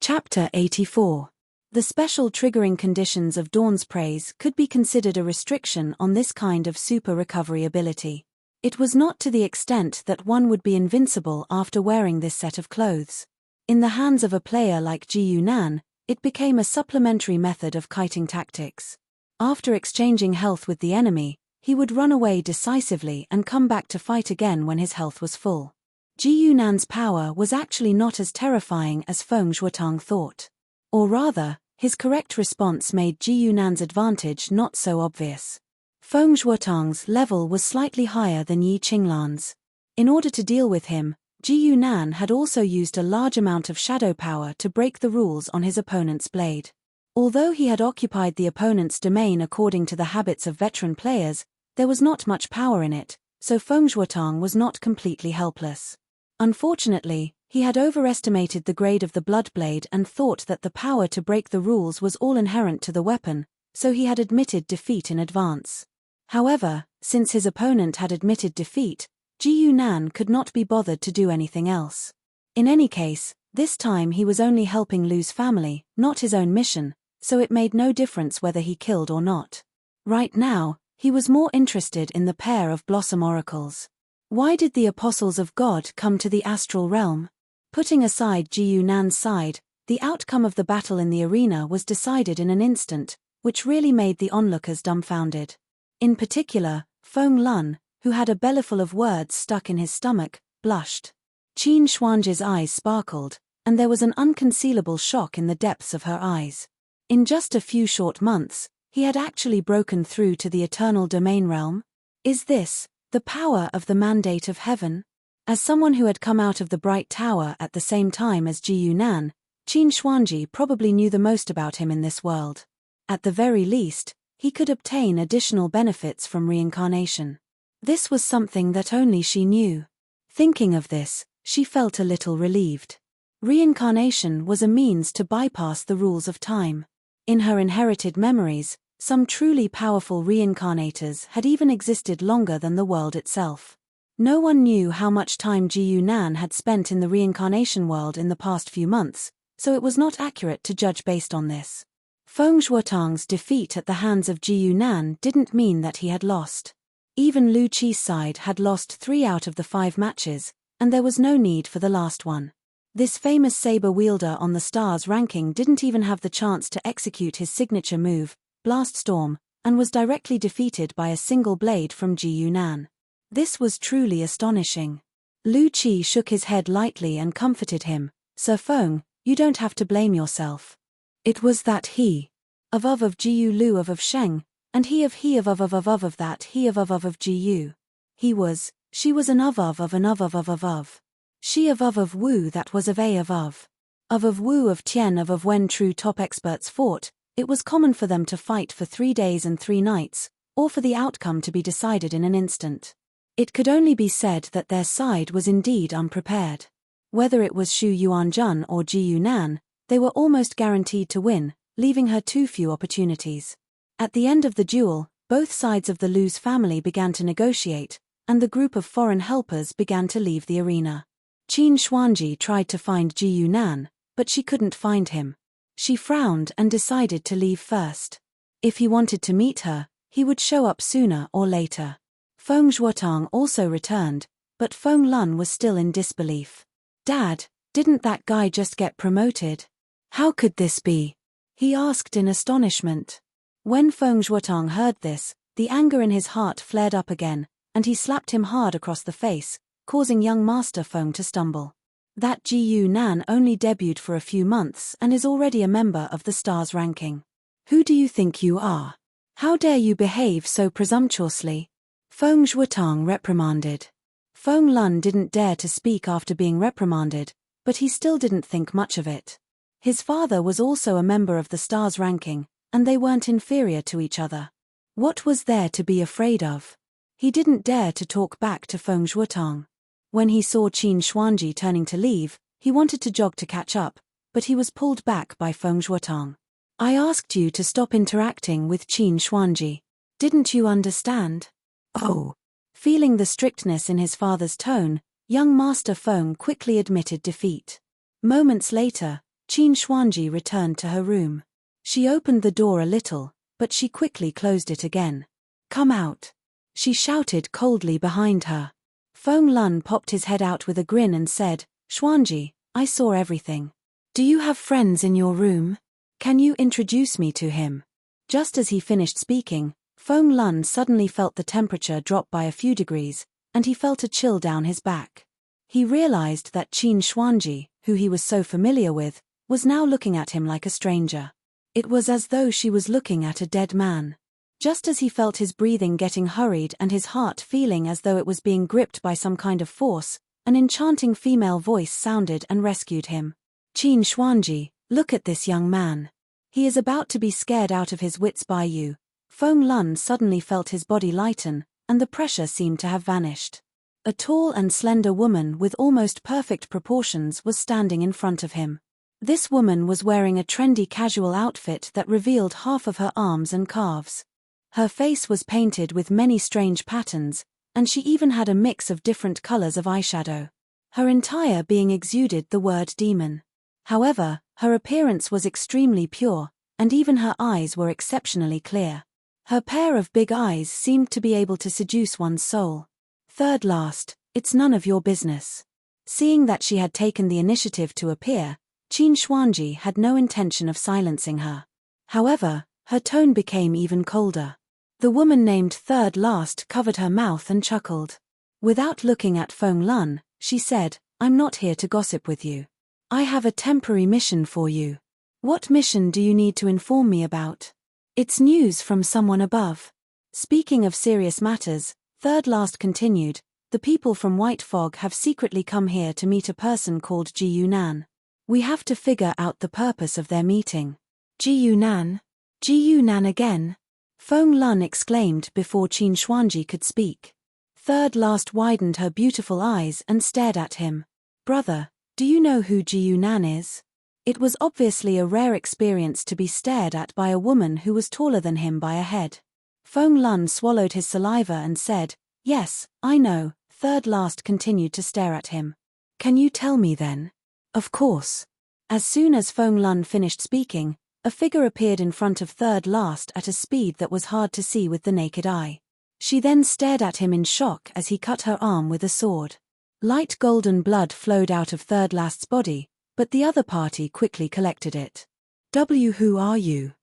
Chapter 84. The special triggering conditions of Dawn's praise could be considered a restriction on this kind of super recovery ability. It was not to the extent that one would be invincible after wearing this set of clothes. In the hands of a player like Ji Yunan, it became a supplementary method of kiting tactics. After exchanging health with the enemy, he would run away decisively and come back to fight again when his health was full. Ji Yunan's power was actually not as terrifying as Feng Zhuotang thought. Or rather, his correct response made Ji Yunan's advantage not so obvious. Feng Zhuotang's level was slightly higher than Yi Qinglan's. In order to deal with him, Ji Yunan had also used a large amount of shadow power to break the rules on his opponent's blade. Although he had occupied the opponent's domain according to the habits of veteran players, there was not much power in it, so Feng Zhuotang was not completely helpless. Unfortunately, he had overestimated the grade of the blood blade and thought that the power to break the rules was all inherent to the weapon, so he had admitted defeat in advance. However, since his opponent had admitted defeat, Ji Yunan could not be bothered to do anything else. In any case, this time he was only helping Lu's family, not his own mission, so it made no difference whether he killed or not. Right now, he was more interested in the pair of blossom oracles. Why did the apostles of God come to the astral realm? Putting aside Ji Yunan's side, the outcome of the battle in the arena was decided in an instant, which really made the onlookers dumbfounded. In particular, Feng Lun, who had a bellyful of words stuck in his stomach, blushed. Qin Xuanji's eyes sparkled, and there was an unconcealable shock in the depths of her eyes. In just a few short months, he had actually broken through to the eternal domain realm? Is this the power of the mandate of heaven? As someone who had come out of the Bright Tower at the same time as Ji Yunan, Qin Xuanji probably knew the most about him in this world. At the very least, he could obtain additional benefits from reincarnation. This was something that only she knew. Thinking of this, she felt a little relieved. Reincarnation was a means to bypass the rules of time. In her inherited memories, some truly powerful reincarnators had even existed longer than the world itself. No one knew how much time Ji Yunan had spent in the reincarnation world in the past few months, so it was not accurate to judge based on this. Feng Zhuotang's defeat at the hands of Ji Yunan didn't mean that he had lost. Even Lu Qi's side had lost 3 out of the 5 matches, and there was no need for the last one. This famous saber wielder on the stars ranking didn't even have the chance to execute his signature move, Blast Storm, and was directly defeated by a single blade from Ji Yunan. This was truly astonishing. Lu Qi shook his head lightly and comforted him. Sir Feng, you don't have to blame yourself. It was that he of Ji Yu Lu of Sheng, and he of that he of Ji Yu. She was an of an of. She of Wu that was of a of Wu of Tian of when true top experts fought. It was common for them to fight for 3 days and 3 nights, or for the outcome to be decided in an instant. It could only be said that their side was indeed unprepared. Whether it was Xu Yuanjun or Ji Yunan, they were almost guaranteed to win, leaving her too few opportunities. At the end of the duel, both sides of the Lu's family began to negotiate, and the group of foreign helpers began to leave the arena. Qin Xuanji tried to find Ji Yunan, but she couldn't find him. She frowned and decided to leave first. If he wanted to meet her, he would show up sooner or later. Feng Zhuotang also returned, but Feng Lun was still in disbelief. Dad, didn't that guy just get promoted? How could this be? He asked in astonishment. When Feng Zhuotang heard this, the anger in his heart flared up again, and he slapped him hard across the face, causing young Master Feng to stumble. That Ji Yunan only debuted for a few months and is already a member of the stars ranking. Who do you think you are? How dare you behave so presumptuously? Feng Zhuotang reprimanded. Feng Lun didn't dare to speak after being reprimanded, but he still didn't think much of it. His father was also a member of the stars ranking, and they weren't inferior to each other. What was there to be afraid of? He didn't dare to talk back to Feng Zhuotang. When he saw Qin Xuanji turning to leave, he wanted to jog to catch up, but he was pulled back by Feng Zhuotang. I asked you to stop interacting with Qin Xuanji. Didn't you understand? Oh. Feeling the strictness in his father's tone, young Master Feng quickly admitted defeat. Moments later, Qin Xuanji returned to her room. She opened the door a little, but she quickly closed it again. "Come out," she shouted coldly behind her. Feng Lun popped his head out with a grin and said, "Xuanji, I saw everything. Do you have friends in your room? Can you introduce me to him?" Just as he finished speaking, Feng Lun suddenly felt the temperature drop by a few degrees, and he felt a chill down his back. He realized that Qin Xuanji, who he was so familiar with, was now looking at him like a stranger. It was as though she was looking at a dead man. Just as he felt his breathing getting hurried and his heart feeling as though it was being gripped by some kind of force, an enchanting female voice sounded and rescued him. "Qin Xuanji, look at this young man. He is about to be scared out of his wits by you." Feng Lun suddenly felt his body lighten, and the pressure seemed to have vanished. A tall and slender woman with almost perfect proportions was standing in front of him. This woman was wearing a trendy casual outfit that revealed half of her arms and calves. Her face was painted with many strange patterns, and she even had a mix of different colors of eyeshadow. Her entire being exuded the word demon. However, her appearance was extremely pure, and even her eyes were exceptionally clear. Her pair of big eyes seemed to be able to seduce one's soul. "Third last, it's none of your business." Seeing that she had taken the initiative to appear, Qin Xuanji had no intention of silencing her. However, her tone became even colder. The woman named Third Last covered her mouth and chuckled. Without looking at Feng Lun, she said, "I'm not here to gossip with you. I have a temporary mission for you." "What mission do you need to inform me about?" "It's news from someone above." Speaking of serious matters, Third Last continued, "The people from White Fog have secretly come here to meet a person called Ji Yunan. We have to figure out the purpose of their meeting." "Ji Yunan? Ji Yunan again?" Feng Lun exclaimed before Qin Xuanji could speak. Third Last widened her beautiful eyes and stared at him. "Brother, do you know who Ji Yunan is?" It was obviously a rare experience to be stared at by a woman who was taller than him by a head. Feng Lun swallowed his saliva and said, "Yes, I know." Third Last continued to stare at him. "Can you tell me then?" "Of course." As soon as Feng Lun finished speaking, a figure appeared in front of Third Last at a speed that was hard to see with the naked eye. She then stared at him in shock as he cut her arm with a sword. Light golden blood flowed out of Third Last's body, but the other party quickly collected it. Who are you?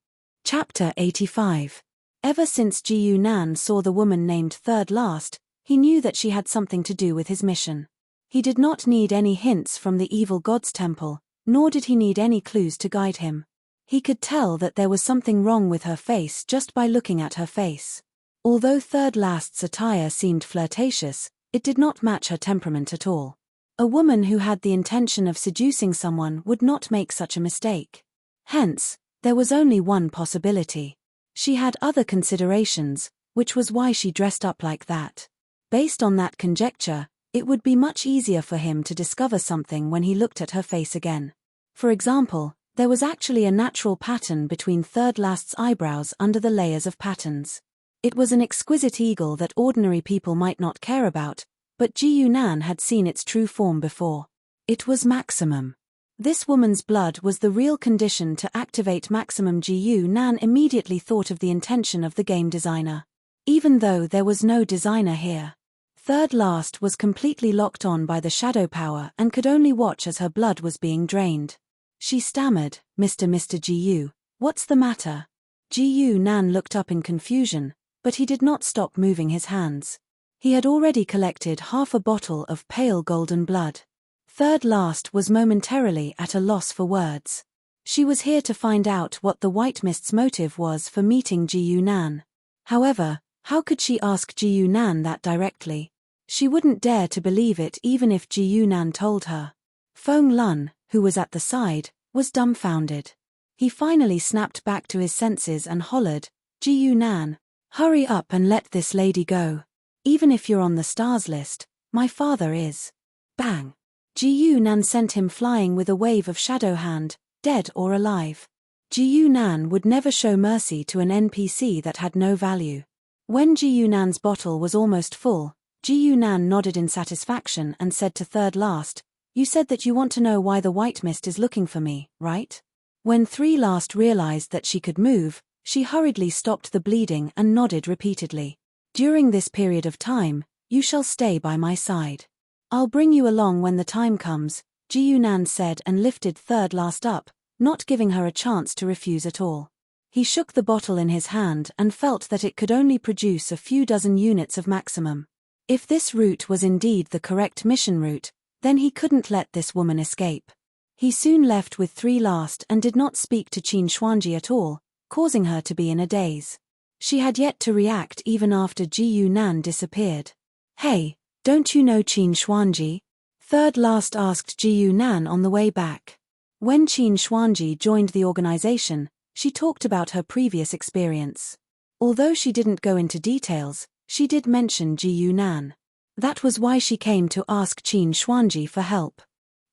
Chapter 85. Ever since Ji Yunan saw the woman named Third Last, he knew that she had something to do with his mission. He did not need any hints from the evil god's temple, nor did he need any clues to guide him. He could tell that there was something wrong with her face just by looking at her face. Although Third Last's attire seemed flirtatious, it did not match her temperament at all. A woman who had the intention of seducing someone would not make such a mistake. Hence, there was only one possibility. She had other considerations, which was why she dressed up like that. Based on that conjecture, it would be much easier for him to discover something when he looked at her face again. For example, there was actually a natural pattern between Third Last's eyebrows under the layers of patterns. It was an exquisite eagle that ordinary people might not care about, but Ji Yunan had seen its true form before. It was maximum. This woman's blood was the real condition to activate maximum. Ji Yunan immediately thought of the intention of the game designer. Even though there was no designer here. Third Last was completely locked on by the shadow power and could only watch as her blood was being drained. She stammered, Mr. Ji Yu, what's the matter?" Ji Yunan looked up in confusion, but he did not stop moving his hands. He had already collected half a bottle of pale golden blood. Third Last was momentarily at a loss for words. She was here to find out what the White Mist's motive was for meeting Ji Yunan. However, how could she ask Ji Yunan that directly? She wouldn't dare to believe it even if Ji Yunan told her. Feng Lun, who was at the side, was dumbfounded. He finally snapped back to his senses and hollered, "Ji Yunan, hurry up and let this lady go. Even if you're on the stars list, my father is." Bang! Ji Yunan sent him flying with a wave of shadow hand, dead or alive. Ji Yunan would never show mercy to an NPC that had no value. When Ji Yunan's bottle was almost full, Ji Yunan nodded in satisfaction and said to Third Last, You said that you want to know why the white mist is looking for me, right? When Three Last realized that she could move, she hurriedly stopped the bleeding and nodded repeatedly. During this period of time, you shall stay by my side. I'll bring you along when the time comes, Ji Yunan said and lifted Third Last up, not giving her a chance to refuse at all. He shook the bottle in his hand and felt that it could only produce a few dozen units of maximum. If this route was indeed the correct mission route, then he couldn't let this woman escape. He soon left with Three Last and did not speak to Qin Xuanji at all, causing her to be in a daze. She had yet to react even after Ji Yunan disappeared. Hey, don't you know Qin Xuanji? Third Last asked Ji Yunan on the way back. When Qin Xuanji joined the organization, she talked about her previous experience. Although she didn't go into details, she did mention Ji Yunan. That was why she came to ask Qin Xuanji for help.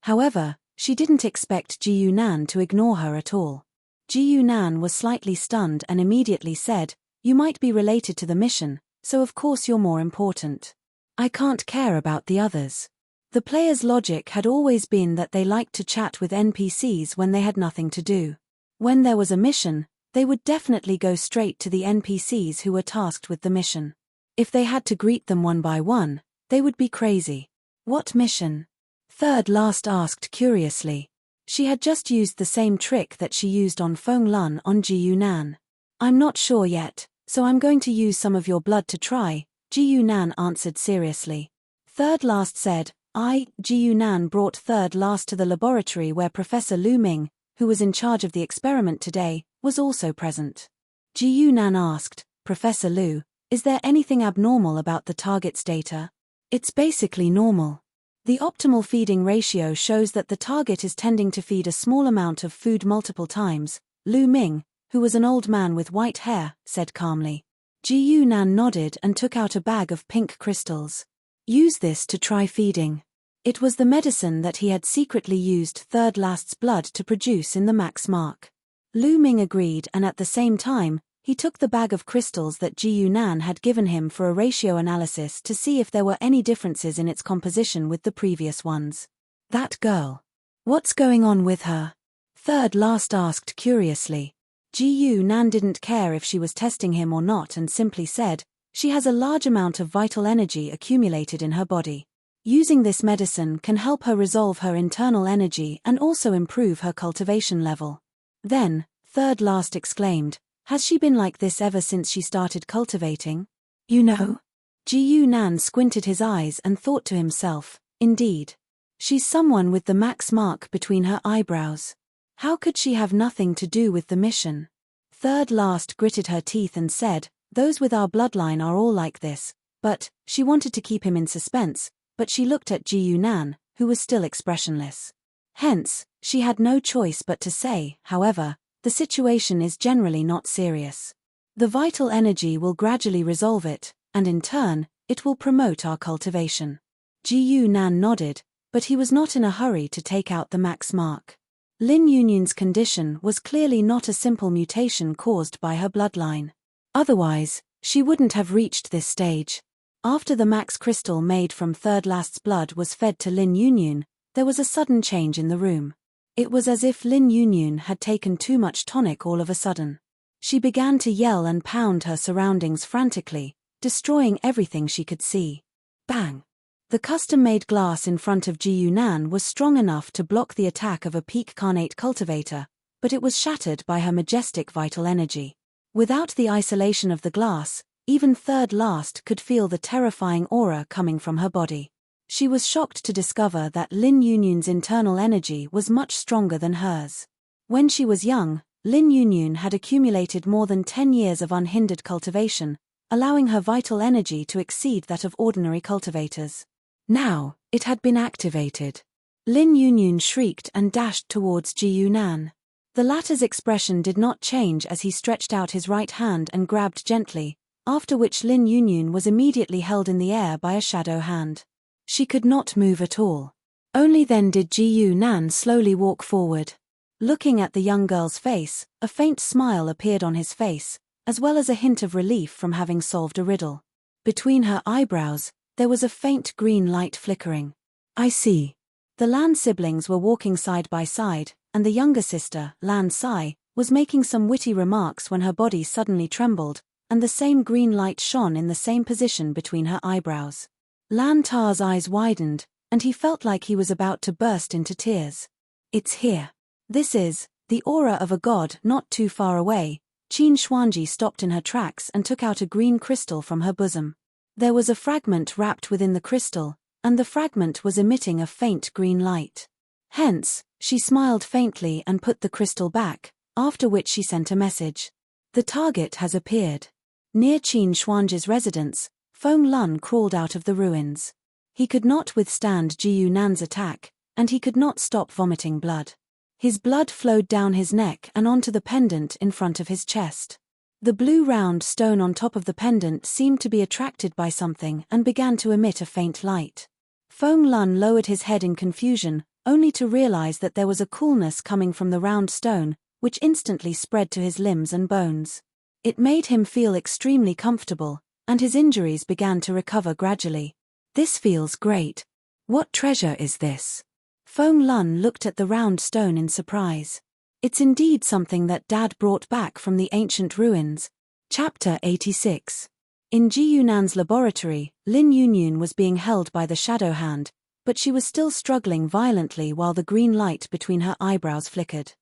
However, she didn't expect Ji Yunan to ignore her at all. Ji Yunan was slightly stunned and immediately said, "You might be related to the mission, so of course you're more important. I can't care about the others." The player's logic had always been that they liked to chat with NPCs when they had nothing to do. When there was a mission, they would definitely go straight to the NPCs who were tasked with the mission. If they had to greet them one by one, they would be crazy. What mission? Third Last asked curiously. She had just used the same trick that she used on Feng Lun on Ji Yunan. I'm not sure yet, so I'm going to use some of your blood to try, Ji Yunan answered seriously. Third Last said, Ji Yunan brought Third Last to the laboratory where Professor Lu Ming, who was in charge of the experiment today, was also present. Ji Yunan asked, Professor Lu, is there anything abnormal about the target's data? It's basically normal. The optimal feeding ratio shows that the target is tending to feed a small amount of food multiple times, Lu Ming, who was an old man with white hair, said calmly. Ji Yunan nodded and took out a bag of pink crystals. Use this to try feeding. It was the medicine that he had secretly used Third Last's blood to produce in the max mark. Lu Ming agreed and at the same time, he took the bag of crystals that Ji Yunan had given him for a ratio analysis to see if there were any differences in its composition with the previous ones. That girl. What's going on with her? Third Last asked curiously. Ji Yunan didn't care if she was testing him or not and simply said, she has a large amount of vital energy accumulated in her body. Using this medicine can help her resolve her internal energy and also improve her cultivation level. Then, Third Last exclaimed, has she been like this ever since she started cultivating? You know? Ji Yunan squinted his eyes and thought to himself, indeed. She's someone with the max mark between her eyebrows. How could she have nothing to do with the mission? Third Last gritted her teeth and said, those with our bloodline are all like this, but, she wanted to keep him in suspense, but she looked at Ji Yunan, who was still expressionless. Hence, she had no choice but to say, however, the situation is generally not serious. The vital energy will gradually resolve it, and in turn, it will promote our cultivation. Ji Yunan nodded, but he was not in a hurry to take out the max mark. Lin Yunyan's condition was clearly not a simple mutation caused by her bloodline. Otherwise, she wouldn't have reached this stage. After the max crystal made from Third Last's blood was fed to Lin Yunyan, there was a sudden change in the room. It was as if Lin Yunyan had taken too much tonic all of a sudden. She began to yell and pound her surroundings frantically, destroying everything she could see. Bang! The custom-made glass in front of Ji Yunan was strong enough to block the attack of a peak carnate cultivator, but it was shattered by her majestic vital energy. Without the isolation of the glass, even Third Last could feel the terrifying aura coming from her body. She was shocked to discover that Lin Yunyan's internal energy was much stronger than hers. When she was young, Lin Yunyan had accumulated more than 10 years of unhindered cultivation, allowing her vital energy to exceed that of ordinary cultivators. Now, it had been activated. Lin Yunyan shrieked and dashed towards Ji Yunan. The latter's expression did not change as he stretched out his right hand and grabbed gently, after which Lin Yunyan was immediately held in the air by a shadow hand. She could not move at all. Only then did Ji Yunan slowly walk forward. Looking at the young girl's face, a faint smile appeared on his face, as well as a hint of relief from having solved a riddle. Between her eyebrows, there was a faint green light flickering. I see. The Lan siblings were walking side by side, and the younger sister, Lan Sai, was making some witty remarks when her body suddenly trembled, and the same green light shone in the same position between her eyebrows. Lan Tar's eyes widened, and he felt like he was about to burst into tears. It's here. This is the aura of a god not too far away. Qin Xuanji stopped in her tracks and took out a green crystal from her bosom. There was a fragment wrapped within the crystal, and the fragment was emitting a faint green light. Hence, she smiled faintly and put the crystal back, after which she sent a message. The target has appeared. Near Qin Xuanji's residence, Feng Lun crawled out of the ruins. He could not withstand Ji Yunan's attack, and he could not stop vomiting blood. His blood flowed down his neck and onto the pendant in front of his chest. The blue round stone on top of the pendant seemed to be attracted by something and began to emit a faint light. Feng Lun lowered his head in confusion, only to realize that there was a coolness coming from the round stone, which instantly spread to his limbs and bones. It made him feel extremely comfortable, and his injuries began to recover gradually. This feels great. What treasure is this? Feng Lun looked at the round stone in surprise. It's indeed something that Dad brought back from the ancient ruins. Chapter 86. In Ji Yunan's laboratory, Lin Yunyun was being held by the shadow hand, but she was still struggling violently while the green light between her eyebrows flickered.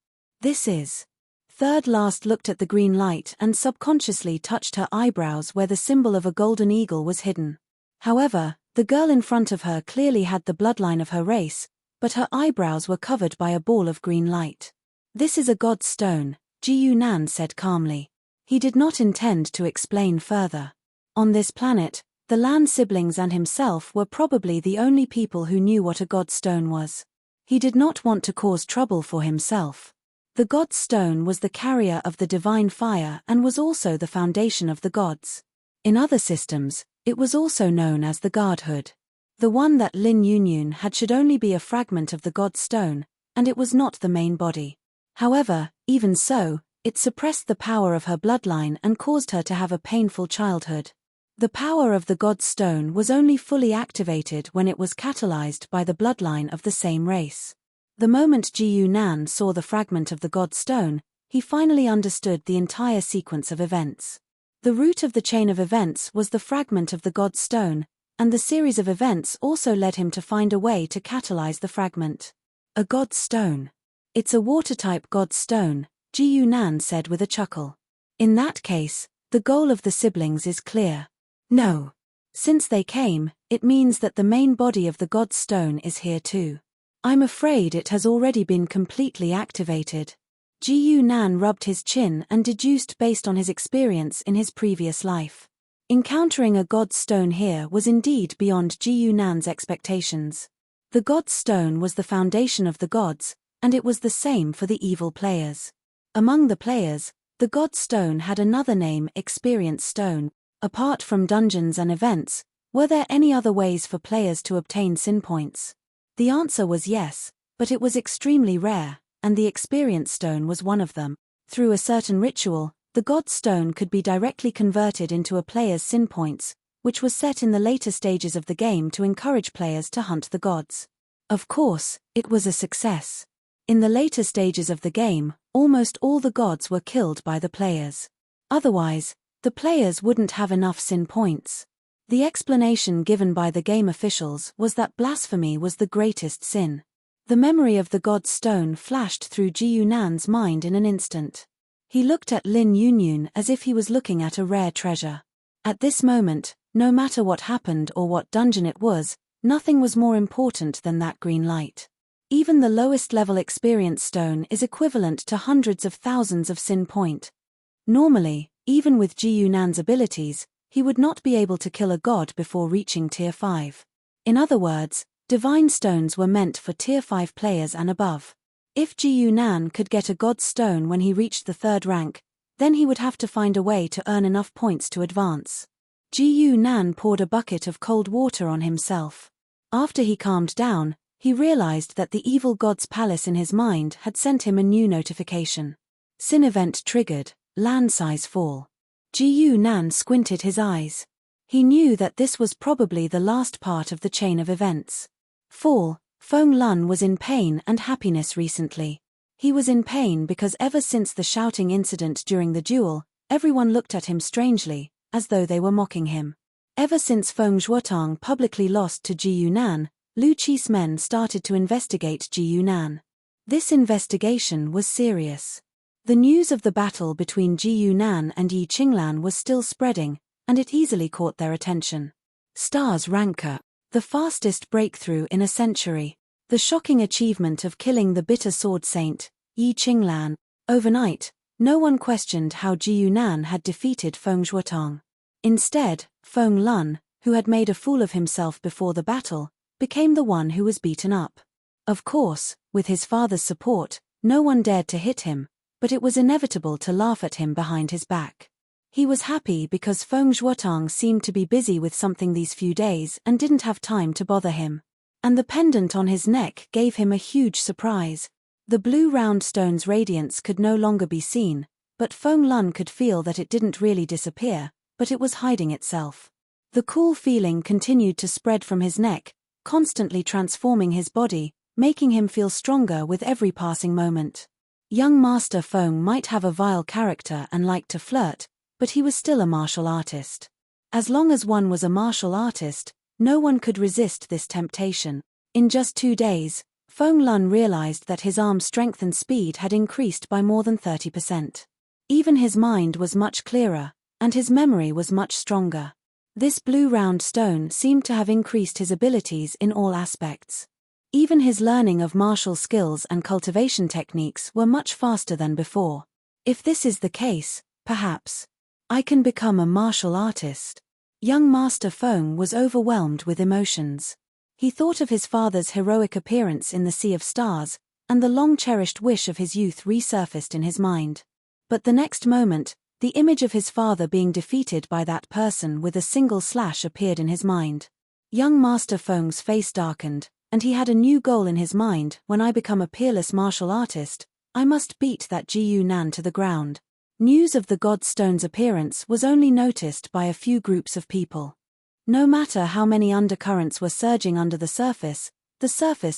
This is. Third Last looked at the green light and subconsciously touched her eyebrows where the symbol of a golden eagle was hidden. However, the girl in front of her clearly had the bloodline of her race, but her eyebrows were covered by a ball of green light. This is a god's stone, Ji Yunan said calmly. He did not intend to explain further. On this planet, the Lan siblings and himself were probably the only people who knew what a god's stone was. He did not want to cause trouble for himself. The god's stone was the carrier of the divine fire and was also the foundation of the gods. In other systems, it was also known as the godhood. The one that Lin Yunyun had should only be a fragment of the god's stone, and it was not the main body. However, even so, it suppressed the power of her bloodline and caused her to have a painful childhood. The power of the god's stone was only fully activated when it was catalyzed by the bloodline of the same race. The moment Ji Yunan saw the fragment of the god's stone, he finally understood the entire sequence of events. The root of the chain of events was the fragment of the god's stone, and the series of events also led him to find a way to catalyze the fragment. A god's stone. It's a water-type god's stone, Ji Yunan said with a chuckle. In that case, the goal of the siblings is clear. No. Since they came, it means that the main body of the god's stone is here too. I'm afraid it has already been completely activated. Ji Yunan rubbed his chin and deduced based on his experience in his previous life. Encountering a god's stone here was indeed beyond Ji Yunan's expectations. The god's stone was the foundation of the gods, and it was the same for the evil players. Among the players, the god's stone had another name, Experience Stone. Apart from dungeons and events, were there any other ways for players to obtain sin points? The answer was yes, but it was extremely rare, and the Experience Stone was one of them. Through a certain ritual, the god's stone could be directly converted into a player's sin points, which was set in the later stages of the game to encourage players to hunt the gods. Of course, it was a success. In the later stages of the game, almost all the gods were killed by the players. Otherwise, the players wouldn't have enough sin points. The explanation given by the game officials was that blasphemy was the greatest sin. The memory of the god's stone flashed through Ji Yunan's mind in an instant. He looked at Lin Yunyun as if he was looking at a rare treasure. At this moment, no matter what happened or what dungeon it was, nothing was more important than that green light. Even the lowest level Experience Stone is equivalent to hundreds of thousands of sin point. Normally, even with Ji Yunan's abilities, he would not be able to kill a god before reaching Tier 5. In other words, divine stones were meant for Tier 5 players and above. If Ji Yunan could get a god's stone when he reached the 3rd rank, then he would have to find a way to earn enough points to advance. Ji Yunan poured a bucket of cold water on himself. After he calmed down, he realized that the evil god's palace in his mind had sent him a new notification. Sin event triggered, land size fall. Ji Yunan squinted his eyes. He knew that this was probably the last part of the chain of events. Fall, Feng Lun was in pain and happiness recently. He was in pain because ever since the shouting incident during the duel, everyone looked at him strangely, as though they were mocking him. Ever since Feng Zhuotang publicly lost to Ji Yunan, Lu Qi's men started to investigate Ji Yunan. This investigation was serious. The news of the battle between Ji Yunan and Yi Qinglan was still spreading, and it easily caught their attention. Stars Ranker, the fastest breakthrough in a century. The shocking achievement of killing the bitter sword saint, Yi Qinglan. Overnight, no one questioned how Ji Yunan had defeated Feng Zhuotang. Instead, Feng Lun, who had made a fool of himself before the battle, became the one who was beaten up. Of course, with his father's support, no one dared to hit him, but it was inevitable to laugh at him behind his back. He was happy because Feng Zhuotang seemed to be busy with something these few days and didn't have time to bother him. And the pendant on his neck gave him a huge surprise. The blue round stone's radiance could no longer be seen, but Feng Lun could feel that it didn't really disappear, but it was hiding itself. The cool feeling continued to spread from his neck, constantly transforming his body, making him feel stronger with every passing moment. Young Master Feng might have a vile character and like to flirt, but he was still a martial artist. As long as one was a martial artist, no one could resist this temptation. In just 2 days, Feng Lun realized that his arm strength and speed had increased by more than 30%. Even his mind was much clearer, and his memory was much stronger. This blue round stone seemed to have increased his abilities in all aspects. Even his learning of martial skills and cultivation techniques were much faster than before. If this is the case, perhaps I can become a martial artist. Young Master Feng was overwhelmed with emotions. He thought of his father's heroic appearance in the Sea of Stars, and the long-cherished wish of his youth resurfaced in his mind. But the next moment, the image of his father being defeated by that person with a single slash appeared in his mind. Young Master Feng's face darkened, and he had a new goal in his mind. When I become a peerless martial artist, I must beat that Ji Yunan to the ground. News of the God Stone's appearance was only noticed by a few groups of people. No matter how many undercurrents were surging under the surface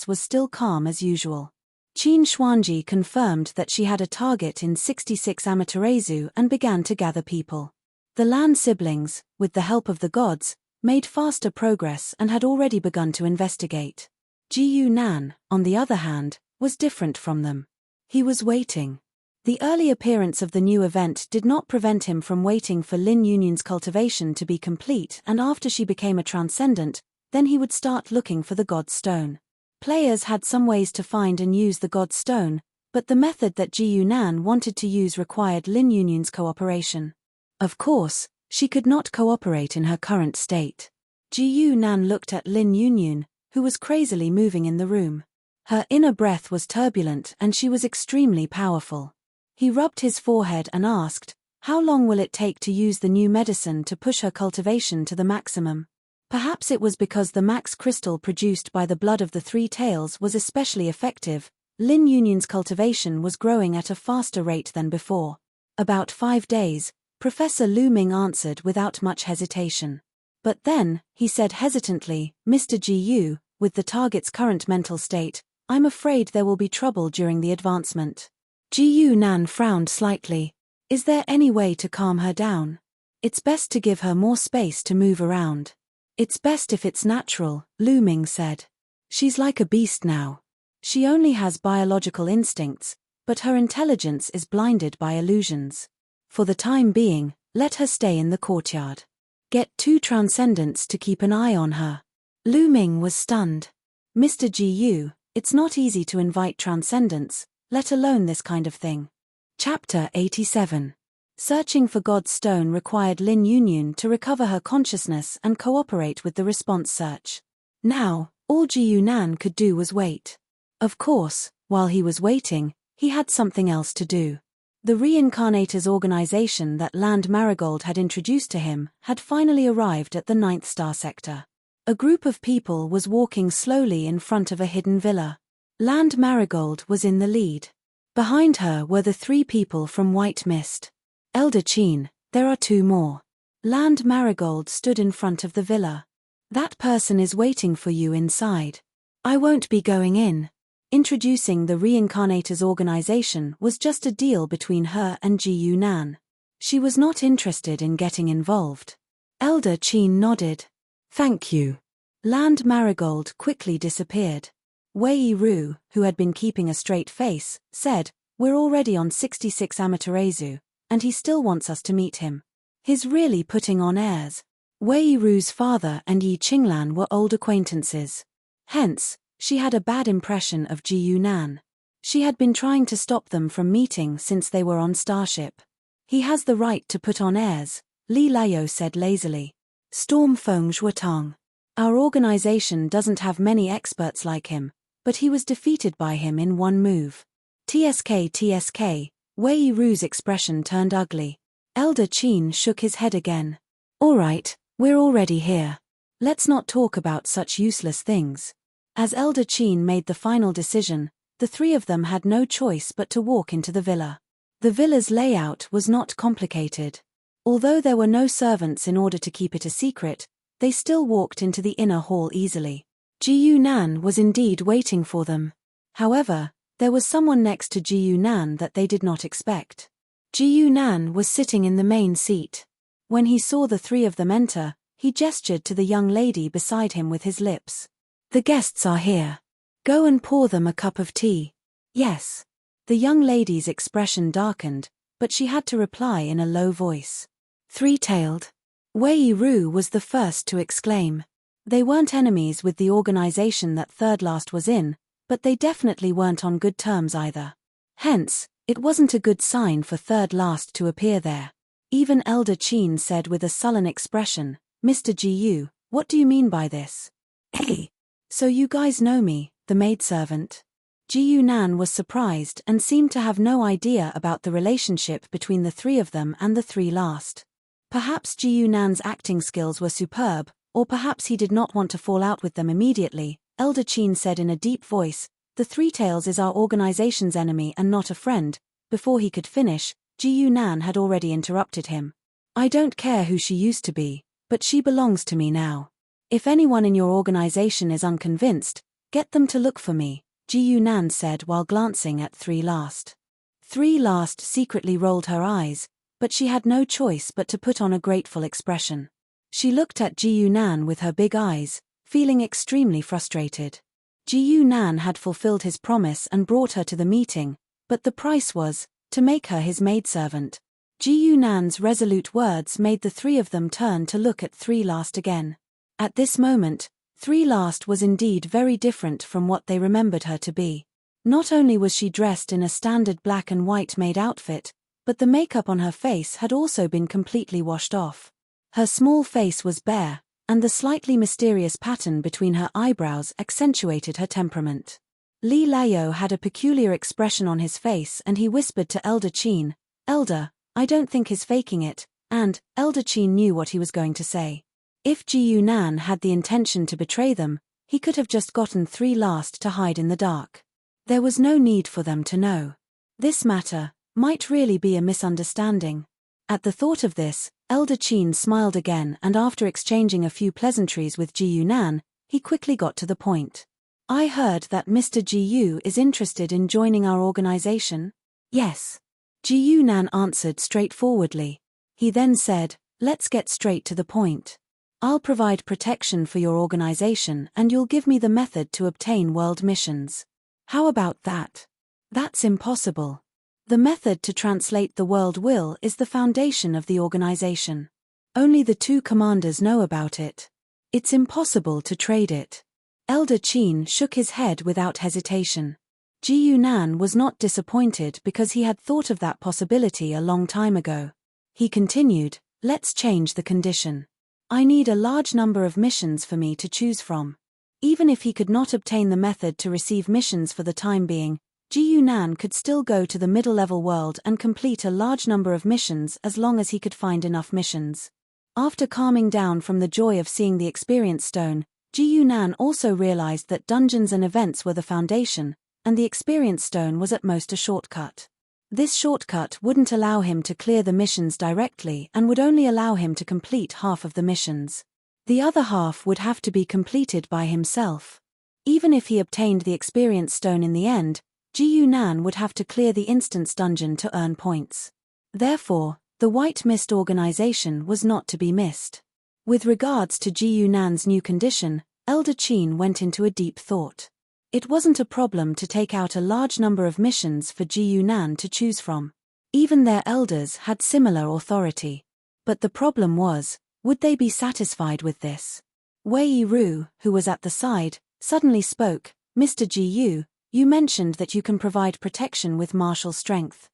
was still calm as usual. Qin Xuanji confirmed that she had a target in 66 Amaterasu and began to gather people. The Lan siblings, with the help of the gods, made faster progress and had already begun to investigate. Ji Yunan, on the other hand, was different from them. He was waiting. The early appearance of the new event did not prevent him from waiting for Lin Yunyan's cultivation to be complete, and after she became a transcendent, then he would start looking for the God Stone. Players had some ways to find and use the God Stone, but the method that Ji Yunan wanted to use required Lin Yunyan's cooperation. Of course, she could not cooperate in her current state. Ji Yunan looked at Lin Yunyan, who was crazily moving in the room. Her inner breath was turbulent and she was extremely powerful. He rubbed his forehead and asked, "How long will it take to use the new medicine to push her cultivation to the maximum?" Perhaps it was because the max crystal produced by the blood of the three tails was especially effective. Lin Yunyan's cultivation was growing at a faster rate than before. "About 5 days, Professor Lu Ming answered without much hesitation. But then, he said hesitantly, "Mr. Ji Yu, with the target's current mental state, I'm afraid there will be trouble during the advancement." Ji Yunan frowned slightly. "Is there any way to calm her down? It's best to give her more space to move around." "It's best if it's natural," Lu Ming said. "She's like a beast now. She only has biological instincts, but her intelligence is blinded by illusions. For the time being, let her stay in the courtyard. Get 2 transcendents to keep an eye on her." Lu Ming was stunned. "Mr. Ji Yu, it's not easy to invite transcendents, let alone this kind of thing." Chapter 87. Searching for God's Stone required Lin Yunyan to recover her consciousness and cooperate with the response search. Now, all Ji Yunan could do was wait. Of course, while he was waiting, he had something else to do. The Reincarnators organization that Land Marigold had introduced to him had finally arrived at the 9th star sector. A group of people was walking slowly in front of a hidden villa. Land Marigold was in the lead. Behind her were the 3 people from White Mist. "Elder Qin, there are 2 more." Land Marigold stood in front of the villa. "That person is waiting for you inside." I won't be going in. Introducing the Reincarnators organization was just a deal between her and Ji Yunan. She was not interested in getting involved. Elder Qin nodded. Thank you. Land Marigold quickly disappeared. Wei Ru, who had been keeping a straight face, said, We're already on 66 Amaterasu, and he still wants us to meet him. He's really putting on airs. Wei Ru's father and Yi Qinglan were old acquaintances. Hence, she had a bad impression of Ji Yunan. She had been trying to stop them from meeting since they were on Starship. He has the right to put on airs, Li Layo said lazily. Storm Feng Zhuotong. Our organization doesn't have many experts like him, but he was defeated by him in one move. TSK, Wei Ru's expression turned ugly. Elder Qin shook his head again. All right, we're already here. Let's not talk about such useless things. As Elder Qin made the final decision, the three of them had no choice but to walk into the villa. The villa's layout was not complicated. Although there were no servants in order to keep it a secret, they still walked into the inner hall easily. Ji Yunan was indeed waiting for them. However, there was someone next to Ji Yunan that they did not expect. Ji Yunan was sitting in the main seat. When he saw the three of them enter, he gestured to the young lady beside him with his lips. The guests are here. Go and pour them a cup of tea. Yes. The young lady's expression darkened, but she had to reply in a low voice. Three-tailed. Wei Ru was the first to exclaim. They weren't enemies with the organization that Third Last was in, but they definitely weren't on good terms either. Hence, it wasn't a good sign for Third Last to appear there. Even Elder Qin said with a sullen expression, Mr. Ji, what do you mean by this? Hey. So you guys know me, the maidservant? Ji Yunan was surprised and seemed to have no idea about the relationship between the three of them and the three last. Perhaps Ji Yunan's acting skills were superb, or perhaps he did not want to fall out with them immediately. Elder Qin said in a deep voice, The Three Tails is our organization's enemy and not a friend. Before he could finish, Ji Yunan had already interrupted him. I don't care who she used to be, but she belongs to me now. If anyone in your organization is unconvinced, get them to look for me, Ji Yunan said while glancing at Three Last. Three Last secretly rolled her eyes, but she had no choice but to put on a grateful expression. She looked at Ji Yunan with her big eyes, feeling extremely frustrated. Ji Yunan had fulfilled his promise and brought her to the meeting, but the price was to make her his maidservant. Ji Yunan's resolute words made the three of them turn to look at Three Last again. At this moment, Three Last was indeed very different from what they remembered her to be. Not only was she dressed in a standard black and white maid outfit, but the makeup on her face had also been completely washed off. Her small face was bare, and the slightly mysterious pattern between her eyebrows accentuated her temperament. Li Layo had a peculiar expression on his face and he whispered to Elder Qin, Elder, I don't think he's faking it, and Elder Qin knew what he was going to say. If Ji Yunan had the intention to betray them, he could have just gotten Three Last to hide in the dark. There was no need for them to know. This matter might really be a misunderstanding. At the thought of this, Elder Qin smiled again and after exchanging a few pleasantries with Ji Yunan, he quickly got to the point. I heard that Mr. Ji is interested in joining our organization? Yes. Ji Yunan answered straightforwardly. He then said, let's get straight to the point. I'll provide protection for your organization and you'll give me the method to obtain world missions. How about that? That's impossible. The method to translate the world will is the foundation of the organization. Only the two commanders know about it. It's impossible to trade it. Elder Qin shook his head without hesitation. Ji Yunan was not disappointed because he had thought of that possibility a long time ago. He continued, let's change the condition. I need a large number of missions for me to choose from. Even if he could not obtain the method to receive missions for the time being, Ji Yunan could still go to the middle-level world and complete a large number of missions as long as he could find enough missions. After calming down from the joy of seeing the experience stone, Ji Yunan also realized that dungeons and events were the foundation, and the experience stone was at most a shortcut. This shortcut wouldn't allow him to clear the missions directly and would only allow him to complete half of the missions. The other half would have to be completed by himself. Even if he obtained the experience stone in the end, Ji Nan would have to clear the instance dungeon to earn points. Therefore, the White Mist organization was not to be missed. With regards to Ji Nan's new condition, Elder Qin went into a deep thought. It wasn't a problem to take out a large number of missions for Ji Nan to choose from. Even their elders had similar authority. But the problem was, would they be satisfied with this? Wei Ru, who was at the side, suddenly spoke. Mr. Ji, you mentioned that you can provide protection with martial strength.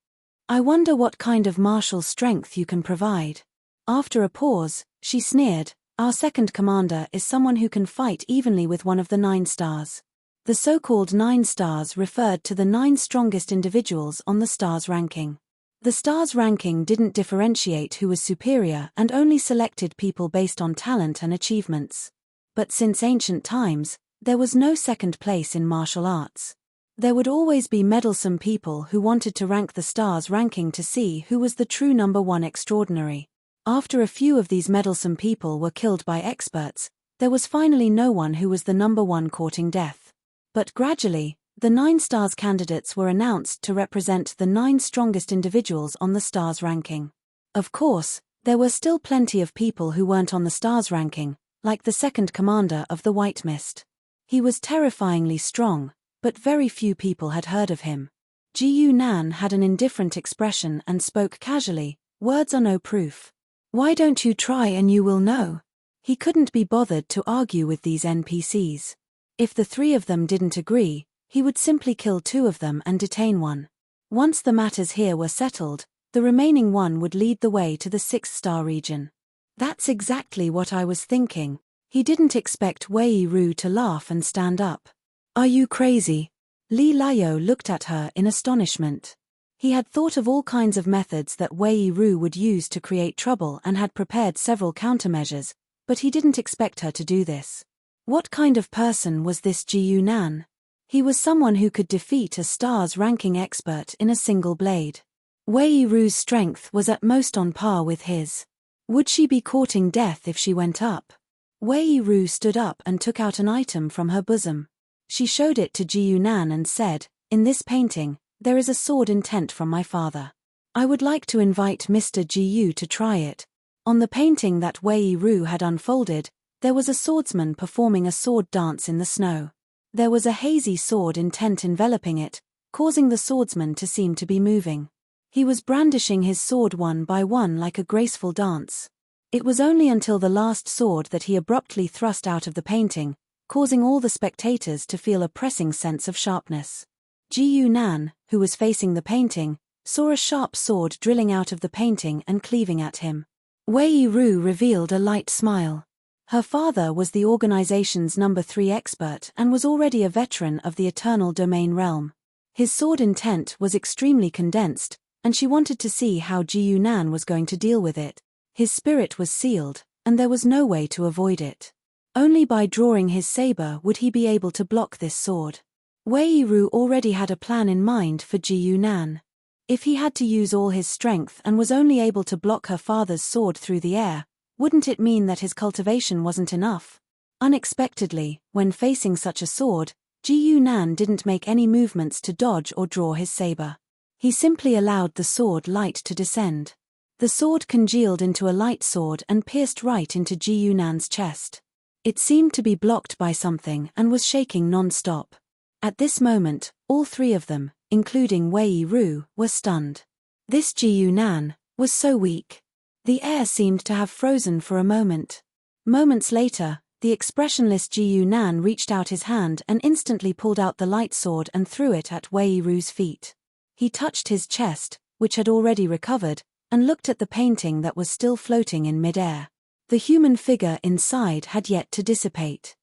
I wonder what kind of martial strength you can provide. After a pause, she sneered, our second commander is someone who can fight evenly with one of the 9 stars. The so-called 9 stars referred to the 9 strongest individuals on the stars ranking. The stars ranking didn't differentiate who was superior and only selected people based on talent and achievements. But since ancient times, there was no second place in martial arts. There would always be meddlesome people who wanted to rank the stars ranking to see who was the true number 1 extraordinary. After a few of these meddlesome people were killed by experts, there was finally no one who was the number 1 courting death. But gradually, the 9 stars candidates were announced to represent the 9 strongest individuals on the stars ranking. Of course, there were still plenty of people who weren't on the stars ranking, like the second commander of the White Mist. He was terrifyingly strong, but very few people had heard of him. Ji Nan had an indifferent expression and spoke casually, words are no proof. Why don't you try and you will know? He couldn't be bothered to argue with these NPCs. If the 3 of them didn't agree, he would simply kill 2 of them and detain one. Once the matters here were settled, the remaining one would lead the way to the 6-star region. That's exactly what I was thinking. He didn't expect Wei Ru to laugh and stand up. Are you crazy? Li Liao looked at her in astonishment. He had thought of all kinds of methods that Wei Ru would use to create trouble and had prepared several countermeasures, but he didn't expect her to do this. What kind of person was this Ji Nan? He was someone who could defeat a stars ranking expert in a single blade. Wei Ru's strength was at most on par with his. Would she be courting death if she went up? Wei Ru stood up and took out an item from her bosom. She showed it to Ji Nan and said, in this painting, there is a sword intent from my father. I would like to invite Mr. Ji to try it. On the painting that Wei Ru had unfolded, there was a swordsman performing a sword dance in the snow. There was a hazy sword intent enveloping it, causing the swordsman to seem to be moving. He was brandishing his sword one by one like a graceful dance. It was only until the last sword that he abruptly thrust out of the painting, causing all the spectators to feel a pressing sense of sharpness. Ji Nan, who was facing the painting, saw a sharp sword drilling out of the painting and cleaving at him. Wei Ru revealed a light smile. Her father was the organization's number 3 expert and was already a veteran of the Eternal Domain realm. His sword intent was extremely condensed, and she wanted to see how Ji Nan was going to deal with it. His spirit was sealed, and there was no way to avoid it. Only by drawing his saber would he be able to block this sword. Wei Ru already had a plan in mind for Ji Nan. If he had to use all his strength and was only able to block her father's sword through the air, wouldn't it mean that his cultivation wasn't enough? Unexpectedly, when facing such a sword, Ji Nan didn't make any movements to dodge or draw his saber. He simply allowed the sword light to descend. The sword congealed into a light sword and pierced right into Ji Nan's chest. It seemed to be blocked by something and was shaking non-stop. At this moment, all 3 of them, including Wei Ru, were stunned. This Ji Nan was so weak. The air seemed to have frozen for a moment. Moments later, the expressionless Ji Nan reached out his hand and instantly pulled out the light sword and threw it at Wei Ru's feet. He touched his chest, which had already recovered, and looked at the painting that was still floating in mid-air. The human figure inside had yet to dissipate.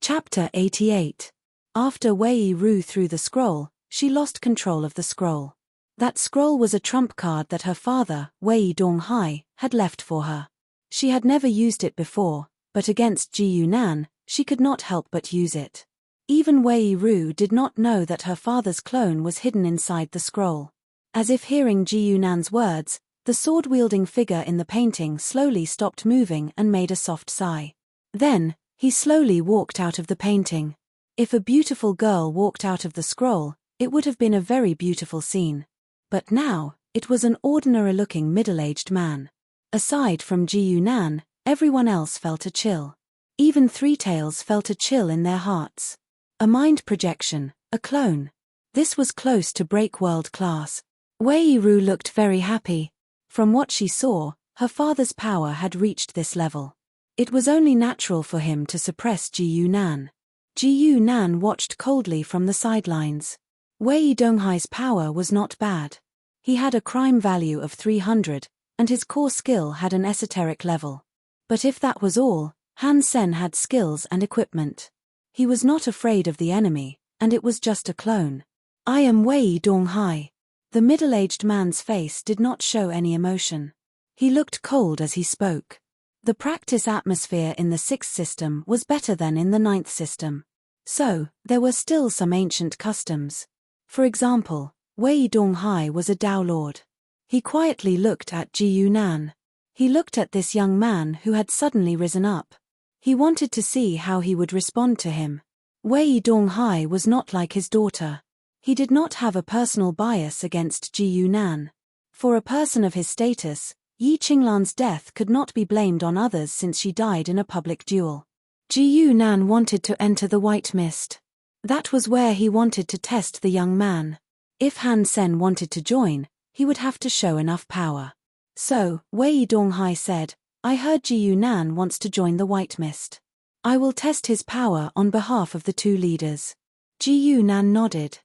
Chapter 88. After Wei Ru threw the scroll, she lost control of the scroll. That scroll was a trump card that her father, Wei Donghai, had left for her. She had never used it before, but against Ji Nan, she could not help but use it. Even Wei Ru did not know that her father's clone was hidden inside the scroll. As if hearing Ji Nan's words, the sword-wielding figure in the painting slowly stopped moving and made a soft sigh. Then, he slowly walked out of the painting. If a beautiful girl walked out of the scroll, it would have been a very beautiful scene. But now, it was an ordinary-looking middle-aged man. Aside from Ji Yunan, everyone else felt a chill. Even Three Tails felt a chill in their hearts. A mind projection, a clone. This was close to break world class. Wei Yiru looked very happy. From what she saw, her father's power had reached this level. It was only natural for him to suppress Ji Yunan. Ji Yunan watched coldly from the sidelines. Wei Donghai's power was not bad. He had a crime value of 300, and his core skill had an esoteric level. But if that was all, Han Sen had skills and equipment. He was not afraid of the enemy, and it was just a clone. I am Wei Donghai. The middle-aged man's face did not show any emotion. He looked cold as he spoke. The practice atmosphere in the 6th system was better than in the 9th system. So, there were still some ancient customs. For example, Wei Donghai was a Dao Lord. He quietly looked at Ji Yunan. He looked at this young man who had suddenly risen up. He wanted to see how he would respond to him. Wei Donghai was not like his daughter. He did not have a personal bias against Ji Yunan. For a person of his status, Yi Qinglan's death could not be blamed on others since she died in a public duel. Ji Yunan wanted to enter the White Mist. That was where he wanted to test the young man. If Han Sen wanted to join, he would have to show enough power. So, Wei Donghai said, I heard Ji Yunan wants to join the White Mist. I will test his power on behalf of the two leaders. Ji Yunan nodded.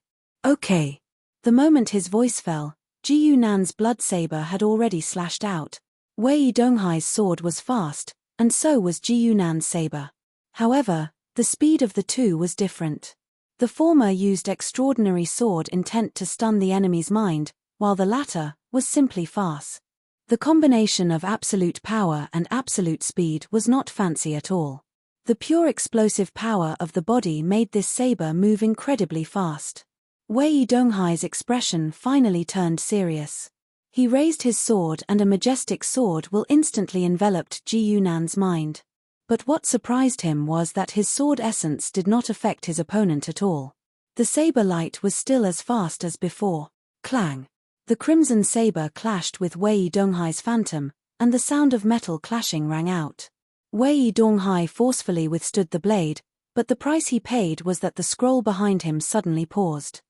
Okay. The moment his voice fell, Ji Yunan's blood saber had already slashed out. Wei Donghai's sword was fast, and so was Ji Yunan's saber. However, the speed of the two was different. The former used extraordinary sword intent to stun the enemy's mind, while the latter was simply fast. The combination of absolute power and absolute speed was not fancy at all. The pure explosive power of the body made this saber move incredibly fast. Wei Donghai's expression finally turned serious. He raised his sword and a majestic sword will instantly enveloped Ji Yunan's mind. But what surprised him was that his sword essence did not affect his opponent at all. The saber light was still as fast as before. Clang! The crimson saber clashed with Wei Donghai's phantom, and the sound of metal clashing rang out. Wei Donghai forcefully withstood the blade, but the price he paid was that the scroll behind him suddenly paused.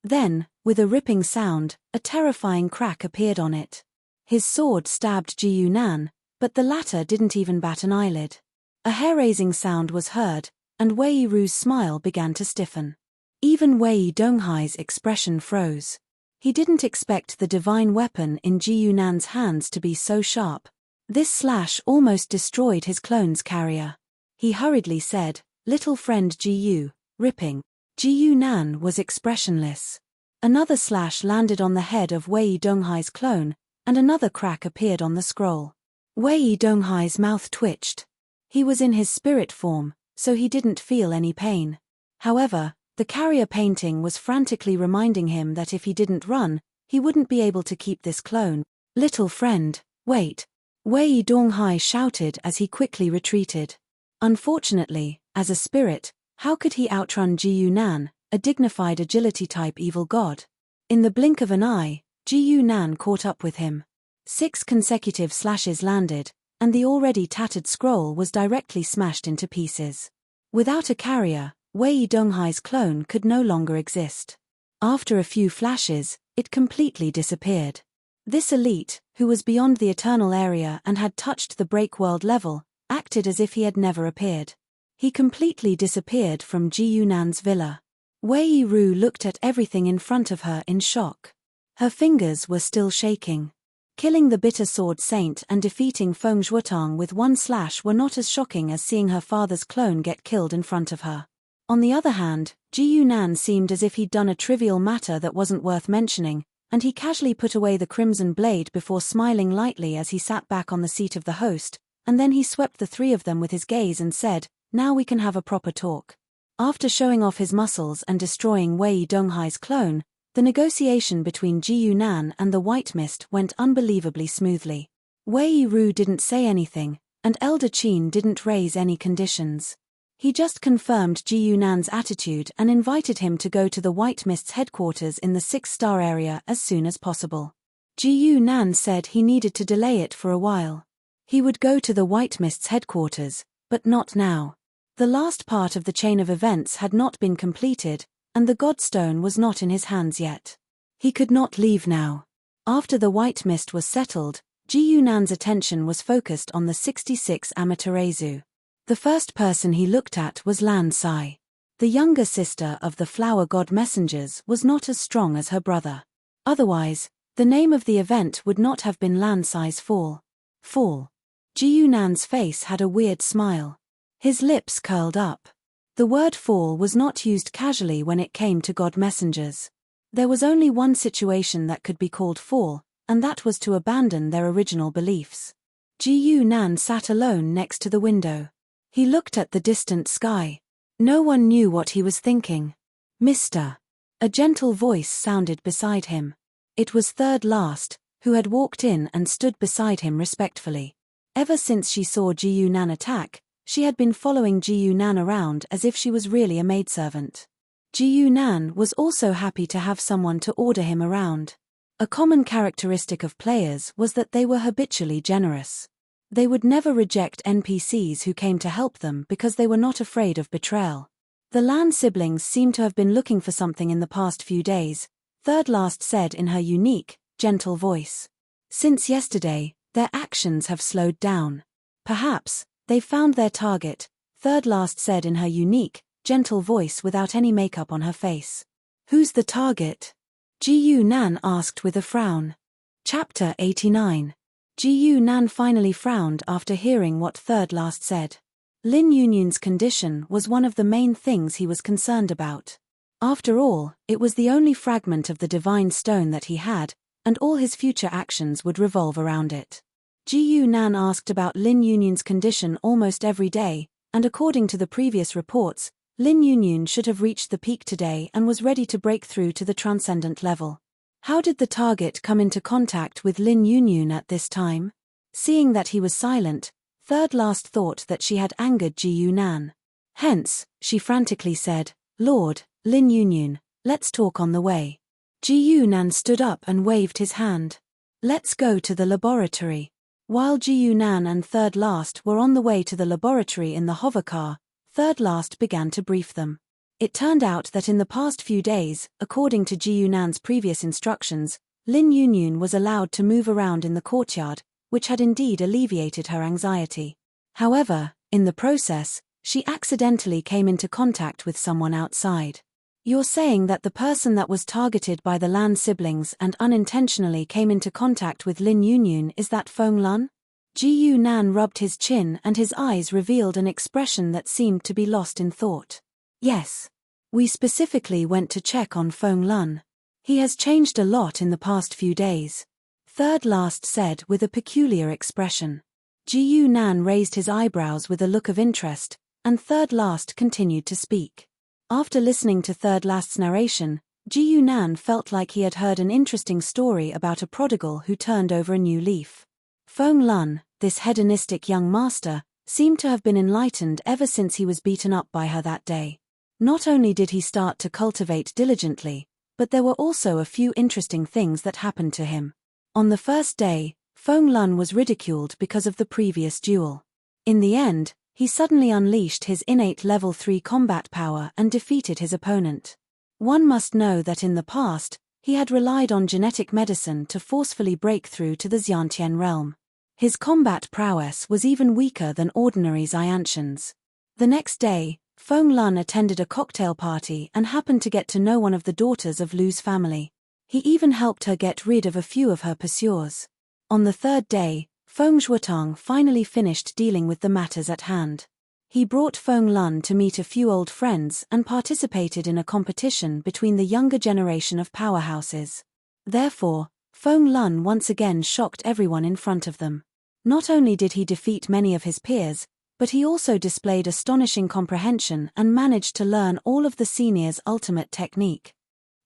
Then, with a ripping sound, a terrifying crack appeared on it. His sword stabbed Ji Yunan, but the latter didn't even bat an eyelid. A hair-raising sound was heard, and Wei Yiru's smile began to stiffen. Even Wei Donghai's expression froze. He didn't expect the divine weapon in Ji Yunan's hands to be so sharp. This slash almost destroyed his clone's carrier. He hurriedly said, "Little friend Ji Yu," ripping. Ji Yunan was expressionless. Another slash landed on the head of Wei Donghai's clone, and another crack appeared on the scroll. Wei Donghai's mouth twitched. He was in his spirit form, so he didn't feel any pain. However, the carrier painting was frantically reminding him that if he didn't run, he wouldn't be able to keep this clone. "Little friend, wait!" Wei Donghai shouted as he quickly retreated. Unfortunately, as a spirit, how could he outrun Ji Yunan, a dignified agility-type evil god? In the blink of an eye, Ji Yunan caught up with him. 6 consecutive slashes landed, and the already tattered scroll was directly smashed into pieces. Without a carrier, Wei Donghai's clone could no longer exist. After a few flashes, it completely disappeared. This elite, who was beyond the eternal area and had touched the break-world level, acted as if he had never appeared. He completely disappeared from Ji Yunan's villa. Wei Yiru looked at everything in front of her in shock. Her fingers were still shaking. Killing the Bitter Sword Saint and defeating Feng Zhuotang with one slash were not as shocking as seeing her father's clone get killed in front of her. On the other hand, Ji Yunan seemed as if he'd done a trivial matter that wasn't worth mentioning, and he casually put away the crimson blade before smiling lightly as he sat back on the seat of the host, and then he swept the three of them with his gaze and said, "Now we can have a proper talk." After showing off his muscles and destroying Wei Donghai's clone, the negotiation between Ji Yunan and the White Mist went unbelievably smoothly. Wei Yiru didn't say anything, and Elder Qin didn't raise any conditions. He just confirmed Ji Yunan's attitude and invited him to go to the White Mist's headquarters in the 6-star area as soon as possible. Ji Yunan said he needed to delay it for a while. He would go to the White Mist's headquarters, but not now. The last part of the chain of events had not been completed, and the Godstone was not in his hands yet. He could not leave now. After the White Mist was settled, Ji Yunan's attention was focused on the 66 Amaterasu. The first person he looked at was Lan Sai. The younger sister of the flower god messengers was not as strong as her brother. Otherwise, the name of the event would not have been Lan Sai's fall. Fall. Ji Yunan's face had a weird smile. His lips curled up. The word fall was not used casually when it came to god messengers. There was only one situation that could be called fall, and that was to abandon their original beliefs. Ji Yunan sat alone next to the window. He looked at the distant sky. No one knew what he was thinking. "Mister." A gentle voice sounded beside him. It was Third Last, who had walked in and stood beside him respectfully. Ever since she saw Ji Yunan attack, she had been following Ji Yunan around as if she was really a maidservant. Ji Yunan was also happy to have someone to order him around. A common characteristic of players was that they were habitually generous. They would never reject NPCs who came to help them because they were not afraid of betrayal. The Lan siblings seemed to have been looking for something in the past few days, Third Last said in her unique, gentle voice. Since yesterday, their actions have slowed down. Perhaps, they found their target, Third Last said in her unique, gentle voice without any makeup on her face. Who's the target? Ji Yunan asked with a frown. Chapter 89. Ji Yunan finally frowned after hearing what Third Last said. Lin Yunyan's condition was one of the main things he was concerned about. After all, it was the only fragment of the divine stone that he had, and all his future actions would revolve around it. Ji Yunan asked about Lin Yunyan's condition almost every day, and according to the previous reports, Lin Yunyan should have reached the peak today and was ready to break through to the transcendent level. How did the target come into contact with Lin Yunyan at this time? Seeing that he was silent, Third Last thought that she had angered Ji Yunan. Hence, she frantically said, "Lord, Lin Yunyan, let's talk on the way." Ji Yunan stood up and waved his hand. "Let's go to the laboratory." While Ji Yunan and Third Last were on the way to the laboratory in the hovercar, Third Last began to brief them. It turned out that in the past few days, according to Ji Yunan's previous instructions, Lin Yunyan was allowed to move around in the courtyard, which had indeed alleviated her anxiety. However, in the process, she accidentally came into contact with someone outside. "You're saying that the person that was targeted by the Lan siblings and unintentionally came into contact with Lin Yunyan is that Feng Lun?" Ji Yunan rubbed his chin and his eyes revealed an expression that seemed to be lost in thought. "Yes. We specifically went to check on Feng Lun. He has changed a lot in the past few days," Third Last said with a peculiar expression. Ji Yunan raised his eyebrows with a look of interest, and Third Last continued to speak. After listening to Third Last's narration, Ji Yunan felt like he had heard an interesting story about a prodigal who turned over a new leaf. Feng Lun, this hedonistic young master, seemed to have been enlightened ever since he was beaten up by her that day. Not only did he start to cultivate diligently, but there were also a few interesting things that happened to him. On the first day, Feng Lun was ridiculed because of the previous duel. In the end, he suddenly unleashed his innate level 3 combat power and defeated his opponent. One must know that in the past, he had relied on genetic medicine to forcefully break through to the Xiantian realm. His combat prowess was even weaker than ordinary Xiantians. The next day, Feng Lun attended a cocktail party and happened to get to know one of the daughters of Lu's family. He even helped her get rid of a few of her pursuers. On the third day, Feng Zhuotang finally finished dealing with the matters at hand. He brought Feng Lun to meet a few old friends and participated in a competition between the younger generation of powerhouses. Therefore, Feng Lun once again shocked everyone in front of them. Not only did he defeat many of his peers, but he also displayed astonishing comprehension and managed to learn all of the seniors' ultimate technique.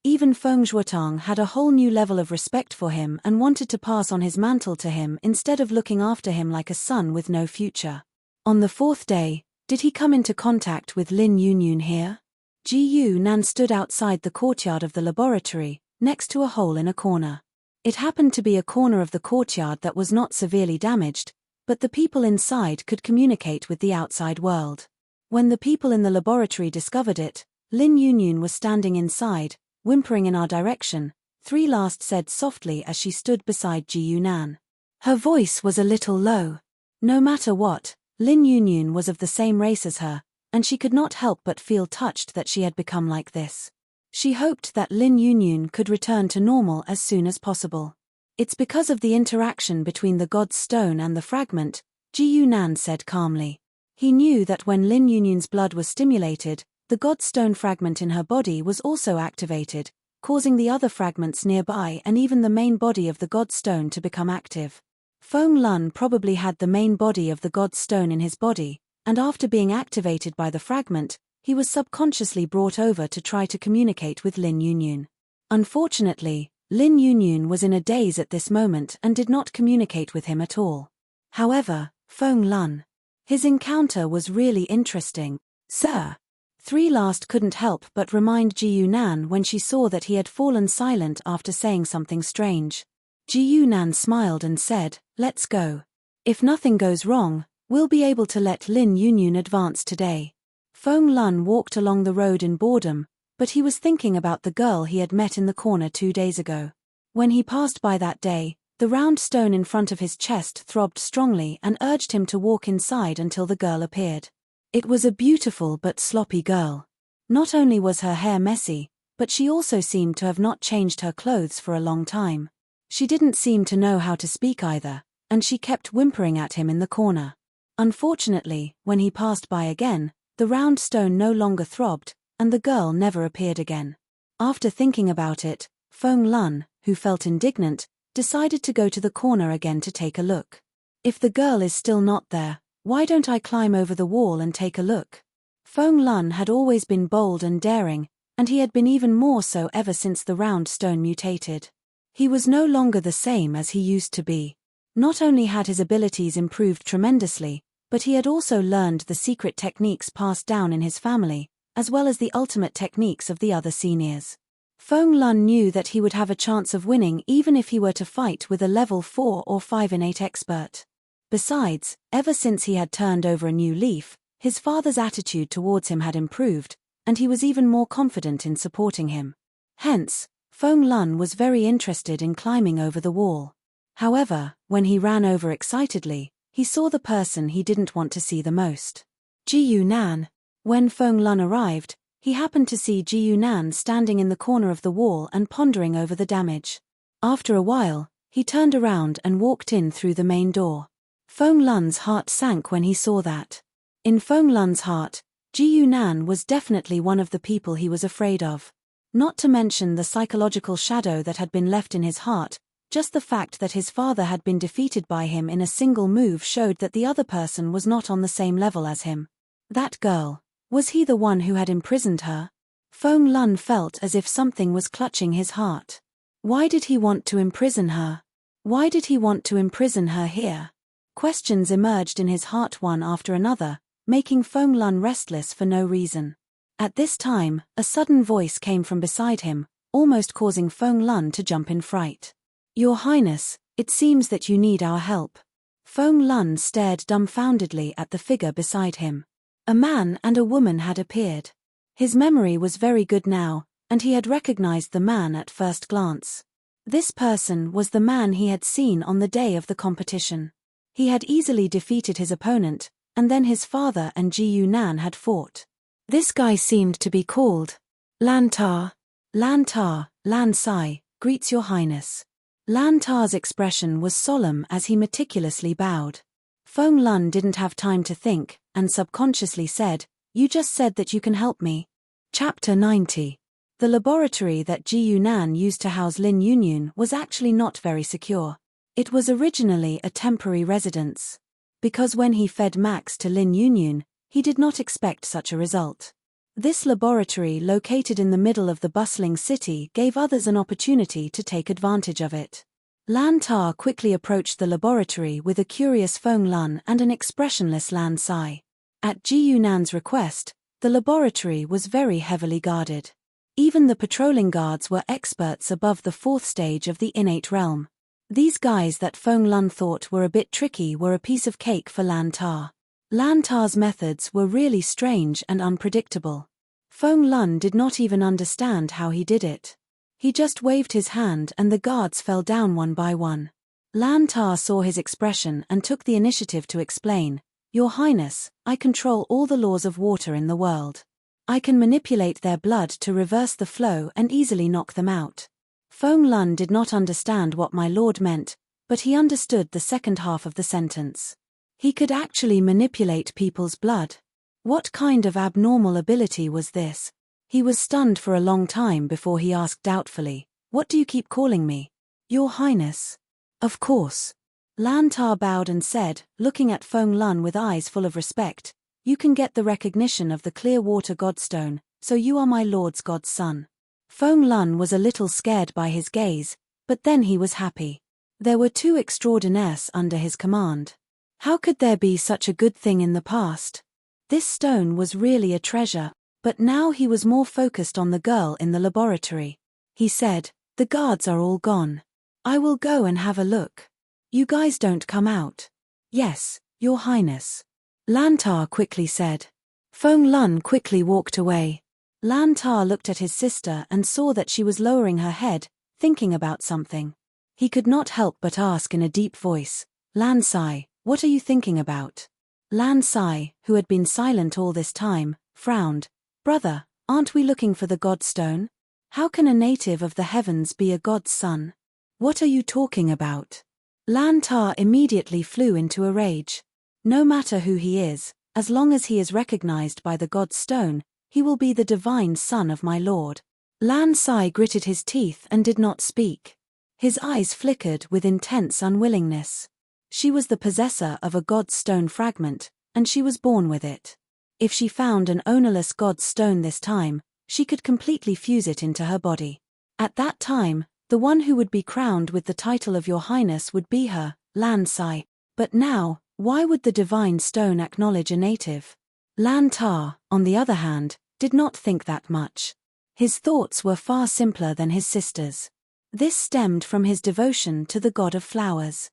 Even Feng Zhuotang had a whole new level of respect for him and wanted to pass on his mantle to him instead of looking after him like a son with no future. On the fourth day, Did he come into contact with Lin Yunyun here? Ji Nan stood outside the courtyard of the laboratory, next to a hole in a corner. It happened to be a corner of the courtyard that was not severely damaged, but the people inside could communicate with the outside world. When the people in the laboratory discovered it, Lin Yunyun was standing inside, whimpering in our direction, Three Last said softly as she stood beside Ji Nan. Her voice was a little low. No matter what, Lin Yunyun was of the same race as her, and she could not help but feel touched that she had become like this. She hoped that Lin Yunyun could return to normal as soon as possible. It's because of the interaction between the God's Stone and the fragment, Ji Nan said calmly. He knew that when Lin Yunyun's blood was stimulated, the God's Stone fragment in her body was also activated, causing the other fragments nearby and even the main body of the God's Stone to become active. Feng Lun probably had the main body of the God's Stone in his body, and after being activated by the fragment, he was subconsciously brought over to try to communicate with Lin Yunyun. Unfortunately, Lin Yunyun was in a daze at this moment and did not communicate with him at all. However, Feng Lun. His encounter was really interesting. Sir. Three Last couldn't help but remind Ji Nan when she saw that he had fallen silent after saying something strange. Ji Nan smiled and said, "Let's go. If nothing goes wrong, we'll be able to let Lin Yunyun advance today." Feng Lun walked along the road in boredom, but he was thinking about the girl he had met in the corner 2 days ago. When he passed by that day, the round stone in front of his chest throbbed strongly and urged him to walk inside until the girl appeared. It was a beautiful but sloppy girl. Not only was her hair messy, but she also seemed to have not changed her clothes for a long time. She didn't seem to know how to speak either, and she kept whimpering at him in the corner. Unfortunately, when he passed by again, the round stone no longer throbbed, and the girl never appeared again. After thinking about it, Feng Lun, who felt indignant, decided to go to the corner again to take a look. If the girl is still not there, why don't I climb over the wall and take a look? Feng Lun had always been bold and daring, and he had been even more so ever since the round stone mutated. He was no longer the same as he used to be. Not only had his abilities improved tremendously, but he had also learned the secret techniques passed down in his family, as well as the ultimate techniques of the other seniors. Feng Lun knew that he would have a chance of winning even if he were to fight with a level 4 or 5 innate expert. Besides, ever since he had turned over a new leaf, his father's attitude towards him had improved, and he was even more confident in supporting him. Hence, Feng Lun was very interested in climbing over the wall. However, when he ran over excitedly, he saw the person he didn't want to see the most. Ji Nan. When Feng Lun arrived, he happened to see Ji Nan standing in the corner of the wall and pondering over the damage. After a while, he turned around and walked in through the main door. Feng Lun's heart sank when he saw that. In Feng Lun's heart, Ji Nan was definitely one of the people he was afraid of. Not to mention the psychological shadow that had been left in his heart, just the fact that his father had been defeated by him in a single move showed that the other person was not on the same level as him. That girl. Was he the one who had imprisoned her? Feng Lun felt as if something was clutching his heart. Why did he want to imprison her? Why did he want to imprison her here? Questions emerged in his heart one after another, making Feng Lun restless for no reason. At this time, a sudden voice came from beside him, almost causing Feng Lun to jump in fright. "Your Highness, it seems that you need our help." Feng Lun stared dumbfoundedly at the figure beside him. A man and a woman had appeared. His memory was very good now, and he had recognized the man at first glance. This person was the man he had seen on the day of the competition. He had easily defeated his opponent, and then his father and Ji Nan had fought. This guy seemed to be called Lan Ta. Lan Ta, Lan Sai, greets your highness. Lan Ta's expression was solemn as he meticulously bowed. Feng Lun didn't have time to think, and subconsciously said, "You just said that you can help me." Chapter 90. The laboratory that Ji Nan used to house Lin Yunyun was actually not very secure. It was originally a temporary residence. Because when he fed Max to Lin Yunyun, he did not expect such a result. This laboratory located in the middle of the bustling city gave others an opportunity to take advantage of it. Lan Ta quickly approached the laboratory with a curious Feng Lun and an expressionless Lan Sai. At Ji Yunan's request, the laboratory was very heavily guarded. Even the patrolling guards were experts above the 4th stage of the innate realm. These guys that Feng Lun thought were a bit tricky were a piece of cake for Lan Ta. Lan Ta's methods were really strange and unpredictable. Feng Lun did not even understand how he did it. He just waved his hand and the guards fell down one by one. Lan Ta saw his expression and took the initiative to explain, "Your Highness, I control all the laws of water in the world. I can manipulate their blood to reverse the flow and easily knock them out." Feng Lun did not understand what my lord meant, but he understood the second half of the sentence. He could actually manipulate people's blood. What kind of abnormal ability was this? He was stunned for a long time before he asked doubtfully, "What do you keep calling me?" "Your Highness." "Of course." Lan Ta bowed and said, looking at Feng Lun with eyes full of respect, "You can get the recognition of the clear water godstone, so you are my lord's godson." Feng Lun was a little scared by his gaze, but then he was happy. There were 2 extraordinaires under his command. How could there be such a good thing in the past? This stone was really a treasure, but now he was more focused on the girl in the laboratory. He said, "The guards are all gone. I will go and have a look. You guys don't come out." "Yes, Your Highness," Lan Ta quickly said. Feng Lun quickly walked away. Lan Ta looked at his sister and saw that she was lowering her head, thinking about something. He could not help but ask in a deep voice, "Lan Sai, what are you thinking about?" Lan Sai, who had been silent all this time, frowned. "Brother, aren't we looking for the godstone? How can a native of the heavens be a god's son? What are you talking about?" Lan Ta immediately flew into a rage. "No matter who he is, as long as he is recognized by the god's stone, he will be the divine son of my lord." Lan Sai gritted his teeth and did not speak. His eyes flickered with intense unwillingness. She was the possessor of a god's stone fragment, and she was born with it. If she found an ownerless god's stone this time, she could completely fuse it into her body. At that time, the one who would be crowned with the title of Your Highness would be her, Lan Sai. But now, why would the divine stone acknowledge a native? Lan Ta, on the other hand, did not think that much. His thoughts were far simpler than his sister's. This stemmed from his devotion to the god of flowers.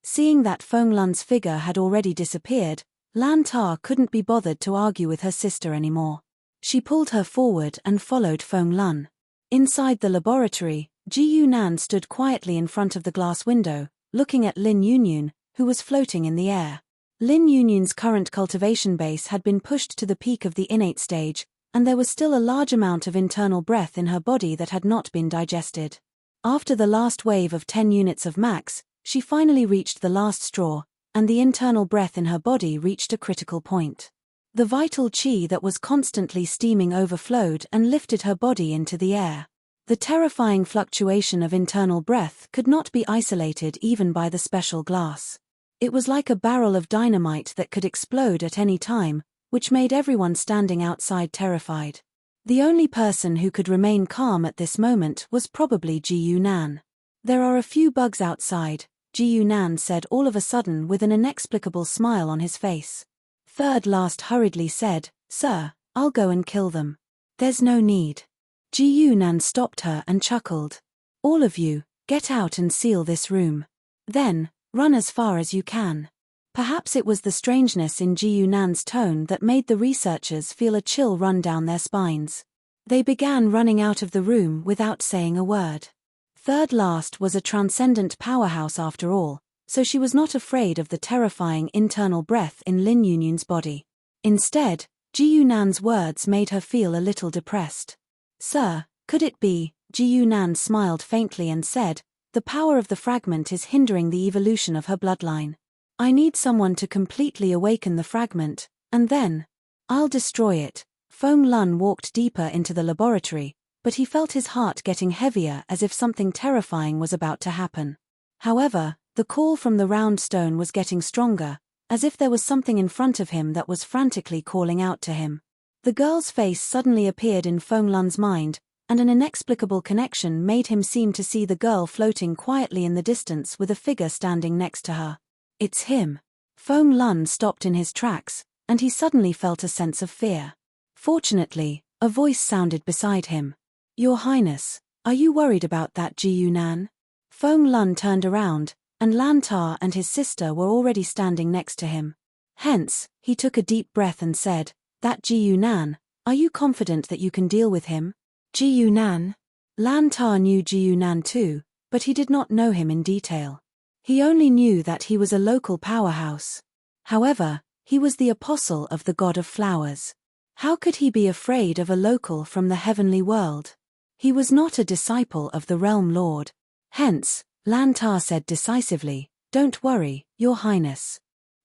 Seeing that Feng Lun's figure had already disappeared, Lan Ta couldn't be bothered to argue with her sister anymore. She pulled her forward and followed Feng Lun. Inside the laboratory, Ji Yunan stood quietly in front of the glass window, looking at Lin Yunyun, who was floating in the air. Lin Yunyun's current cultivation base had been pushed to the peak of the innate stage, and there was still a large amount of internal breath in her body that had not been digested. After the last wave of 10 units of max, she finally reached the last straw, and the internal breath in her body reached a critical point. The vital qi that was constantly steaming overflowed and lifted her body into the air. The terrifying fluctuation of internal breath could not be isolated even by the special glass. It was like a barrel of dynamite that could explode at any time, which made everyone standing outside terrified. The only person who could remain calm at this moment was probably Ji Yunan. "There are a few bugs outside," Ji Yunan said all of a sudden with an inexplicable smile on his face. Third Last hurriedly said, "Sir, I'll go and kill them." "There's no need." Ji Yunan stopped her and chuckled. "All of you, get out and seal this room. Then, run as far as you can." Perhaps it was the strangeness in Ji Yunan's tone that made the researchers feel a chill run down their spines. They began running out of the room without saying a word. Third Last was a transcendent powerhouse after all, so she was not afraid of the terrifying internal breath in Lin Yunyun's body. Instead, Ji Yunan's words made her feel a little depressed. "Sir, could it be?" Ji Yunan smiled faintly and said, "The power of the fragment is hindering the evolution of her bloodline. I need someone to completely awaken the fragment, and then I'll destroy it." Feng Lun walked deeper into the laboratory, but he felt his heart getting heavier as if something terrifying was about to happen. However, the call from the round stone was getting stronger, as if there was something in front of him that was frantically calling out to him. The girl's face suddenly appeared in Feng Lun's mind, and an inexplicable connection made him seem to see the girl floating quietly in the distance with a figure standing next to her. "It's him." Feng Lun stopped in his tracks, and he suddenly felt a sense of fear. Fortunately, a voice sounded beside him. "Your Highness, are you worried about that Ji Yunan?" Feng Lun turned around, and Lan Ta and his sister were already standing next to him. Hence, he took a deep breath and said, "That Ji Yunan, are you confident that you can deal with him?" Ji Yunan? Lan Ta knew Ji Yunan too, but he did not know him in detail. He only knew that he was a local powerhouse. However, he was the apostle of the god of flowers. How could he be afraid of a local from the heavenly world? He was not a disciple of the realm lord. Hence, Lan Ta said decisively, "Don't worry, Your Highness.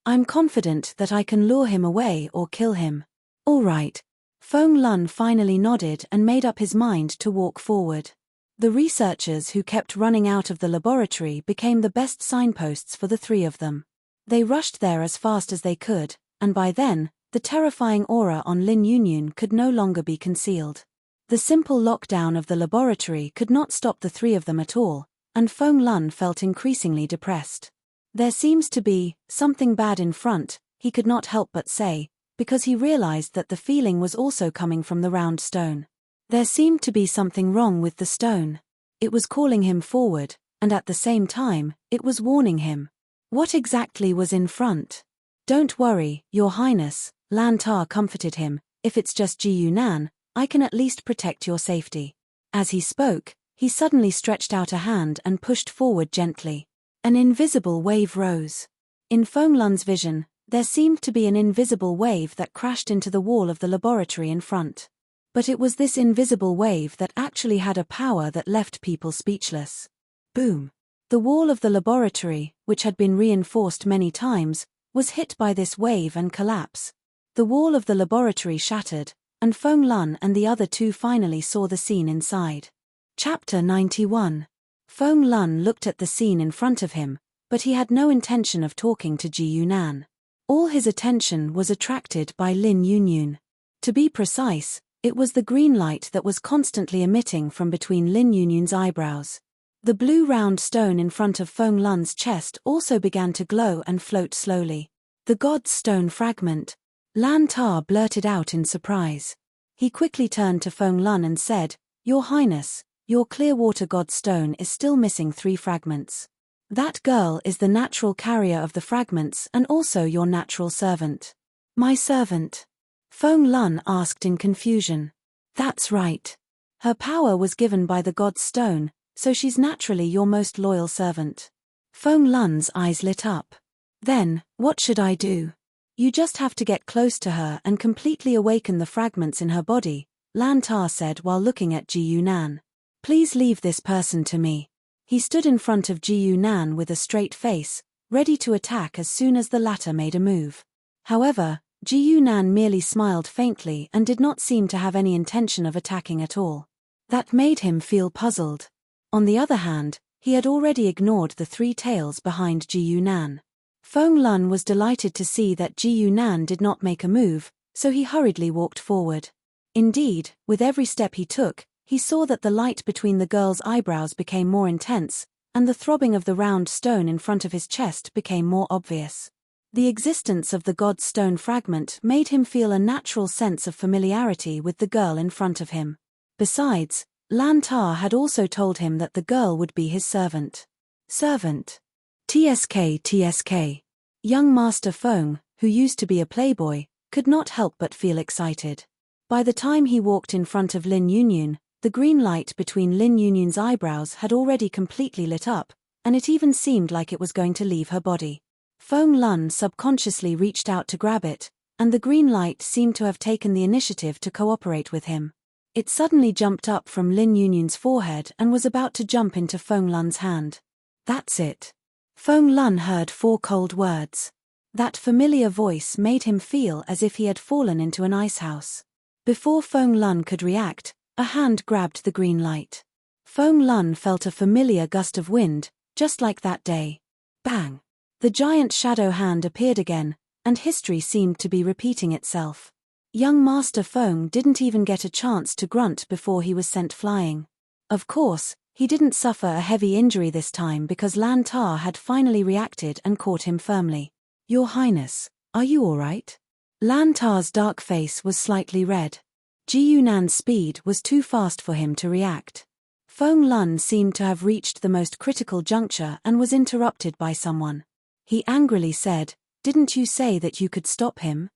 I'm confident that I can lure him away or kill him." "All right." Feng Lun finally nodded and made up his mind to walk forward. The researchers who kept running out of the laboratory became the best signposts for the three of them. They rushed there as fast as they could, and by then, the terrifying aura on Lin Yunyun could no longer be concealed. The simple lockdown of the laboratory could not stop the three of them at all, and Feng Lun felt increasingly depressed. There seems to be something bad in front, he could not help but say, because he realized that the feeling was also coming from the round stone. There seemed to be something wrong with the stone. It was calling him forward, and at the same time, it was warning him. What exactly was in front? "Don't worry, Your Highness," Lan Ta comforted him, "if it's just Ji Yunan, I can at least protect your safety." As he spoke, he suddenly stretched out a hand and pushed forward gently. An invisible wave rose. In Feng Lun's vision, there seemed to be an invisible wave that crashed into the wall of the laboratory in front. But it was this invisible wave that actually had a power that left people speechless. Boom! The wall of the laboratory, which had been reinforced many times, was hit by this wave and collapse. The wall of the laboratory shattered, and Feng Lun and the other two finally saw the scene inside. Chapter 91. Feng Lun looked at the scene in front of him, but he had no intention of talking to Ji Yunan. All his attention was attracted by Lin Yunyun. To be precise, it was the green light that was constantly emitting from between Lin Yunyun's eyebrows. The blue round stone in front of Feng Lun's chest also began to glow and float slowly. "The god's stone fragment," Lan Ta blurted out in surprise. He quickly turned to Feng Lun and said, "Your Highness, your Clearwater god stone is still missing 3 fragments. That girl is the natural carrier of the fragments and also your natural servant." "My servant?" Feng Lun asked in confusion. "That's right. Her power was given by the god's stone, so she's naturally your most loyal servant." Feng Lun's eyes lit up. "Then, what should I do?" "You just have to get close to her and completely awaken the fragments in her body," Lan Ta said while looking at Ji Yunan. "Please leave this person to me." He stood in front of Ji Yunan with a straight face, ready to attack as soon as the latter made a move. However, Ji Yunan merely smiled faintly and did not seem to have any intention of attacking at all. That made him feel puzzled. On the other hand, he had already ignored the 3 tails behind Ji Yunan. Feng Lun was delighted to see that Ji Yunan did not make a move, so he hurriedly walked forward. Indeed, with every step he took, he saw that the light between the girl's eyebrows became more intense, and the throbbing of the round stone in front of his chest became more obvious. The existence of the god's stone fragment made him feel a natural sense of familiarity with the girl in front of him. Besides, Lan Ta had also told him that the girl would be his servant. Servant. TSK. Young Master Feng, who used to be a playboy, could not help but feel excited. By the time he walked in front of Lin Yunyun, the green light between Lin Yunyun's eyebrows had already completely lit up, and it even seemed like it was going to leave her body. Feng Lun subconsciously reached out to grab it, and the green light seemed to have taken the initiative to cooperate with him. It suddenly jumped up from Lin Yunyun's forehead and was about to jump into Feng Lun's hand. "That's it." Feng Lun heard 4 cold words. That familiar voice made him feel as if he had fallen into an icehouse. Before Feng Lun could react, a hand grabbed the green light. Feng Lun felt a familiar gust of wind, just like that day. Bang! The giant shadow hand appeared again, and history seemed to be repeating itself. Young Master Feng didn't even get a chance to grunt before he was sent flying. Of course, he didn't suffer a heavy injury this time because Lan Ta had finally reacted and caught him firmly. "Your Highness, are you all right?" Lan Tar's dark face was slightly red. Ji Yunan's speed was too fast for him to react. Feng Lun seemed to have reached the most critical juncture and was interrupted by someone. He angrily said, "Didn't you say that you could stop him?"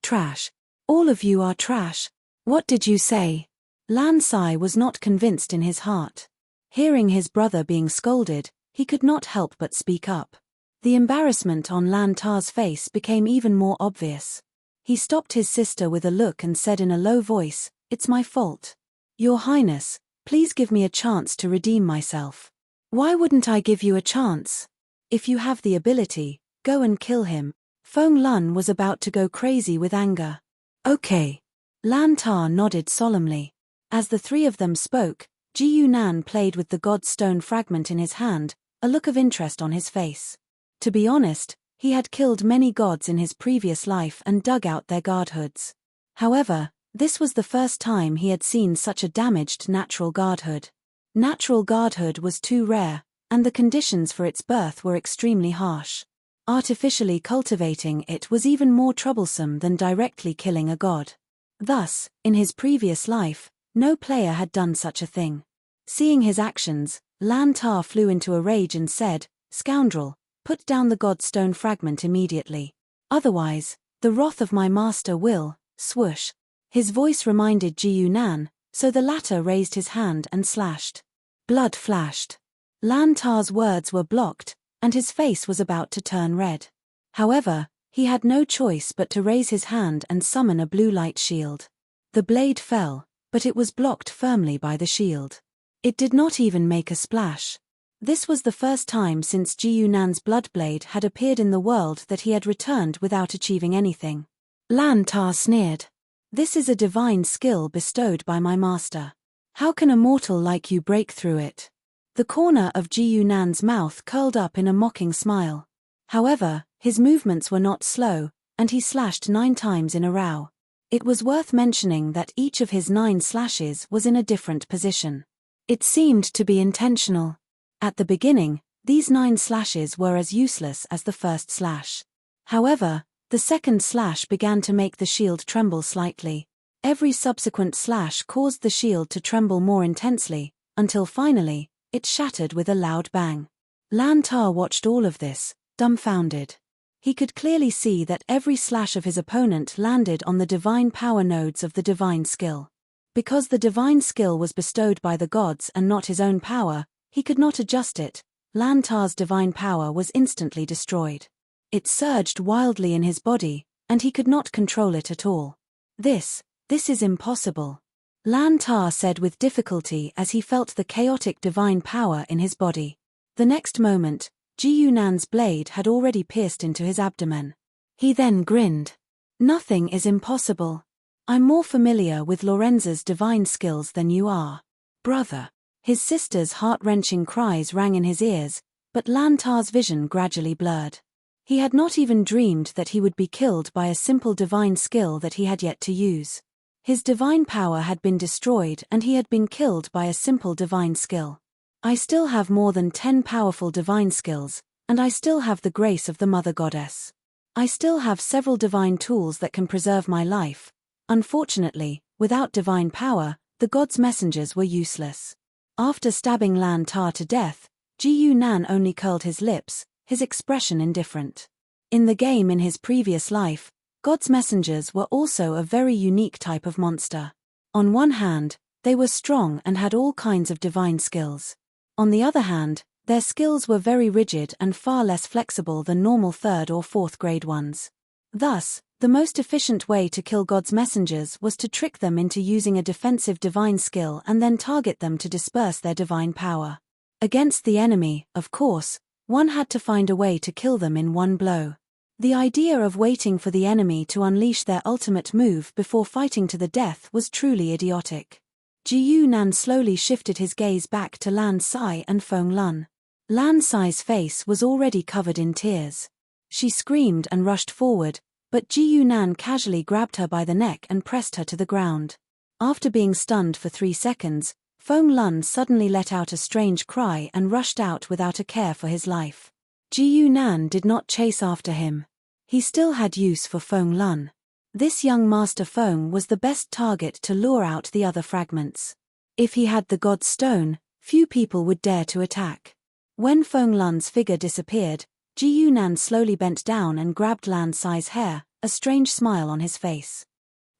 "Trash. All of you are trash. What did you say?" Lan Sai was not convinced in his heart. Hearing his brother being scolded, he could not help but speak up. The embarrassment on Lan Tar's face became even more obvious. He stopped his sister with a look and said in a low voice, "It's my fault. Your Highness, please give me a chance to redeem myself." "Why wouldn't I give you a chance? If you have the ability, go and kill him." Feng Lun was about to go crazy with anger. "Okay." Lan Tar nodded solemnly. As the three of them spoke, Ji Yunan played with the god's stone fragment in his hand, a look of interest on his face. To be honest, he had killed many gods in his previous life and dug out their godhoods. However, this was the first time he had seen such a damaged natural godhood. Natural godhood was too rare, and the conditions for its birth were extremely harsh. Artificially cultivating it was even more troublesome than directly killing a god. Thus, in his previous life, no player had done such a thing. Seeing his actions, Lan Tar flew into a rage and said, "Scoundrel, put down the god stone fragment immediately. Otherwise, the wrath of my master will," swoosh. His voice reminded Ji Yunan, so the latter raised his hand and slashed. Blood flashed. Lan Tar's words were blocked, and his face was about to turn red. However, he had no choice but to raise his hand and summon a blue light shield. The blade fell, but it was blocked firmly by the shield. It did not even make a splash. This was the first time since Ji Yunan's bloodblade had appeared in the world that he had returned without achieving anything. Lan Tar sneered. "This is a divine skill bestowed by my master. How can a mortal like you break through it?" The corner of Ji Yunan's mouth curled up in a mocking smile. However, his movements were not slow, and he slashed 9 times in a row. It was worth mentioning that each of his 9 slashes was in a different position. It seemed to be intentional. At the beginning, these 9 slashes were as useless as the first slash. However, the second slash began to make the shield tremble slightly. Every subsequent slash caused the shield to tremble more intensely, until finally, it shattered with a loud bang. Lan Tar watched all of this, dumbfounded. He could clearly see that every slash of his opponent landed on the divine power nodes of the divine skill. Because the divine skill was bestowed by the gods and not his own power, he could not adjust it. Lan Tar's divine power was instantly destroyed. It surged wildly in his body, and he could not control it at all. This is impossible," Lan Tar said with difficulty as he felt the chaotic divine power in his body. The next moment, Ji Yunan's blade had already pierced into his abdomen. He then grinned. "Nothing is impossible. I'm more familiar with Lorenza's divine skills than you are, brother." His sister's heart-wrenching cries rang in his ears, but Lan Tar's vision gradually blurred. He had not even dreamed that he would be killed by a simple divine skill that he had yet to use. His divine power had been destroyed and he had been killed by a simple divine skill. "I still have more than 10 powerful divine skills, and I still have the grace of the Mother Goddess. I still have several divine tools that can preserve my life. Unfortunately, without divine power, the gods' messengers were useless." After stabbing Lan Tar to death, Ji Yunan only curled his lips, his expression indifferent. In the game in his previous life, God's messengers were also a very unique type of monster. On one hand, they were strong and had all kinds of divine skills. On the other hand, their skills were very rigid and far less flexible than normal 3rd or 4th grade ones. Thus, the most efficient way to kill God's messengers was to trick them into using a defensive divine skill and then target them to disperse their divine power. Against the enemy, of course, one had to find a way to kill them in one blow. The idea of waiting for the enemy to unleash their ultimate move before fighting to the death was truly idiotic. Ji Yunan slowly shifted his gaze back to Lan Sai and Feng Lun. Lan Sai's face was already covered in tears. She screamed and rushed forward, but Ji Yunan casually grabbed her by the neck and pressed her to the ground. After being stunned for 3 seconds, Feng Lun suddenly let out a strange cry and rushed out without a care for his life. Ji Yunan did not chase after him. He still had use for Feng Lun. This young Master Feng was the best target to lure out the other fragments. If he had the God's Stone, few people would dare to attack. When Feng Lun's figure disappeared, Ji Yunan slowly bent down and grabbed Lan Sai's hair, a strange smile on his face.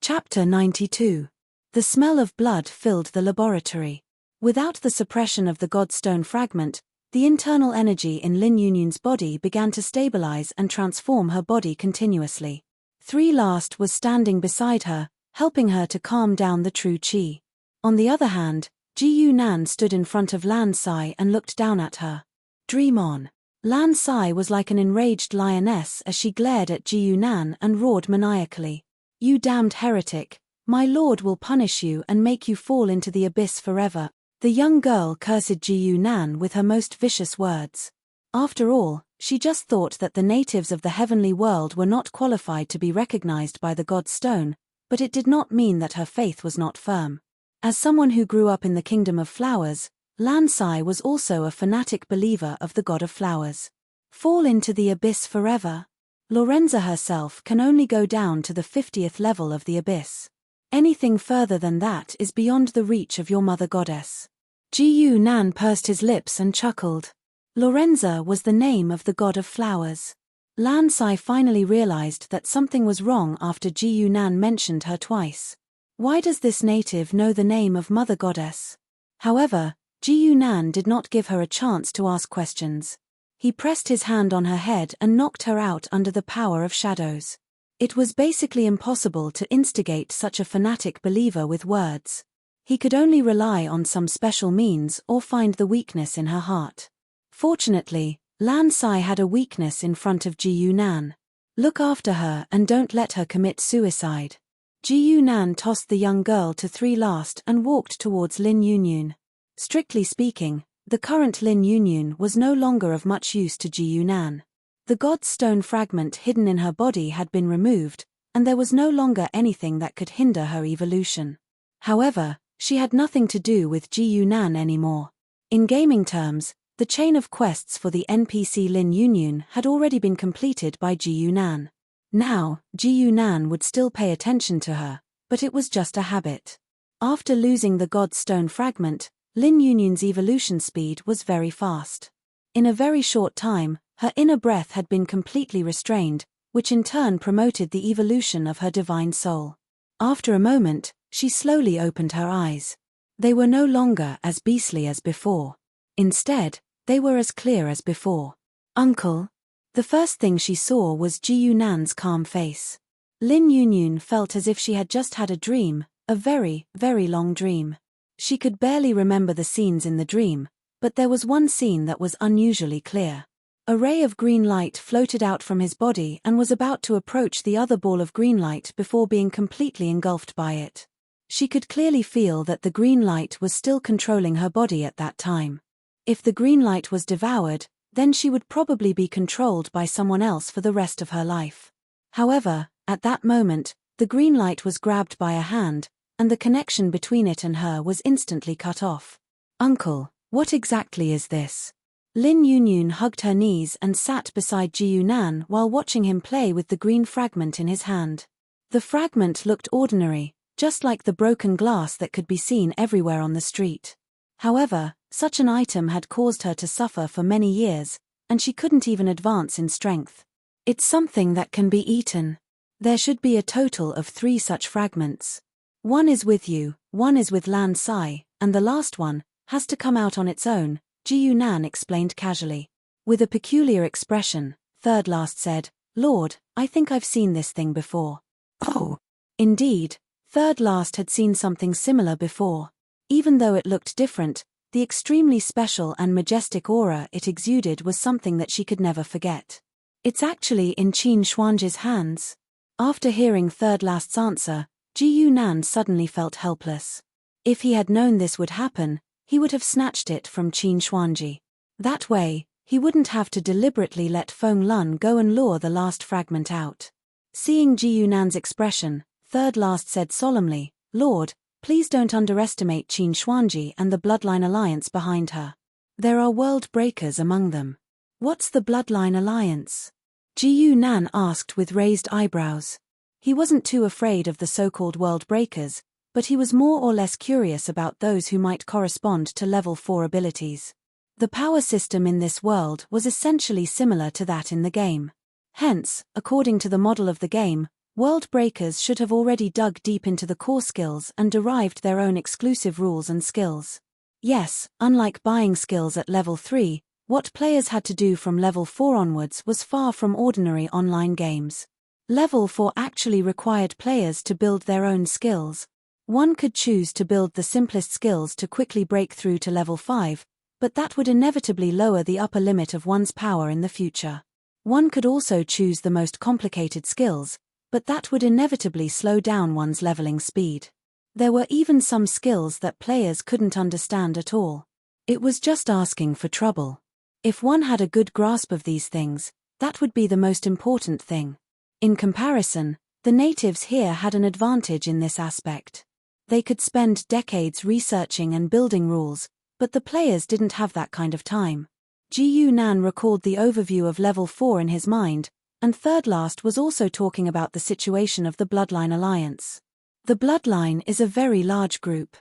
Chapter 92. The smell of blood filled the laboratory. Without the suppression of the Godstone fragment, the internal energy in Lin Yunyun's body began to stabilize and transform her body continuously. Three Last was standing beside her, helping her to calm down the true qi. On the other hand, Ji Yunan stood in front of Lan Sai and looked down at her. Dream on. Lan Sai was like an enraged lioness as she glared at Ji Yunan and roared maniacally. You damned heretic, my lord will punish you and make you fall into the abyss forever. The young girl cursed Ji Yunan with her most vicious words. After all, she just thought that the natives of the heavenly world were not qualified to be recognized by the God's Stone, but it did not mean that her faith was not firm. As someone who grew up in the Kingdom of Flowers, Lan Sai was also a fanatic believer of the God of Flowers. Fall into the abyss forever? Lorenza herself can only go down to the 50th level of the abyss. Anything further than that is beyond the reach of your mother goddess. Ji Yunan pursed his lips and chuckled. Lorenza was the name of the God of Flowers. Lan Sai finally realized that something was wrong after Ji Yunan mentioned her twice. Why does this native know the name of Mother Goddess? However, Ji Yunan did not give her a chance to ask questions. He pressed his hand on her head and knocked her out under the power of shadows. It was basically impossible to instigate such a fanatic believer with words. He could only rely on some special means or find the weakness in her heart. Fortunately, Lan Sai had a weakness in front of Ji Yunan. Look after her and don't let her commit suicide. Ji Yunan tossed the young girl to Three Last and walked towards Lin Yunyun. Strictly speaking, the current Lin Yunyun was no longer of much use to Ji Yunan. The God's Stone fragment hidden in her body had been removed, and there was no longer anything that could hinder her evolution. However, she had nothing to do with Ji Yunan anymore. In gaming terms, the chain of quests for the NPC Lin Yunyun had already been completed by Ji Yunan. Now, Ji Yunan would still pay attention to her, but it was just a habit. After losing the God's Stone fragment, Lin Yunyun's evolution speed was very fast. In a very short time, her inner breath had been completely restrained, which in turn promoted the evolution of her divine soul. After a moment, she slowly opened her eyes. They were no longer as beastly as before. Instead, they were as clear as before. Uncle? The first thing she saw was Ji Yunan's calm face. Lin Yunyun felt as if she had just had a dream, a very, very long dream. She could barely remember the scenes in the dream, but there was one scene that was unusually clear. A ray of green light floated out from his body and was about to approach the other ball of green light before being completely engulfed by it. She could clearly feel that the green light was still controlling her body at that time. If the green light was devoured, then she would probably be controlled by someone else for the rest of her life. However, at that moment, the green light was grabbed by a hand, and the connection between it and her was instantly cut off. Uncle, what exactly is this? Lin Yunyun hugged her knees and sat beside Ji Yunan while watching him play with the green fragment in his hand. The fragment looked ordinary, just like the broken glass that could be seen everywhere on the street. However, such an item had caused her to suffer for many years, and she couldn't even advance in strength. It's something that can be eaten. There should be a total of 3 such fragments. One is with you, one is with Lan Sai, and the last one has to come out on its own, Ji Yunan explained casually. With a peculiar expression, Third Last said, Lord, I think I've seen this thing before. Oh. Indeed, Third Last had seen something similar before. Even though it looked different, the extremely special and majestic aura it exuded was something that she could never forget. It's actually in Qin Xuanji's hands. After hearing Third Last's answer, Ji Yunan suddenly felt helpless. If he had known this would happen, he would have snatched it from Qin Xuanji. That way, he wouldn't have to deliberately let Feng Lun go and lure the last fragment out. Seeing Ji Yunan's expression, Third Last said solemnly, Lord, please don't underestimate Qin Xuanji and the Bloodline Alliance behind her. There are world breakers among them. What's the Bloodline Alliance? Ji Yunan asked with raised eyebrows. He wasn't too afraid of the so-called world breakers, but he was more or less curious about those who might correspond to level 4 abilities. The power system in this world was essentially similar to that in the game. Hence, according to the model of the game, world breakers should have already dug deep into the core skills and derived their own exclusive rules and skills. Yes, unlike buying skills at level 3, what players had to do from level 4 onwards was far from ordinary online games. Level 4 actually required players to build their own skills. One could choose to build the simplest skills to quickly break through to level 5, but that would inevitably lower the upper limit of one's power in the future. One could also choose the most complicated skills, but that would inevitably slow down one's leveling speed. There were even some skills that players couldn't understand at all. It was just asking for trouble. If one had a good grasp of these things, that would be the most important thing. In comparison, the natives here had an advantage in this aspect. They could spend decades researching and building rules, but the players didn't have that kind of time. Ji Nan recalled the overview of level 4 in his mind, and Third Last was also talking about the situation of the Bloodline Alliance. The Bloodline is a very large group.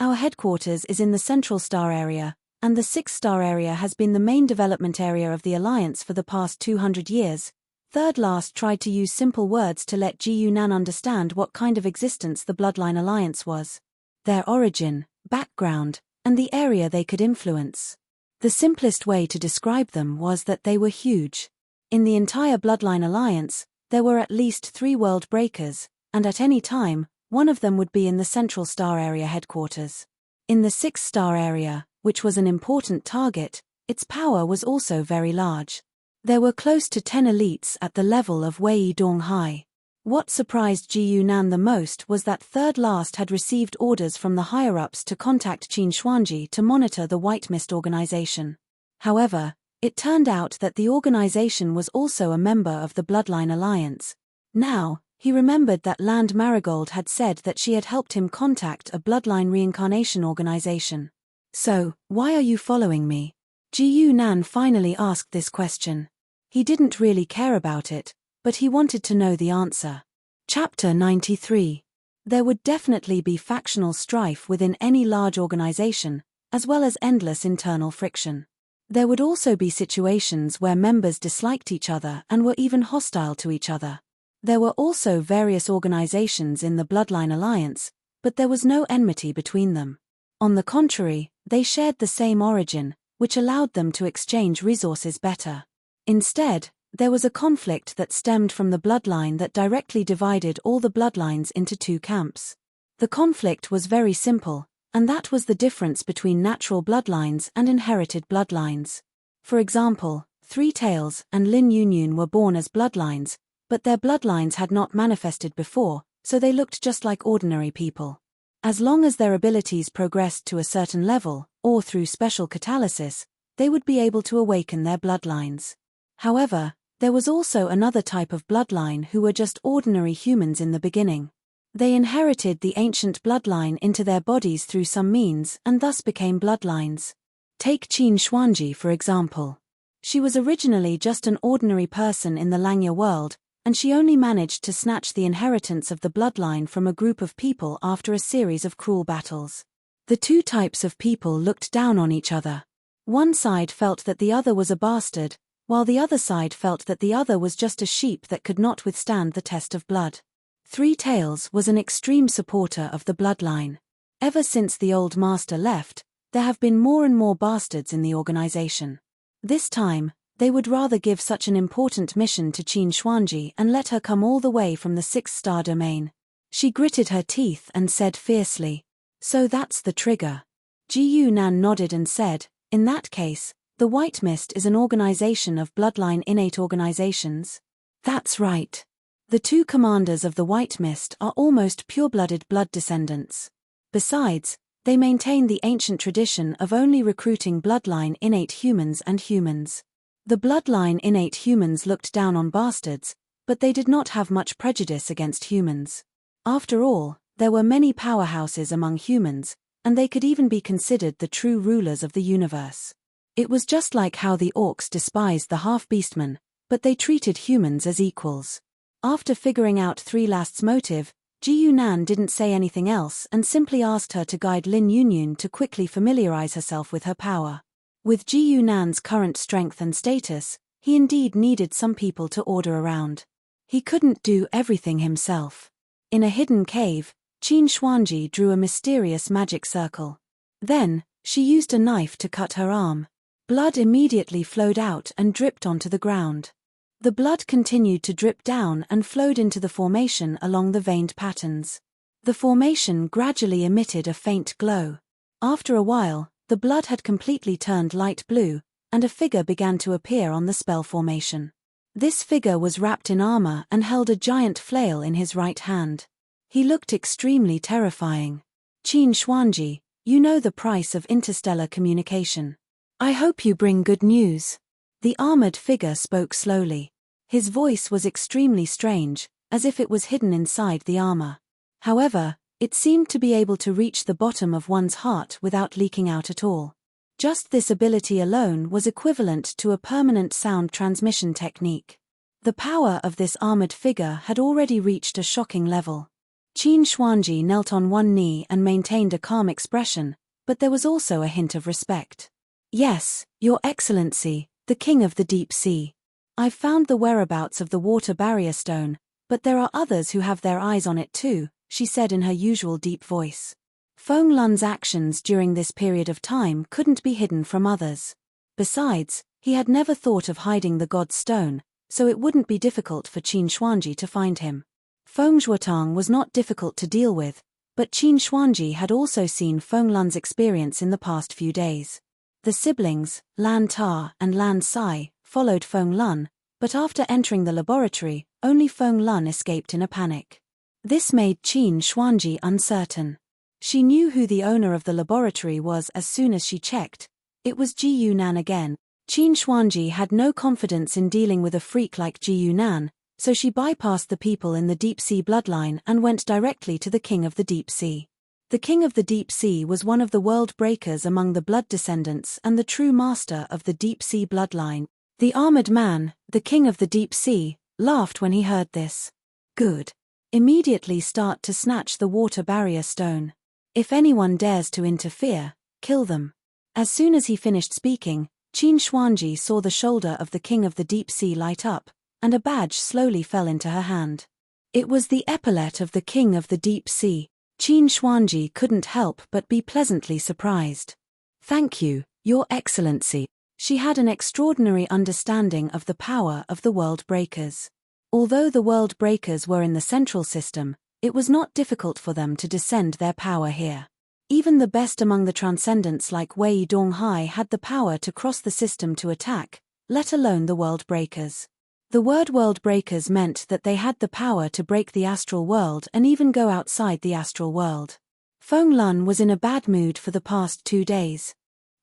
Our headquarters is in the Central Star area, and the 6th Star area has been the main development area of the Alliance for the past 200 years. Third Last tried to use simple words to let Ji Nan understand what kind of existence the Bloodline Alliance was. Their origin, background, and the area they could influence. The simplest way to describe them was that they were huge. In the entire Bloodline Alliance, there were at least 3 world breakers, and at any time, one of them would be in the Central Star area headquarters. In the 6th Star area, which was an important target, its power was also very large. There were close to 10 elites at the level of Wei Dong High. What surprised Ji Nan the most was that Third Last had received orders from the higher-ups to contact Qin Xuanji to monitor the White Mist organization. However, it turned out that the organization was also a member of the Bloodline Alliance. Now, he remembered that Land Marigold had said that she had helped him contact a Bloodline reincarnation organization. So, why are you following me? Ji Nan finally asked this question. He didn't really care about it, but he wanted to know the answer. Chapter 93. There would definitely be factional strife within any large organization, as well as endless internal friction. There would also be situations where members disliked each other and were even hostile to each other. There were also various organizations in the Bloodline Alliance, but there was no enmity between them. On the contrary, they shared the same origin, which allowed them to exchange resources better. Instead, there was a conflict that stemmed from the bloodline that directly divided all the bloodlines into 2 camps. The conflict was very simple, and that was the difference between natural bloodlines and inherited bloodlines. For example, Three Tails and Lin Yun were born as bloodlines, but their bloodlines had not manifested before, so they looked just like ordinary people. As long as their abilities progressed to a certain level, or through special catalysis, they would be able to awaken their bloodlines. However, there was also another type of bloodline who were just ordinary humans in the beginning. They inherited the ancient bloodline into their bodies through some means and thus became bloodlines. Take Qin Xuanji for example. She was originally just an ordinary person in the Langya world, and she only managed to snatch the inheritance of the bloodline from a group of people after a series of cruel battles. The 2 types of people looked down on each other. One side felt that the other was a bastard, while the other side felt that the other was just a sheep that could not withstand the test of blood. Three Tails was an extreme supporter of the bloodline. Ever since the old master left, there have been more and more bastards in the organization. This time, they would rather give such an important mission to Qin Xuanji and let her come all the way from the 6th star domain. She gritted her teeth and said fiercely, "So that's the trigger." Ji Nan nodded and said, "In that case, the White Mist is an organization of bloodline innate organizations?" "That's right. The 2 commanders of the White Mist are almost pure-blooded blood descendants. Besides, they maintain the ancient tradition of only recruiting bloodline innate humans and humans. The bloodline innate humans looked down on bastards, but they did not have much prejudice against humans. After all, there were many powerhouses among humans, and they could even be considered the true rulers of the universe. It was just like how the orcs despised the half-beastmen, but they treated humans as equals. After figuring out Three Last's motive, Ji Yunan didn't say anything else and simply asked her to guide Lin Yunyun to quickly familiarize herself with her power. With Ji Yunan's current strength and status, he indeed needed some people to order around. He couldn't do everything himself. In a hidden cave, Qin Xuanji drew a mysterious magic circle. Then, she used a knife to cut her arm. Blood immediately flowed out and dripped onto the ground. The blood continued to drip down and flowed into the formation along the veined patterns. The formation gradually emitted a faint glow. After a while, the blood had completely turned light blue, and a figure began to appear on the spell formation. This figure was wrapped in armor and held a giant flail in his right hand. He looked extremely terrifying. Qin Xuanji, you know the price of interstellar communication. I hope you bring good news. The armored figure spoke slowly. His voice was extremely strange, as if it was hidden inside the armor. However, it seemed to be able to reach the bottom of one's heart without leaking out at all. Just this ability alone was equivalent to a permanent sound transmission technique. The power of this armored figure had already reached a shocking level. Qin Xuanji knelt on one knee and maintained a calm expression, but there was also a hint of respect. Yes, Your Excellency, the King of the Deep Sea. I've found the whereabouts of the water barrier stone, but there are others who have their eyes on it too, she said in her usual deep voice. Feng Lun's actions during this period of time couldn't be hidden from others. Besides, he had never thought of hiding the god's stone, so it wouldn't be difficult for Qin Xuanji to find him. Feng Zhuotang was not difficult to deal with, but Qin Xuanji had also seen Feng Lun's experience in the past few days. The siblings, Lan Ta and Lan Sai, followed Feng Lun, but after entering the laboratory, only Feng Lun escaped in a panic. This made Qin Xuanji uncertain. She knew who the owner of the laboratory was as soon as she checked. It was Ji Yunan again. Qin Xuanji had no confidence in dealing with a freak like Ji Yunan, so she bypassed the people in the Deep Sea bloodline and went directly to the King of the Deep Sea. The King of the Deep Sea was one of the world breakers among the blood descendants and the true master of the Deep Sea bloodline. The armored man, the King of the Deep Sea, laughed when he heard this. Good. Immediately start to snatch the water barrier stone. If anyone dares to interfere, kill them. As soon as he finished speaking, Qin Xuanji saw the shoulder of the King of the Deep Sea light up, and a badge slowly fell into her hand. It was the epaulet of the King of the Deep Sea. Qin Xuanji couldn't help but be pleasantly surprised. Thank you, Your Excellency. She had an extraordinary understanding of the power of the world breakers. Although the world breakers were in the central system, it was not difficult for them to descend their power here. Even the best among the transcendents like Wei Donghai had the power to cross the system to attack, let alone the world breakers. The word world breakers meant that they had the power to break the astral world and even go outside the astral world. Feng Lun was in a bad mood for the past 2 days.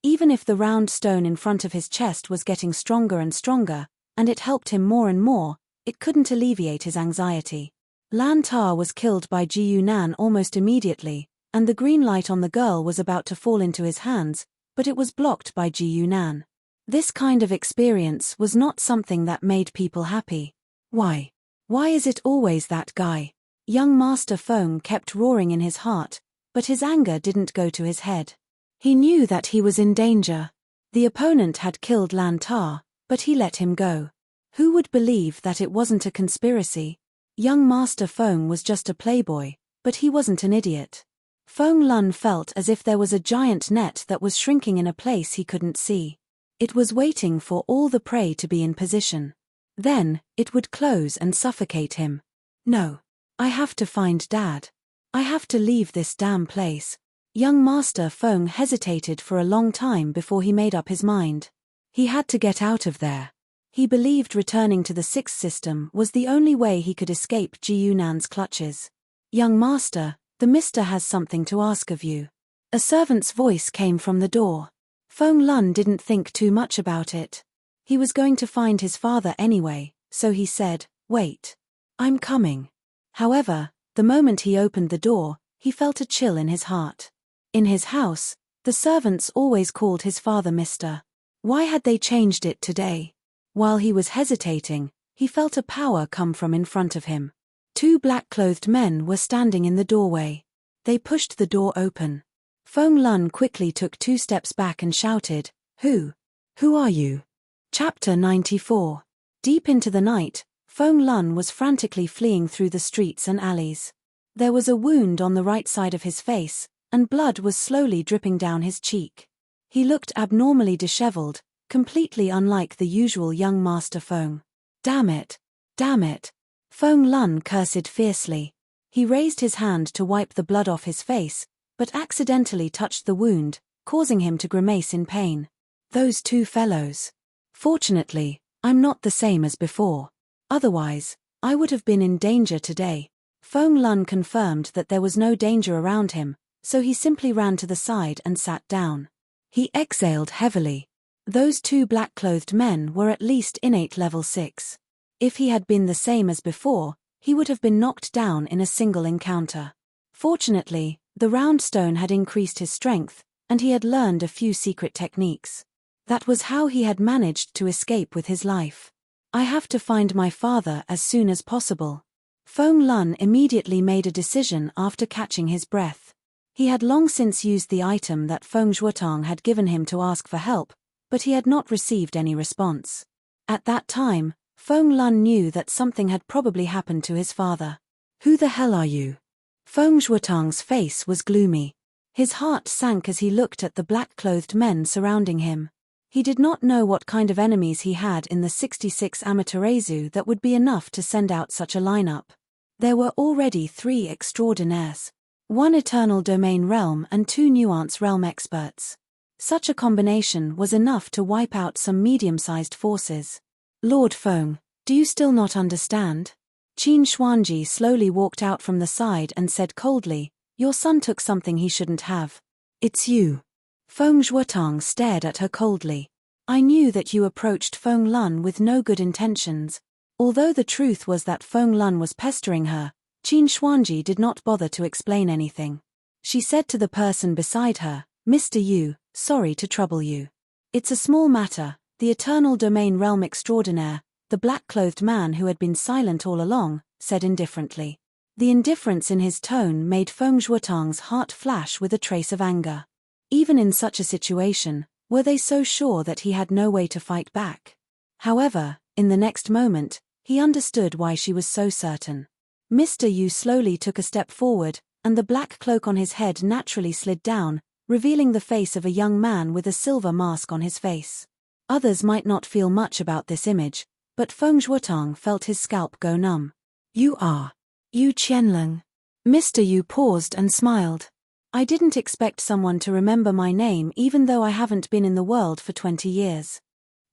Even if the round stone in front of his chest was getting stronger and stronger, and it helped him more and more, it couldn't alleviate his anxiety. Lan Ta was killed by Ji Yunan almost immediately, and the green light on the girl was about to fall into his hands, but it was blocked by Ji Yunan. This kind of experience was not something that made people happy. Why? Why is it always that guy? Young Master Feng kept roaring in his heart, but his anger didn't go to his head. He knew that he was in danger. The opponent had killed Lan Ta, but he let him go. Who would believe that it wasn't a conspiracy? Young Master Feng was just a playboy, but he wasn't an idiot. Feng Lun felt as if there was a giant net that was shrinking in a place he couldn't see. It was waiting for all the prey to be in position. Then, it would close and suffocate him. No. I have to find Dad. I have to leave this damn place. Young Master Feng hesitated for a long time before he made up his mind. He had to get out of there. He believed returning to the sixth system was the only way he could escape Ji Yunan's clutches. Young Master, the Mister has something to ask of you. A servant's voice came from the door. Feng Lun didn't think too much about it. He was going to find his father anyway, so he said, "Wait. I'm coming." However, the moment he opened the door, he felt a chill in his heart. In his house, the servants always called his father Mister. Why had they changed it today? While he was hesitating, he felt a power come from in front of him. Two black-clothed men were standing in the doorway. They pushed the door open. Feng Lun quickly took 2 steps back and shouted, "Who? Who are you?" Chapter 94. Deep into the night, Feng Lun was frantically fleeing through the streets and alleys. There was a wound on the right side of his face, and blood was slowly dripping down his cheek. He looked abnormally disheveled, completely unlike the usual young Master Feng. Damn it! Damn it! Feng Lun cursed fiercely. He raised his hand to wipe the blood off his face, but accidentally touched the wound, causing him to grimace in pain. Those two fellows. Fortunately, I'm not the same as before. Otherwise, I would have been in danger today. Feng Lun confirmed that there was no danger around him, so he simply ran to the side and sat down. He exhaled heavily. Those two black-clothed men were at least innate level 6. If he had been the same as before, he would have been knocked down in a single encounter. Fortunately, the round stone had increased his strength, and he had learned a few secret techniques. That was how he had managed to escape with his life. I have to find my father as soon as possible. Feng Lun immediately made a decision after catching his breath. He had long since used the item that Feng Zhuotang had given him to ask for help, but he had not received any response. At that time, Feng Lun knew that something had probably happened to his father. Who the hell are you? Feng Zhuotang's face was gloomy. His heart sank as he looked at the black-clothed men surrounding him. He did not know what kind of enemies he had in the 66 Amaterasu that would be enough to send out such a lineup. There were already 3 extraordinaires. 1 Eternal Domain Realm and 2 Nuance Realm experts. Such a combination was enough to wipe out some medium-sized forces. Lord Feng, do you still not understand? Qin Xuanji slowly walked out from the side and said coldly, "Your son took something he shouldn't have. It's you." Feng Zhuotang stared at her coldly. I knew that you approached Feng Lun with no good intentions. Although the truth was that Feng Lun was pestering her, Qin Xuanji did not bother to explain anything. She said to the person beside her, "Mr. Yu, sorry to trouble you. It's a small matter." The Eternal Domain Realm Extraordinaire, the black-clothed man who had been silent all along, said indifferently. The indifference in his tone made Feng Zhuotang's heart flash with a trace of anger. Even in such a situation, were they so sure that he had no way to fight back? However, in the next moment, he understood why she was so certain. Mr. Yu slowly took a step forward, and the black cloak on his head naturally slid down, revealing the face of a young man with a silver mask on his face. Others might not feel much about this image, but Feng Zhuotang felt his scalp go numb. You are Yu Qianlong. Mr. Yu paused and smiled. I didn't expect someone to remember my name even though I haven't been in the world for 20 years.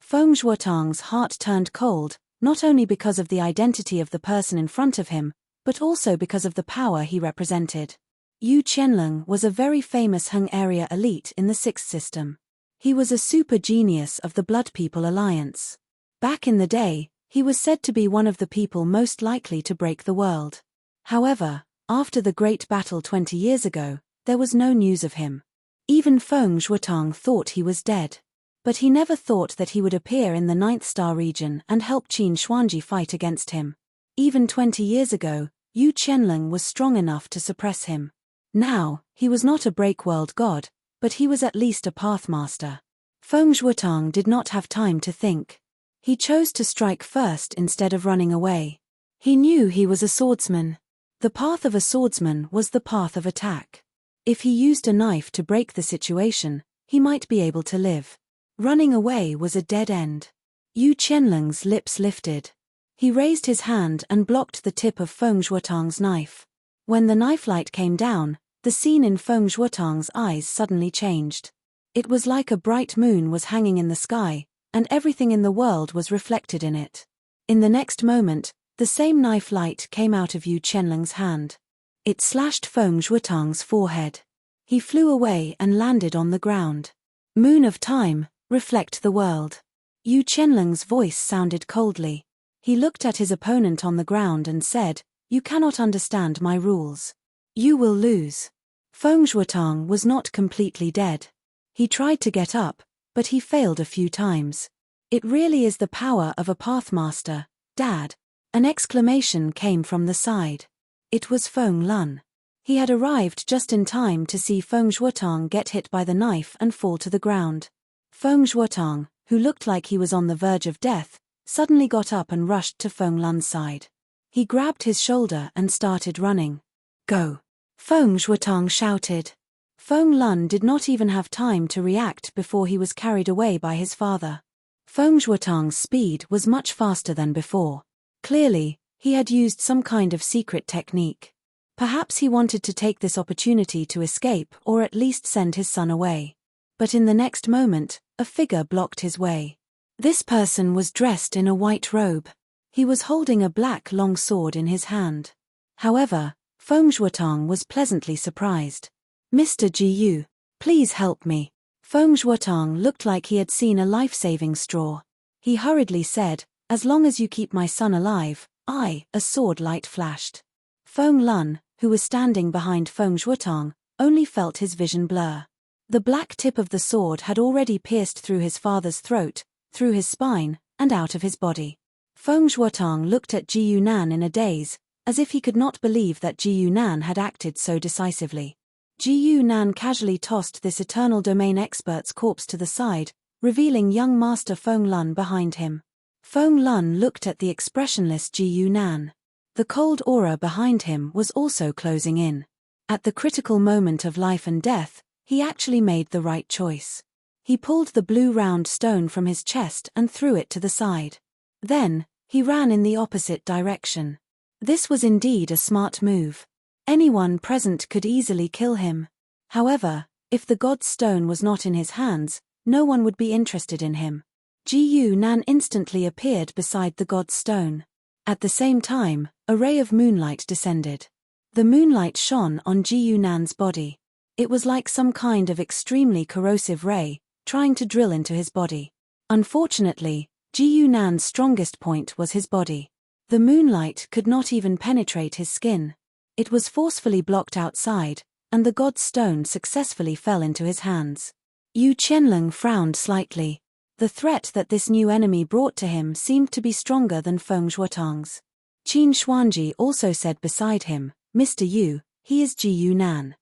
Feng Zhuotang's heart turned cold, not only because of the identity of the person in front of him, but also because of the power he represented. Yu Qianlong was a very famous Heng area elite in the 6th system. He was a super genius of the Blood People Alliance. Back in the day, he was said to be one of the people most likely to break the world. However, after the Great Battle 20 years ago, there was no news of him. Even Feng Zhuotang thought he was dead. But he never thought that he would appear in the 9th star region and help Qin Xuanji fight against him. Even 20 years ago, Yu Qianlong was strong enough to suppress him. Now, he was not a break-world god, but he was at least a pathmaster. Feng Zhuotang did not have time to think. He chose to strike first instead of running away. He knew he was a swordsman. The path of a swordsman was the path of attack. If he used a knife to break the situation, he might be able to live. Running away was a dead end. Yu Qianlong's lips lifted. He raised his hand and blocked the tip of Feng Zhuotang's knife. When the knife light came down, the scene in Feng Zhuotang's eyes suddenly changed. It was like a bright moon was hanging in the sky, and everything in the world was reflected in it. In the next moment, the same knife light came out of Yu Qianlong's hand. It slashed Feng Zhuotang's forehead. He flew away and landed on the ground. Moon of time, reflect the world. Yu Qianlong's voice sounded coldly. He looked at his opponent on the ground and said, "You cannot understand my rules. You will lose." Feng Zhuotang was not completely dead. He tried to get up, but he failed a few times. It really is the power of a pathmaster, Dad! An exclamation came from the side. It was Feng Lun. He had arrived just in time to see Feng Zhuotang get hit by the knife and fall to the ground. Feng Zhuotang, who looked like he was on the verge of death, suddenly got up and rushed to Feng Lun's side. He grabbed his shoulder and started running. Go! Feng Zhuotang shouted. Feng Lun did not even have time to react before he was carried away by his father. Feng Zhuotang's speed was much faster than before. Clearly, he had used some kind of secret technique. Perhaps he wanted to take this opportunity to escape or at least send his son away. But in the next moment, a figure blocked his way. This person was dressed in a white robe. He was holding a black long sword in his hand. However, Feng Zhuotang was pleasantly surprised. Mr. Jiyu, please help me. Feng Zhuotang looked like he had seen a life-saving straw. He hurriedly said, as long as you keep my son alive, a sword light flashed. Feng Lun, who was standing behind Feng Zhuotang, only felt his vision blur. The black tip of the sword had already pierced through his father's throat, through his spine, and out of his body. Feng Zhuotang looked at Ji Yunan in a daze, as if he could not believe that Ji Yunan had acted so decisively. Ji Yunan casually tossed this eternal domain expert's corpse to the side, revealing young Master Feng Lun behind him. Feng Lun looked at the expressionless Ji Yunan. The cold aura behind him was also closing in. At the critical moment of life and death, he actually made the right choice. He pulled the blue round stone from his chest and threw it to the side. Then, he ran in the opposite direction. This was indeed a smart move. Anyone present could easily kill him. However, if the god's stone was not in his hands, no one would be interested in him. Ji Yunan instantly appeared beside the god's stone. At the same time, a ray of moonlight descended. The moonlight shone on Ji Yunan's body. It was like some kind of extremely corrosive ray, trying to drill into his body. Unfortunately, Ji Yunan's strongest point was his body. The moonlight could not even penetrate his skin. It was forcefully blocked outside, and the god's stone successfully fell into his hands. Yu Qianlong frowned slightly. The threat that this new enemy brought to him seemed to be stronger than Feng Zhuotang's. Qin Xuanji also said beside him, Mr. Yu, he is Ji Yunan.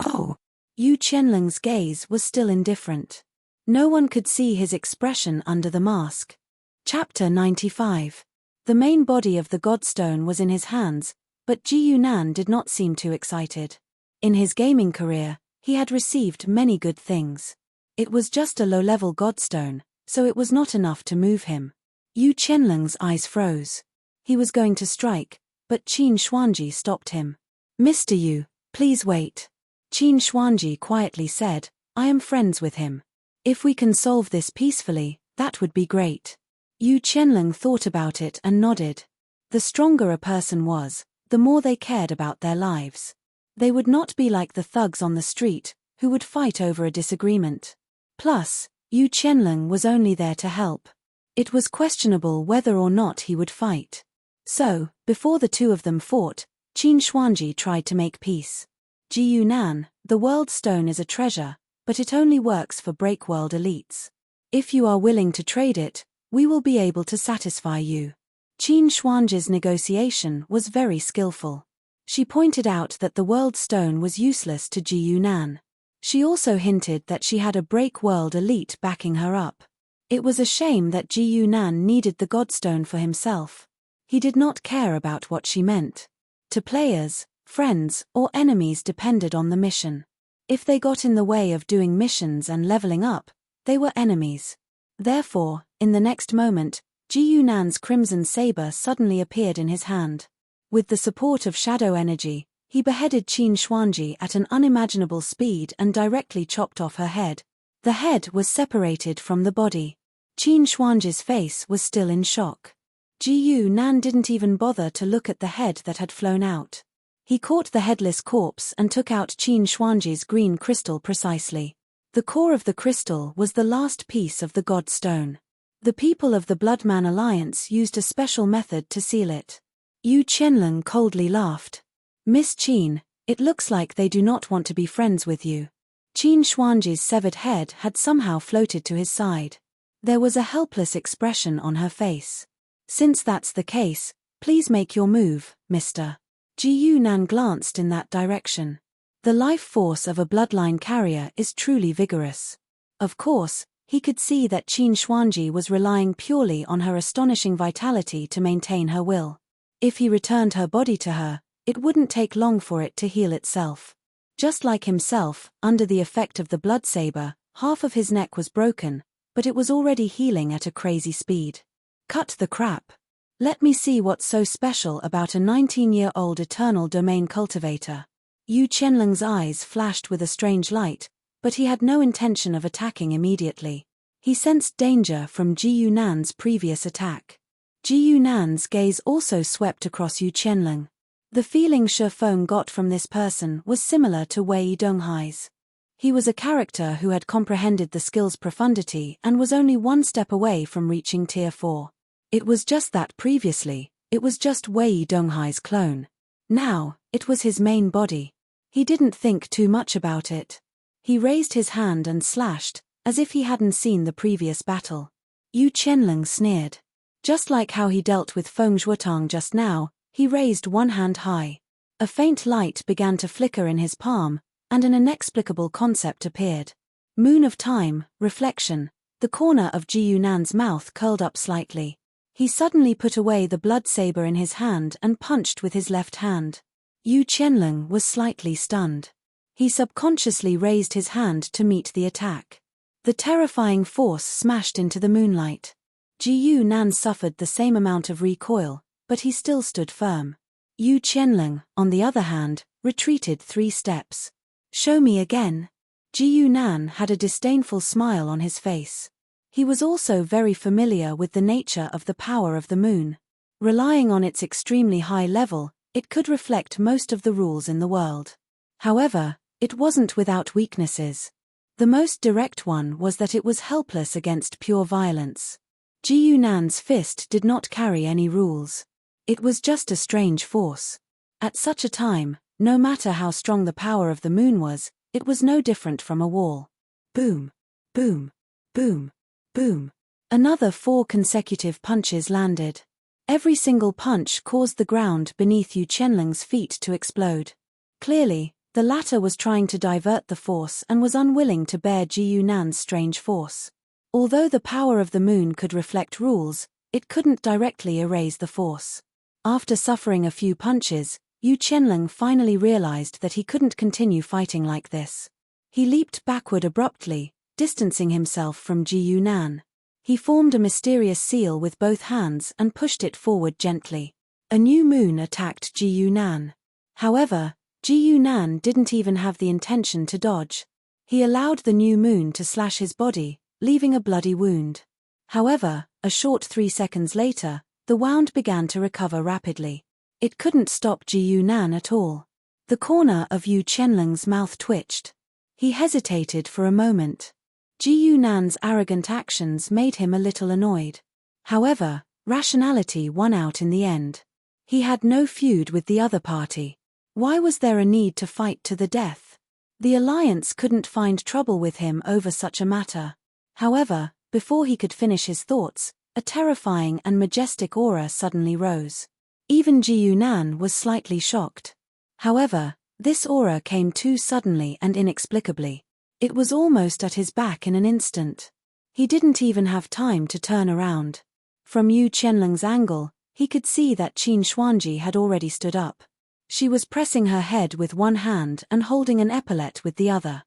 Oh! Yu Qianlong's gaze was still indifferent. No one could see his expression under the mask. Chapter 95. The main body of the godstone was in his hands, but Ji Yunan did not seem too excited. In his gaming career, he had received many good things. It was just a low-level godstone, so it was not enough to move him. Yu Qianlong's eyes froze. He was going to strike, but Qin Xuanji stopped him. Mr. Yu, please wait. Qin Xuanji quietly said, I am friends with him. If we can solve this peacefully, that would be great. Yu Qianlong thought about it and nodded. The stronger a person was, the more they cared about their lives. They would not be like the thugs on the street, who would fight over a disagreement. Plus, Yu Qianlong was only there to help. It was questionable whether or not he would fight. So, before the two of them fought, Qin Xuanji tried to make peace. Ji Yunan, the world stone is a treasure, but it only works for break-world elites. If you are willing to trade it, we will be able to satisfy you. Qin Xuanji's negotiation was very skillful. She pointed out that the world stone was useless to Ji Yunan. She also hinted that she had a break-world elite backing her up. It was a shame that Ji Yunan needed the godstone for himself. He did not care about what she meant. To players, friends, or enemies depended on the mission. If they got in the way of doing missions and leveling up, they were enemies. Therefore, in the next moment, Ji Yunan's crimson saber suddenly appeared in his hand. With the support of shadow energy, he beheaded Qin Xuanji at an unimaginable speed and directly chopped off her head. The head was separated from the body. Qin Xuanji's face was still in shock. Ji Yunan didn't even bother to look at the head that had flown out. He caught the headless corpse and took out Qin Xuanji's green crystal precisely. The core of the crystal was the last piece of the god stone. The people of the Bloodman Alliance used a special method to seal it. Yu Qianlong coldly laughed. Miss Qin, it looks like they do not want to be friends with you. Qin Xuanji's severed head had somehow floated to his side. There was a helpless expression on her face. Since that's the case, please make your move, Mr. Ji Yunan glanced in that direction. The life force of a bloodline carrier is truly vigorous. Of course, he could see that Qin Xuanji was relying purely on her astonishing vitality to maintain her will. If he returned her body to her, it wouldn't take long for it to heal itself. Just like himself, under the effect of the blood saber, half of his neck was broken, but it was already healing at a crazy speed. Cut the crap. Let me see what's so special about a 19-year-old eternal domain cultivator. Yu Qianlong's eyes flashed with a strange light, but he had no intention of attacking immediately. He sensed danger from Ji Yunan's previous attack. Ji Yunan's gaze also swept across Yu Qianlong. The feeling Shi Feng got from this person was similar to Wei Donghai's. He was a character who had comprehended the skill's profundity and was only one step away from reaching Tier 4. It was just that previously, it was just Wei Donghai's clone. Now, it was his main body. He didn't think too much about it. He raised his hand and slashed, as if he hadn't seen the previous battle. Yu Qianlong sneered. Just like how he dealt with Feng Zhuotang just now, he raised one hand high. A faint light began to flicker in his palm, and an inexplicable concept appeared. Moon of time, reflection. The corner of Ji Yunan's mouth curled up slightly. He suddenly put away the blood saber in his hand and punched with his left hand. Yu Qianlong was slightly stunned. He subconsciously raised his hand to meet the attack. The terrifying force smashed into the moonlight. Ji Yunan suffered the same amount of recoil, but he still stood firm. Yu Qianlong, on the other hand, retreated 3 steps. Show me again. Ji Yunan had a disdainful smile on his face. He was also very familiar with the nature of the power of the moon. Relying on its extremely high level, it could reflect most of the rules in the world. However, it wasn't without weaknesses. The most direct one was that it was helpless against pure violence. Ji Yunan's fist did not carry any rules. It was just a strange force. At such a time, no matter how strong the power of the moon was, it was no different from a wall. Boom, boom, boom, boom. Another 4 consecutive punches landed. Every single punch caused the ground beneath Yu Qianlong's feet to explode. Clearly, the latter was trying to divert the force and was unwilling to bear Ji Yunan's strange force. Although the power of the moon could reflect rules, it couldn't directly erase the force. After suffering a few punches, Yu Qianlong finally realized that he couldn't continue fighting like this. He leaped backward abruptly, distancing himself from Ji Yunan. He formed a mysterious seal with both hands and pushed it forward gently. A new moon attacked Ji Yunan. However, Ji Yunan didn't even have the intention to dodge. He allowed the new moon to slash his body, leaving a bloody wound. However, a short 3 seconds later, the wound began to recover rapidly. It couldn't stop Ji Yunan at all. The corner of Yu Qianlong's mouth twitched. He hesitated for a moment. Ji Yunan's arrogant actions made him a little annoyed. However, rationality won out in the end. He had no feud with the other party. Why was there a need to fight to the death? The Alliance couldn't find trouble with him over such a matter. However, before he could finish his thoughts, a terrifying and majestic aura suddenly rose. Even Ji Yunan was slightly shocked. However, this aura came too suddenly and inexplicably. It was almost at his back in an instant. He didn't even have time to turn around. From Yu Qianlong's angle, he could see that Qin Xuanji had already stood up. She was pressing her head with one hand and holding an epaulet with the other.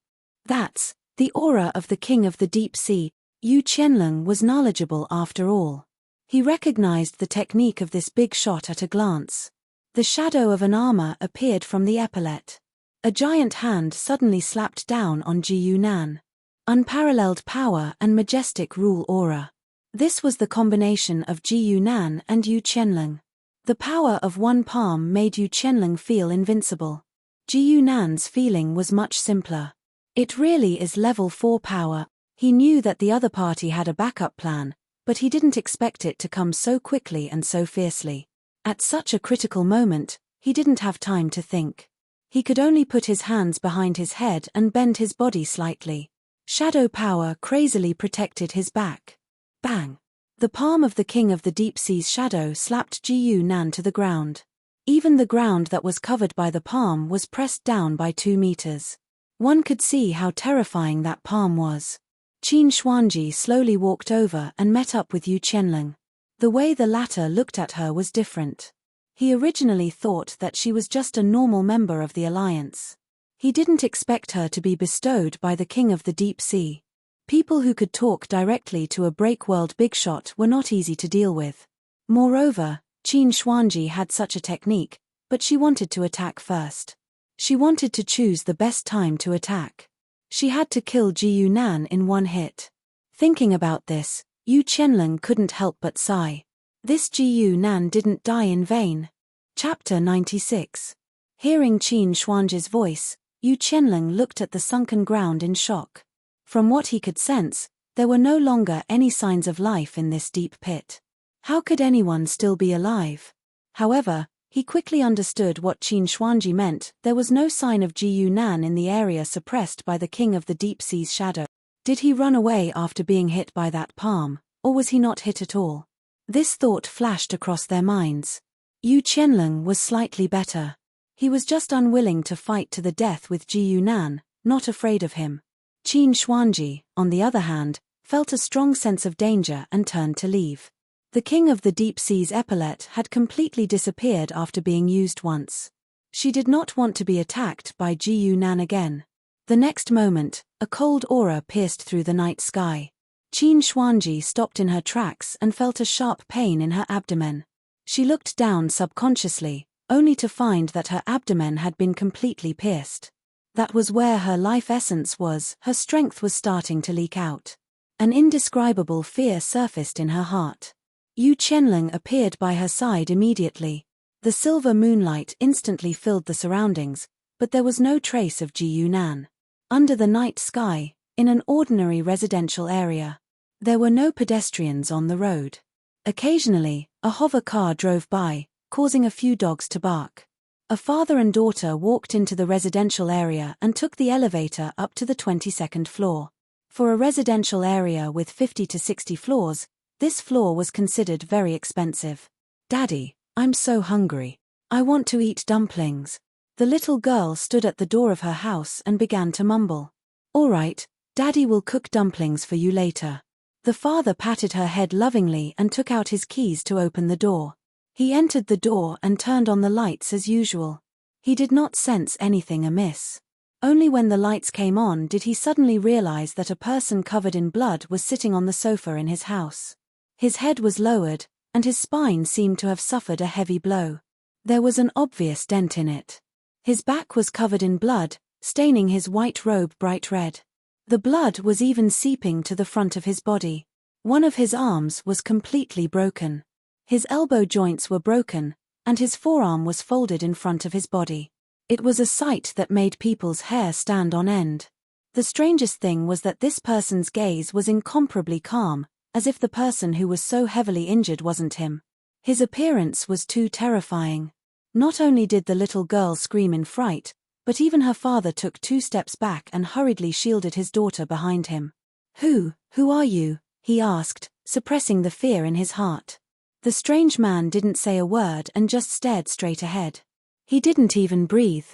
That's the aura of the King of the Deep Sea. Yu Qianlong was knowledgeable after all. He recognized the technique of this big shot at a glance. The shadow of an armor appeared from the epaulet. A giant hand suddenly slapped down on Ji Yunan. Unparalleled power and majestic rule aura. This was the combination of Ji Yunan and Yu Qianlong. The power of one palm made Yu Qianlong feel invincible. Ji Yunan's feeling was much simpler. It really is level 4 power. He knew that the other party had a backup plan, but he didn't expect it to come so quickly and so fiercely. At such a critical moment, he didn't have time to think. He could only put his hands behind his head and bend his body slightly. Shadow power crazily protected his back. Bang! The palm of the king of the deep sea's shadow slapped Ji Nan to the ground. Even the ground that was covered by the palm was pressed down by 2 meters. One could see how terrifying that palm was. Qin Xuanji slowly walked over and met up with Yu Qianlong. The way the latter looked at her was different. He originally thought that she was just a normal member of the alliance. He didn't expect her to be bestowed by the king of the deep sea. People who could talk directly to a break-world big shot were not easy to deal with. Moreover, Qin Xuanji had such a technique, but she wanted to attack first. She wanted to choose the best time to attack. She had to kill Ji Nan in one hit. Thinking about this, Yu Qianlong couldn't help but sigh. This Ji Nan didn't die in vain. Chapter 96. Hearing Qin Xuanji's voice, Yu Qianlong looked at the sunken ground in shock. From what he could sense, there were no longer any signs of life in this deep pit. How could anyone still be alive? However, he quickly understood what Qin Xuanji meant. There was no sign of Ji Nan in the area suppressed by the king of the deep sea's shadow. Did he run away after being hit by that palm, or was he not hit at all? This thought flashed across their minds. Yu Qianlong was slightly better. He was just unwilling to fight to the death with Ji Nan, not afraid of him. Qin Xuanji, on the other hand, felt a strong sense of danger and turned to leave. The king of the deep sea's epaulette had completely disappeared after being used once. She did not want to be attacked by Ji Nan again. The next moment, a cold aura pierced through the night sky. Qin Xuanji stopped in her tracks and felt a sharp pain in her abdomen. She looked down subconsciously, only to find that her abdomen had been completely pierced. That was where her life essence was. Her strength was starting to leak out. An indescribable fear surfaced in her heart. Yu Qianlong appeared by her side immediately. The silver moonlight instantly filled the surroundings, but there was no trace of Ji Nan. Under the night sky, in an ordinary residential area, there were no pedestrians on the road. Occasionally, a hover car drove by, causing a few dogs to bark. A father and daughter walked into the residential area and took the elevator up to the 22nd floor. For a residential area with 50 to 60 floors, this floor was considered very expensive. "Daddy, I'm so hungry. I want to eat dumplings." The little girl stood at the door of her house and began to mumble. "All right, Daddy will cook dumplings for you later." The father patted her head lovingly and took out his keys to open the door. He entered the door and turned on the lights as usual. He did not sense anything amiss. Only when the lights came on did he suddenly realize that a person covered in blood was sitting on the sofa in his house. His head was lowered, and his spine seemed to have suffered a heavy blow. There was an obvious dent in it. His back was covered in blood, staining his white robe bright red. The blood was even seeping to the front of his body. One of his arms was completely broken. His elbow joints were broken, and his forearm was folded in front of his body. It was a sight that made people's hair stand on end. The strangest thing was that this person's gaze was incomparably calm, as if the person who was so heavily injured wasn't him. His appearance was too terrifying. Not only did the little girl scream in fright, but even her father took 2 steps back and hurriedly shielded his daughter behind him. Who are you?" he asked, suppressing the fear in his heart. The strange man didn't say a word and just stared straight ahead. He didn't even breathe.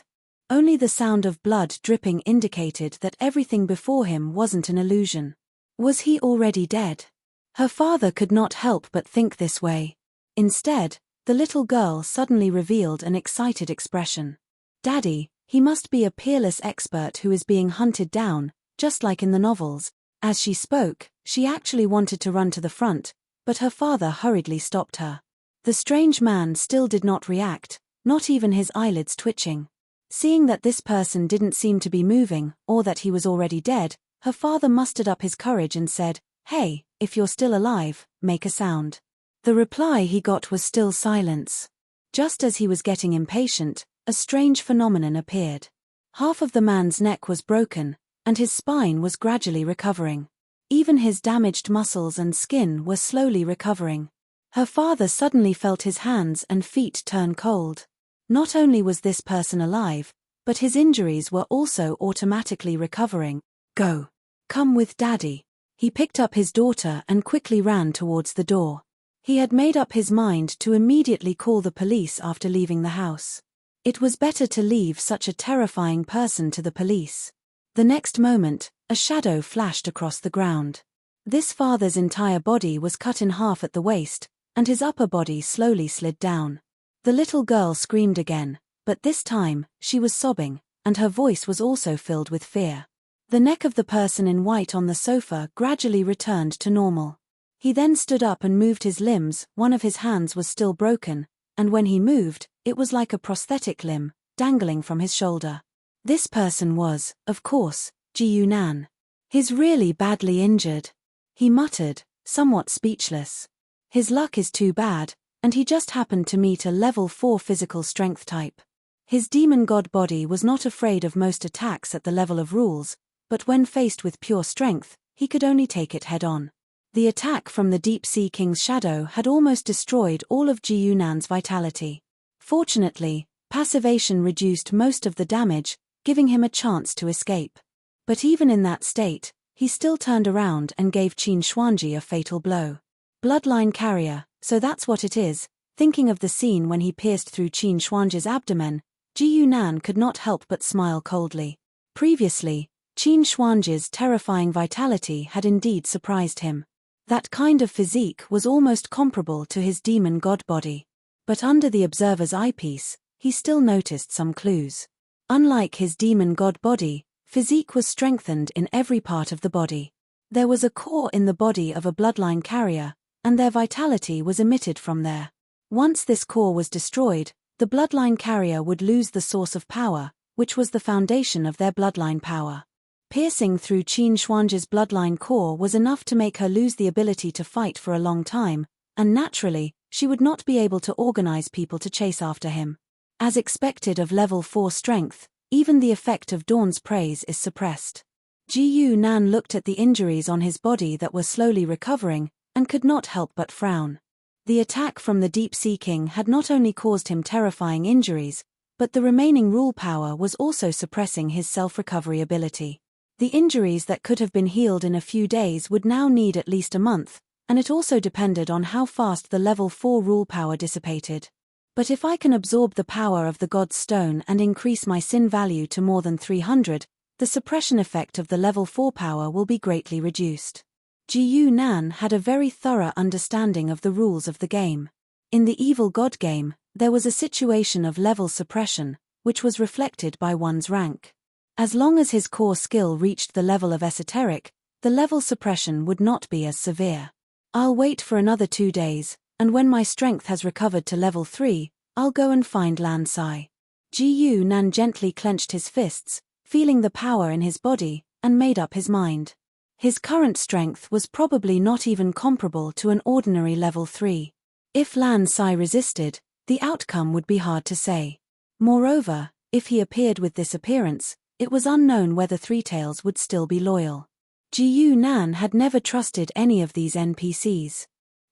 Only the sound of blood dripping indicated that everything before him wasn't an illusion. Was he already dead? Her father could not help but think this way. Instead, the little girl suddenly revealed an excited expression. "Daddy, he must be a peerless expert who is being hunted down, just like in the novels." As she spoke, she actually wanted to run to the front, but her father hurriedly stopped her. The strange man still did not react, not even his eyelids twitching. Seeing that this person didn't seem to be moving, or that he was already dead, her father mustered up his courage and said, "Hey, if you're still alive, make a sound." The reply he got was still silence. Just as he was getting impatient, a strange phenomenon appeared. Half of the man's neck was broken, and his spine was gradually recovering. Even his damaged muscles and skin were slowly recovering. Her father suddenly felt his hands and feet turn cold. Not only was this person alive, but his injuries were also automatically recovering. "Go. Come with Daddy." He picked up his daughter and quickly ran towards the door. He had made up his mind to immediately call the police after leaving the house. It was better to leave such a terrifying person to the police. The next moment, a shadow flashed across the ground. This father's entire body was cut in half at the waist, and his upper body slowly slid down. The little girl screamed again, but this time, she was sobbing, and her voice was also filled with fear. The neck of the person in white on the sofa gradually returned to normal. He then stood up and moved his limbs. One of his hands was still broken, and when he moved, it was like a prosthetic limb, dangling from his shoulder. This person was, of course, Ji-Yunan. "He's really badly injured," he muttered, somewhat speechless. "His luck is too bad, and he just happened to meet a level 4 physical strength type." His demon god body was not afraid of most attacks at the level of rules, but when faced with pure strength, he could only take it head-on. The attack from the Deep Sea King's shadow had almost destroyed all of Ji-Yunan's vitality. Fortunately, passivation reduced most of the damage, giving him a chance to escape. But even in that state, he still turned around and gave Qin Xuanji a fatal blow. Bloodline carrier, so that's what it is. Thinking of the scene when he pierced through Qin Xuanji's abdomen, Ji-Yunan could not help but smile coldly. Previously, Qin Xuanji's terrifying vitality had indeed surprised him. That kind of physique was almost comparable to his demon god body. But under the observer's eyepiece, he still noticed some clues. Unlike his demon god body, physique was strengthened in every part of the body. There was a core in the body of a bloodline carrier, and their vitality was emitted from there. Once this core was destroyed, the bloodline carrier would lose the source of power, which was the foundation of their bloodline power. Piercing through Qin Xuanji's bloodline core was enough to make her lose the ability to fight for a long time, and naturally, she would not be able to organize people to chase after him. As expected of level 4 strength, even the effect of Dawn's praise is suppressed. Ji-Yunan looked at the injuries on his body that were slowly recovering, and could not help but frown. The attack from the Deep Sea King had not only caused him terrifying injuries, but the remaining rule power was also suppressing his self-recovery ability. The injuries that could have been healed in a few days would now need at least a month, and it also depended on how fast the level 4 rule power dissipated. But if I can absorb the power of the God's Stone and increase my sin value to more than 300, the suppression effect of the level 4 power will be greatly reduced. Ji-Yunan had a very thorough understanding of the rules of the game. In the Evil God game, there was a situation of level suppression, which was reflected by one's rank. As long as his core skill reached the level of esoteric, the level suppression would not be as severe. I'll wait for another 2 days, and when my strength has recovered to level 3, I'll go and find Lan Sai. Ji-Yunan gently clenched his fists, feeling the power in his body, and made up his mind. His current strength was probably not even comparable to an ordinary level 3. If Lan Sai resisted, the outcome would be hard to say. Moreover, if he appeared with this appearance, it was unknown whether Three Tails would still be loyal. Ji-Yunan had never trusted any of these NPCs.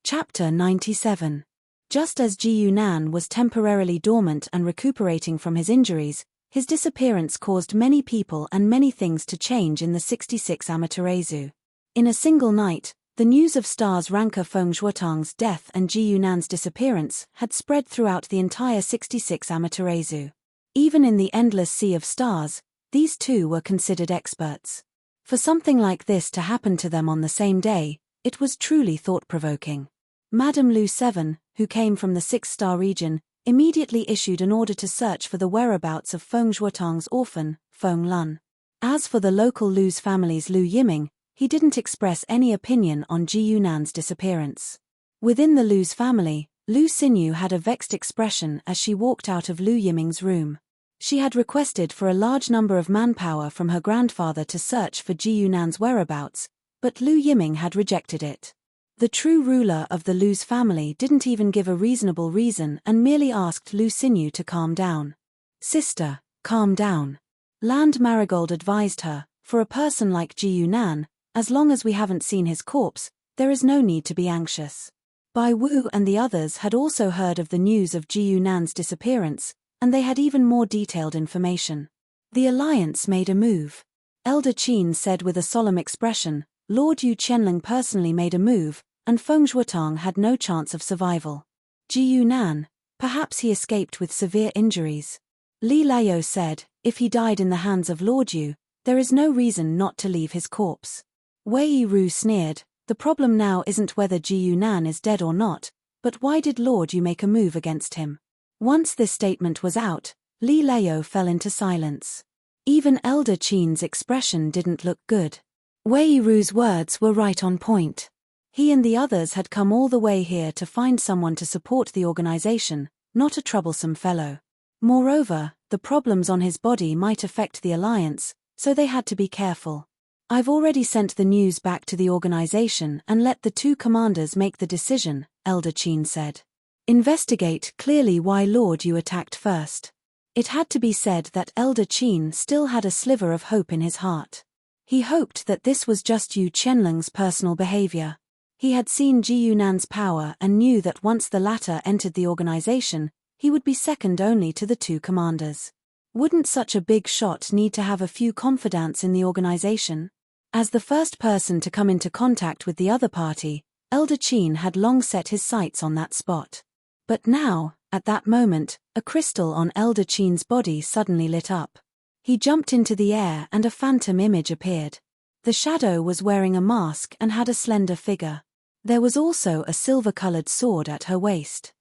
Chapter 97. Just as Ji-Yunan was temporarily dormant and recuperating from his injuries, his disappearance caused many people and many things to change in the 66 Amaterasu. In a single night, the news of Stars Ranker Feng Zhuotang's death and Ji-Yunan's disappearance had spread throughout the entire 66 Amaterasu. Even in the endless sea of stars, these two were considered experts. For something like this to happen to them on the same day, it was truly thought-provoking. Madame Lu 7, who came from the 6-star region, immediately issued an order to search for the whereabouts of Feng Zhuotang's orphan, Feng Lun. As for the local Lu's family's Lu Yiming, he didn't express any opinion on Ji-Yunan's disappearance. Within the Lu's family, Lu Xinyu had a vexed expression as she walked out of Lu Yiming's room. She had requested for a large number of manpower from her grandfather to search for Ji-Yunan's whereabouts, but Lu Yiming had rejected it. The true ruler of the Lu's family didn't even give a reasonable reason and merely asked Lu Xinyu to calm down. "Sister, calm down," Land Marigold advised her. "For a person like Ji-Yunan, as long as we haven't seen his corpse, there is no need to be anxious." Bai Wu and the others had also heard of the news of Ji-Yunan's disappearance, and they had even more detailed information. The Alliance made a move. Elder Qin said with a solemn expression, Lord Yu Qianling personally made a move, and Feng Zhuotang had no chance of survival. Ji Yunan, perhaps he escaped with severe injuries. Li Layo said, if he died in the hands of Lord Yu, there is no reason not to leave his corpse. Wei Yiru sneered, the problem now isn't whether Ji Yunan is dead or not, but why did Lord Yu make a move against him? Once this statement was out, Li Layo fell into silence. Even Elder Qin's expression didn't look good. Wei Yiru's words were right on point. He and the others had come all the way here to find someone to support the organization, not a troublesome fellow. Moreover, the problems on his body might affect the alliance, so they had to be careful. I've already sent the news back to the organization and let the two commanders make the decision, Elder Qin said. Investigate clearly why Lord Yu attacked first. It had to be said that Elder Qin still had a sliver of hope in his heart. He hoped that this was just Yu Qianling's personal behavior. He had seen Ji Yunan's power and knew that once the latter entered the organization, he would be second only to the two commanders. Wouldn't such a big shot need to have a few confidants in the organization? As the first person to come into contact with the other party, Elder Qin had long set his sights on that spot. But now, at that moment, a crystal on Elder Qin's body suddenly lit up. He jumped into the air and a phantom image appeared. The shadow was wearing a mask and had a slender figure. There was also a silver-colored sword at her waist.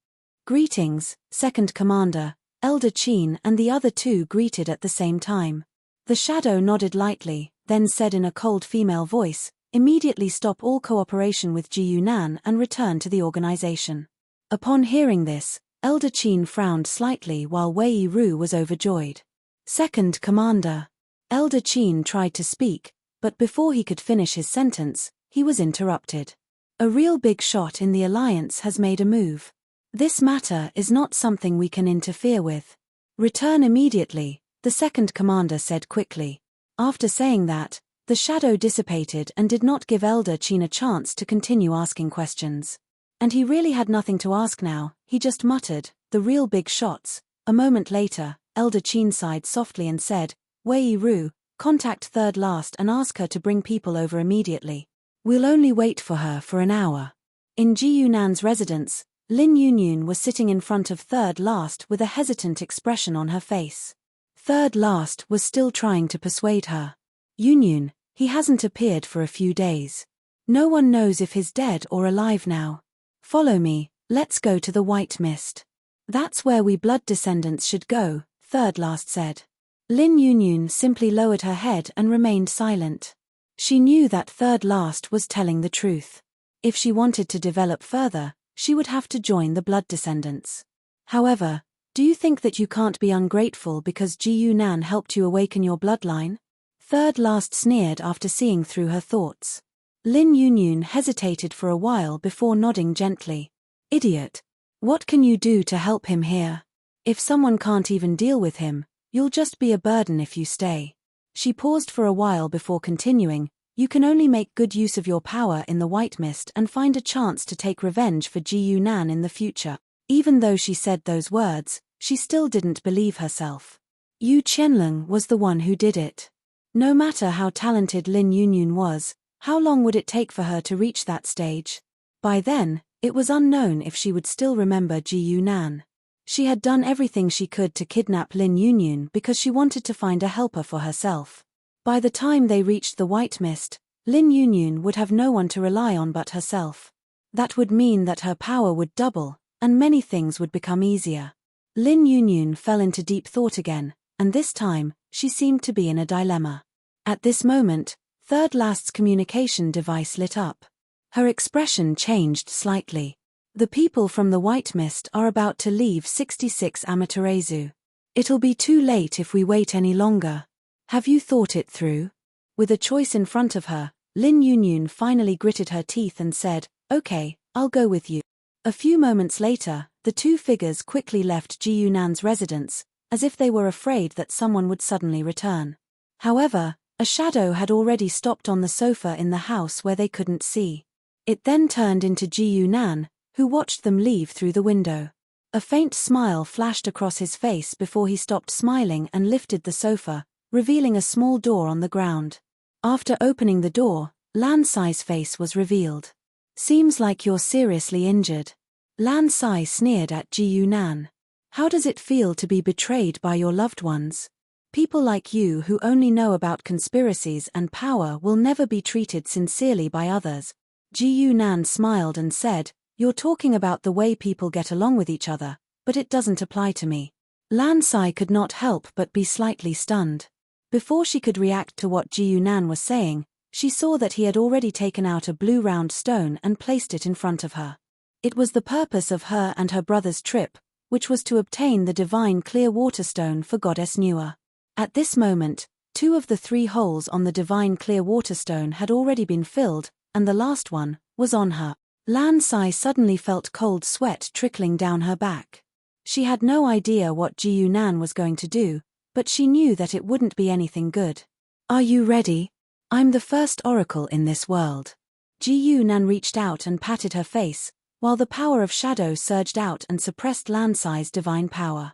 Greetings, Second Commander. Elder Qin and the other two greeted at the same time. The shadow nodded lightly, then said in a cold female voice, immediately stop all cooperation with Ji Yunan and return to the organization. Upon hearing this, Elder Qin frowned slightly while Wei Yiru was overjoyed. Second Commander. Elder Qin tried to speak, but before he could finish his sentence, he was interrupted. A real big shot in the alliance has made a move. This matter is not something we can interfere with. Return immediately, the second commander said quickly. After saying that, the shadow dissipated and did not give Elder Qin a chance to continue asking questions. And he really had nothing to ask now, he just muttered, the real big shots. A moment later, Elder Qin sighed softly and said, Wei Yiru, contact Third Last and ask her to bring people over immediately. We'll only wait for her for an hour. In Ji Yunan's residence, Lin Yunyun was sitting in front of Third Last with a hesitant expression on her face. Third Last was still trying to persuade her. Yunyun, he hasn't appeared for a few days. No one knows if he's dead or alive now. Follow me, let's go to the White Mist. That's where we blood descendants should go, Third Last said. Lin Yunyun simply lowered her head and remained silent. She knew that Third Last was telling the truth. If she wanted to develop further, she would have to join the blood descendants. However, do you think that you can't be ungrateful because Ji Yunan helped you awaken your bloodline? Third Last sneered after seeing through her thoughts. Lin Yunyun hesitated for a while before nodding gently. Idiot. What can you do to help him here? If someone can't even deal with him, you'll just be a burden if you stay. She paused for a while before continuing, you can only make good use of your power in the White Mist and find a chance to take revenge for Ji Yunan in the future. Even though she said those words, she still didn't believe herself. Yu Qianling was the one who did it. No matter how talented Lin Yunyun was, how long would it take for her to reach that stage? By then, it was unknown if she would still remember Ji Yunan. She had done everything she could to kidnap Lin Yunyun because she wanted to find a helper for herself. By the time they reached the White Mist, Lin Yunyun would have no one to rely on but herself. That would mean that her power would double, and many things would become easier. Lin Yunyun fell into deep thought again, and this time, she seemed to be in a dilemma. At this moment, Third Last's communication device lit up. Her expression changed slightly. The people from the White Mist are about to leave 66 Amaterasu. It'll be too late if we wait any longer. Have you thought it through? With a choice in front of her, Lin Yunyun finally gritted her teeth and said, okay, I'll go with you. A few moments later, the two figures quickly left Ji Yunan's residence, as if they were afraid that someone would suddenly return. However, a shadow had already stopped on the sofa in the house where they couldn't see. It then turned into Ji Yunan, who watched them leave through the window. A faint smile flashed across his face before he stopped smiling and lifted the sofa, revealing a small door on the ground. After opening the door, Lan Sai's face was revealed. Seems like you're seriously injured. Lan Sai sneered at Ji Yunan. How does it feel to be betrayed by your loved ones? People like you who only know about conspiracies and power will never be treated sincerely by others. Ji Yunan smiled and said, "You're talking about the way people get along with each other, but it doesn't apply to me." Lan Sai could not help but be slightly stunned. Before she could react to what Ji Yunan was saying, she saw that he had already taken out a blue round stone and placed it in front of her. It was the purpose of her and her brother's trip, which was to obtain the divine clear water stone for Goddess Nua. At this moment, 2 of the 3 holes on the divine clear water stone had already been filled, and the last one was on her. Lan Sai suddenly felt cold sweat trickling down her back. She had no idea what Ji Yunan was going to do, but she knew that it wouldn't be anything good. "Are you ready? I'm the first oracle in this world." Ji Yunan reached out and patted her face, while the power of shadow surged out and suppressed Lan Sai's divine power.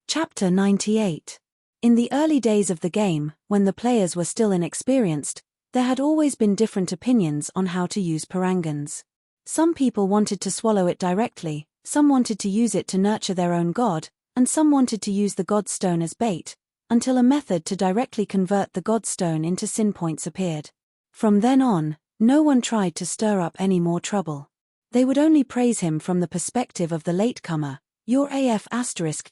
Chapter 98. In the early days of the game, when the players were still inexperienced, there had always been different opinions on how to use parangans. Some people wanted to swallow it directly, some wanted to use it to nurture their own god, and some wanted to use the godstone as bait, until a method to directly convert the godstone into sin points appeared. From then on, no one tried to stir up any more trouble. They would only praise him from the perspective of the latecomer, "Your AF**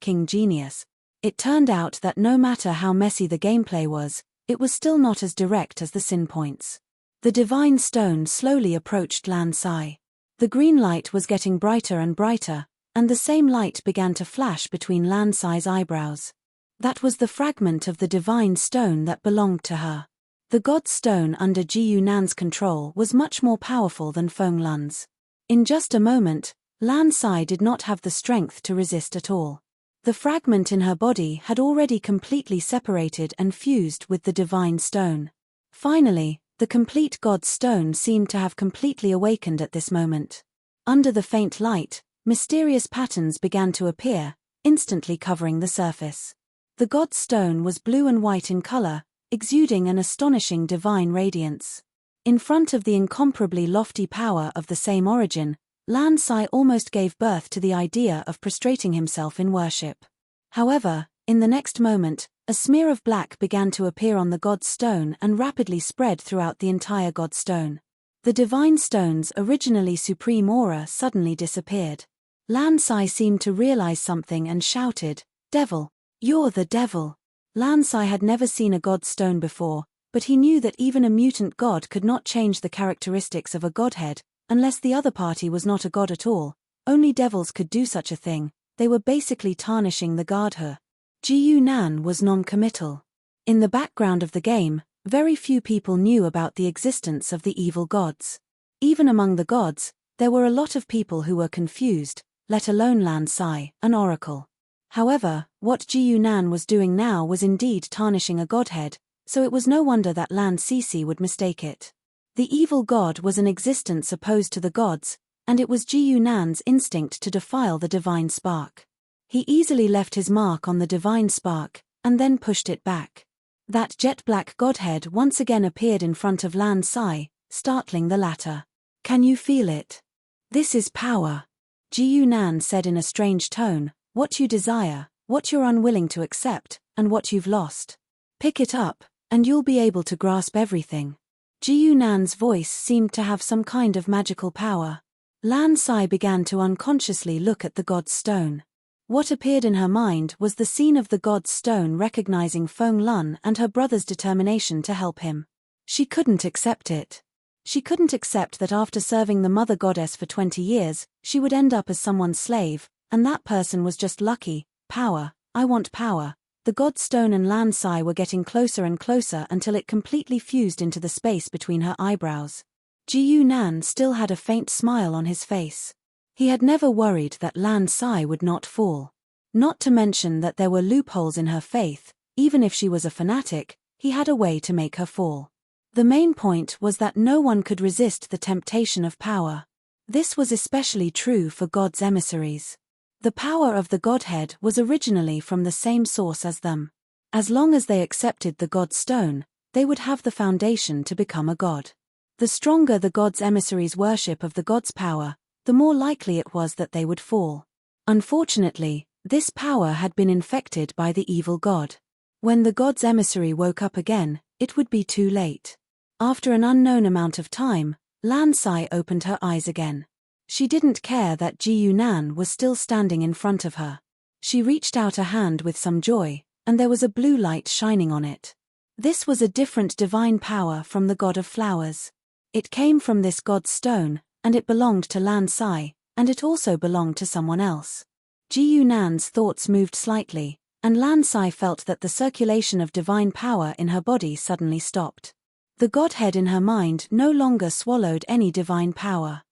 King Genius." It turned out that no matter how messy the gameplay was, it was still not as direct as the sin points. The divine stone slowly approached Lan Sai. The green light was getting brighter and brighter, and the same light began to flash between Lan Sai's eyebrows. That was the fragment of the divine stone that belonged to her. The god stone under Ji Yunan's control was much more powerful than Feng Lun's. In just a moment, Lan Sai did not have the strength to resist at all. The fragment in her body had already completely separated and fused with the divine stone. Finally, the complete god stone seemed to have completely awakened at this moment. Under the faint light, mysterious patterns began to appear, instantly covering the surface. The god stone was blue and white in color, exuding an astonishing divine radiance. In front of the incomparably lofty power of the same origin, Lan Sai almost gave birth to the idea of prostrating himself in worship. However, in the next moment, a smear of black began to appear on the god stone and rapidly spread throughout the entire god stone. The divine stone's originally supreme aura suddenly disappeared. Lan Sai seemed to realize something and shouted, "Devil! You're the devil!" Lan Sai had never seen a god stone before, but he knew that even a mutant god could not change the characteristics of a godhead, unless the other party was not a god at all. Only devils could do such a thing. They were basically tarnishing the godhood. Ji Yunan was non-committal. In the background of the game, very few people knew about the existence of the evil gods. Even among the gods, there were a lot of people who were confused, let alone Lan Sai, an oracle. However, what Ji Yunan was doing now was indeed tarnishing a godhead, so it was no wonder that Lan Sisi would mistake it. The evil god was an existence opposed to the gods, and it was Ji Yunan's instinct to defile the divine spark. He easily left his mark on the divine spark, and then pushed it back. That jet-black godhead once again appeared in front of Lan Sai, startling the latter. "Can you feel it? This is power," Ji Yunan said in a strange tone. "What you desire, what you're unwilling to accept, and what you've lost. Pick it up, and you'll be able to grasp everything." Ji Yunan's voice seemed to have some kind of magical power. Lan Sai began to unconsciously look at the god's stone. What appeared in her mind was the scene of the god's stone recognizing Feng Lun and her brother's determination to help him. She couldn't accept it. She couldn't accept that after serving the mother goddess for 20 years, she would end up as someone's slave, and that person was just lucky. Power, I want power. The god stone and Lan Sai were getting closer and closer until it completely fused into the space between her eyebrows. Ji Yunan still had a faint smile on his face. He had never worried that Lan Sai would not fall. Not to mention that there were loopholes in her faith. Even if she was a fanatic, he had a way to make her fall. The main point was that no one could resist the temptation of power. This was especially true for God's emissaries. The power of the Godhead was originally from the same source as them. As long as they accepted the God Stone, they would have the foundation to become a god. The stronger the god's emissaries' worship of the god's power, the more likely it was that they would fall. Unfortunately, this power had been infected by the evil god. When the god's emissary woke up again, it would be too late. After an unknown amount of time, Lan Sai opened her eyes again. She didn't care that Ji Yunan was still standing in front of her. She reached out a hand with some joy, and there was a blue light shining on it. This was a different divine power from the god of flowers. It came from this god's stone, and it belonged to Lan Sai, and it also belonged to someone else. Ji Yunan's thoughts moved slightly, and Lan Sai felt that the circulation of divine power in her body suddenly stopped. The godhead in her mind no longer swallowed any divine power.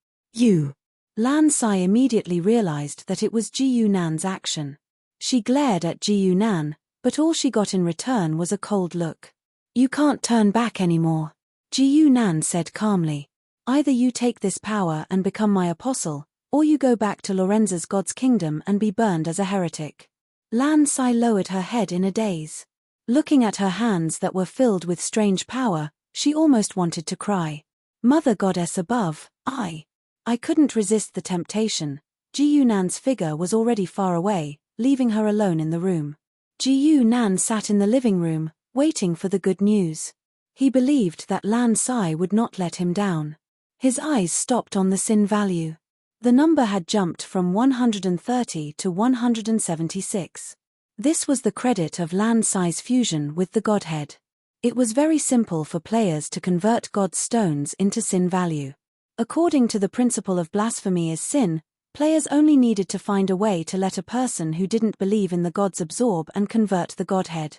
Lan Sai immediately realized that it was Ji Yunan's action. She glared at Ji Yunan, but all she got in return was a cold look. You can't turn back anymore, Ji Yunan said calmly. Either you take this power and become my apostle, or you go back to Lorenza's god's kingdom and be burned as a heretic. Lan Sai lowered her head in a daze. Looking at her hands that were filled with strange power, she almost wanted to cry. Mother goddess above, I couldn't resist the temptation. Ji Yunan's figure was already far away, leaving her alone in the room. Ji Yunan sat in the living room, waiting for the good news. He believed that Lan Sai would not let him down. His eyes stopped on the sin value. The number had jumped from 130 to 176. This was the credit of Lan Sai's fusion with the godhead. It was very simple for players to convert God's stones into sin value. According to the principle of blasphemy is sin, players only needed to find a way to let a person who didn't believe in the gods absorb and convert the godhead.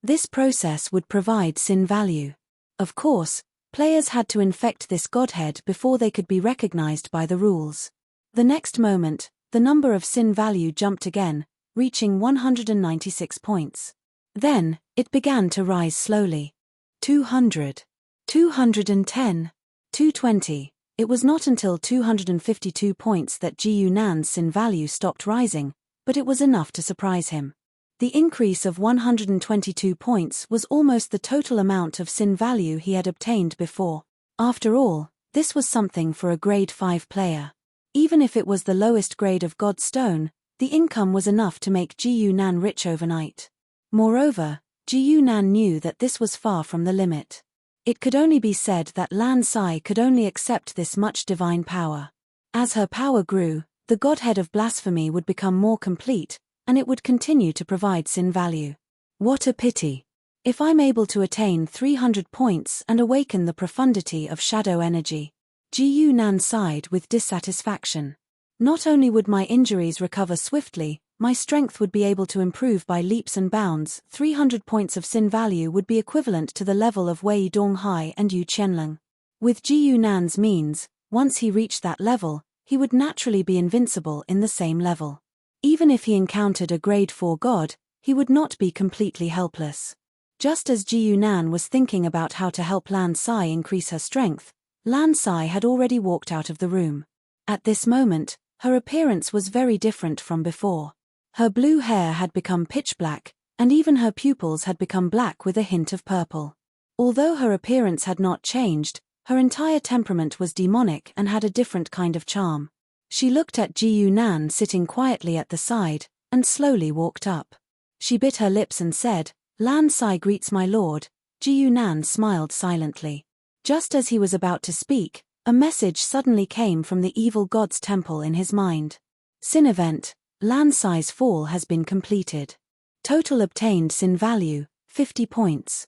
This process would provide sin value. Of course, players had to infect this godhead before they could be recognized by the rules. The next moment, the number of sin value jumped again, reaching 196 points. Then, it began to rise slowly. 200. 210. 220. It was not until 252 points that Ji Yunan's sin value stopped rising, but it was enough to surprise him. The increase of 122 points was almost the total amount of sin value he had obtained before. After all, this was something for a grade 5 player. Even if it was the lowest grade of God's stone, the income was enough to make Ji Yunan rich overnight. Moreover, Ji Yunan knew that this was far from the limit. It could only be said that Lan Sai could only accept this much divine power. As her power grew, the godhead of blasphemy would become more complete, and it would continue to provide sin value. What a pity! If I'm able to attain 300 points and awaken the profundity of shadow energy. Ji Yunan sighed with dissatisfaction. Not only would my injuries recover swiftly, my strength would be able to improve by leaps and bounds. 300 points of sin value would be equivalent to the level of Wei Donghai and Yu Qianlong. With Ji Yunan's means, once he reached that level, he would naturally be invincible in the same level. Even if he encountered a grade 4 god, he would not be completely helpless. Just as Ji Yunan was thinking about how to help Lan Sai increase her strength, Lan Sai had already walked out of the room. At this moment, her appearance was very different from before. Her blue hair had become pitch black, and even her pupils had become black with a hint of purple. Although her appearance had not changed, her entire temperament was demonic and had a different kind of charm. She looked at Ji Yunan sitting quietly at the side, and slowly walked up. She bit her lips and said, "Lan Sai greets my lord." Ji Yunan smiled silently. Just as he was about to speak, a message suddenly came from the evil god's temple in his mind. Sin event. Lan Sai's fall has been completed. Total obtained sin value, 50 points.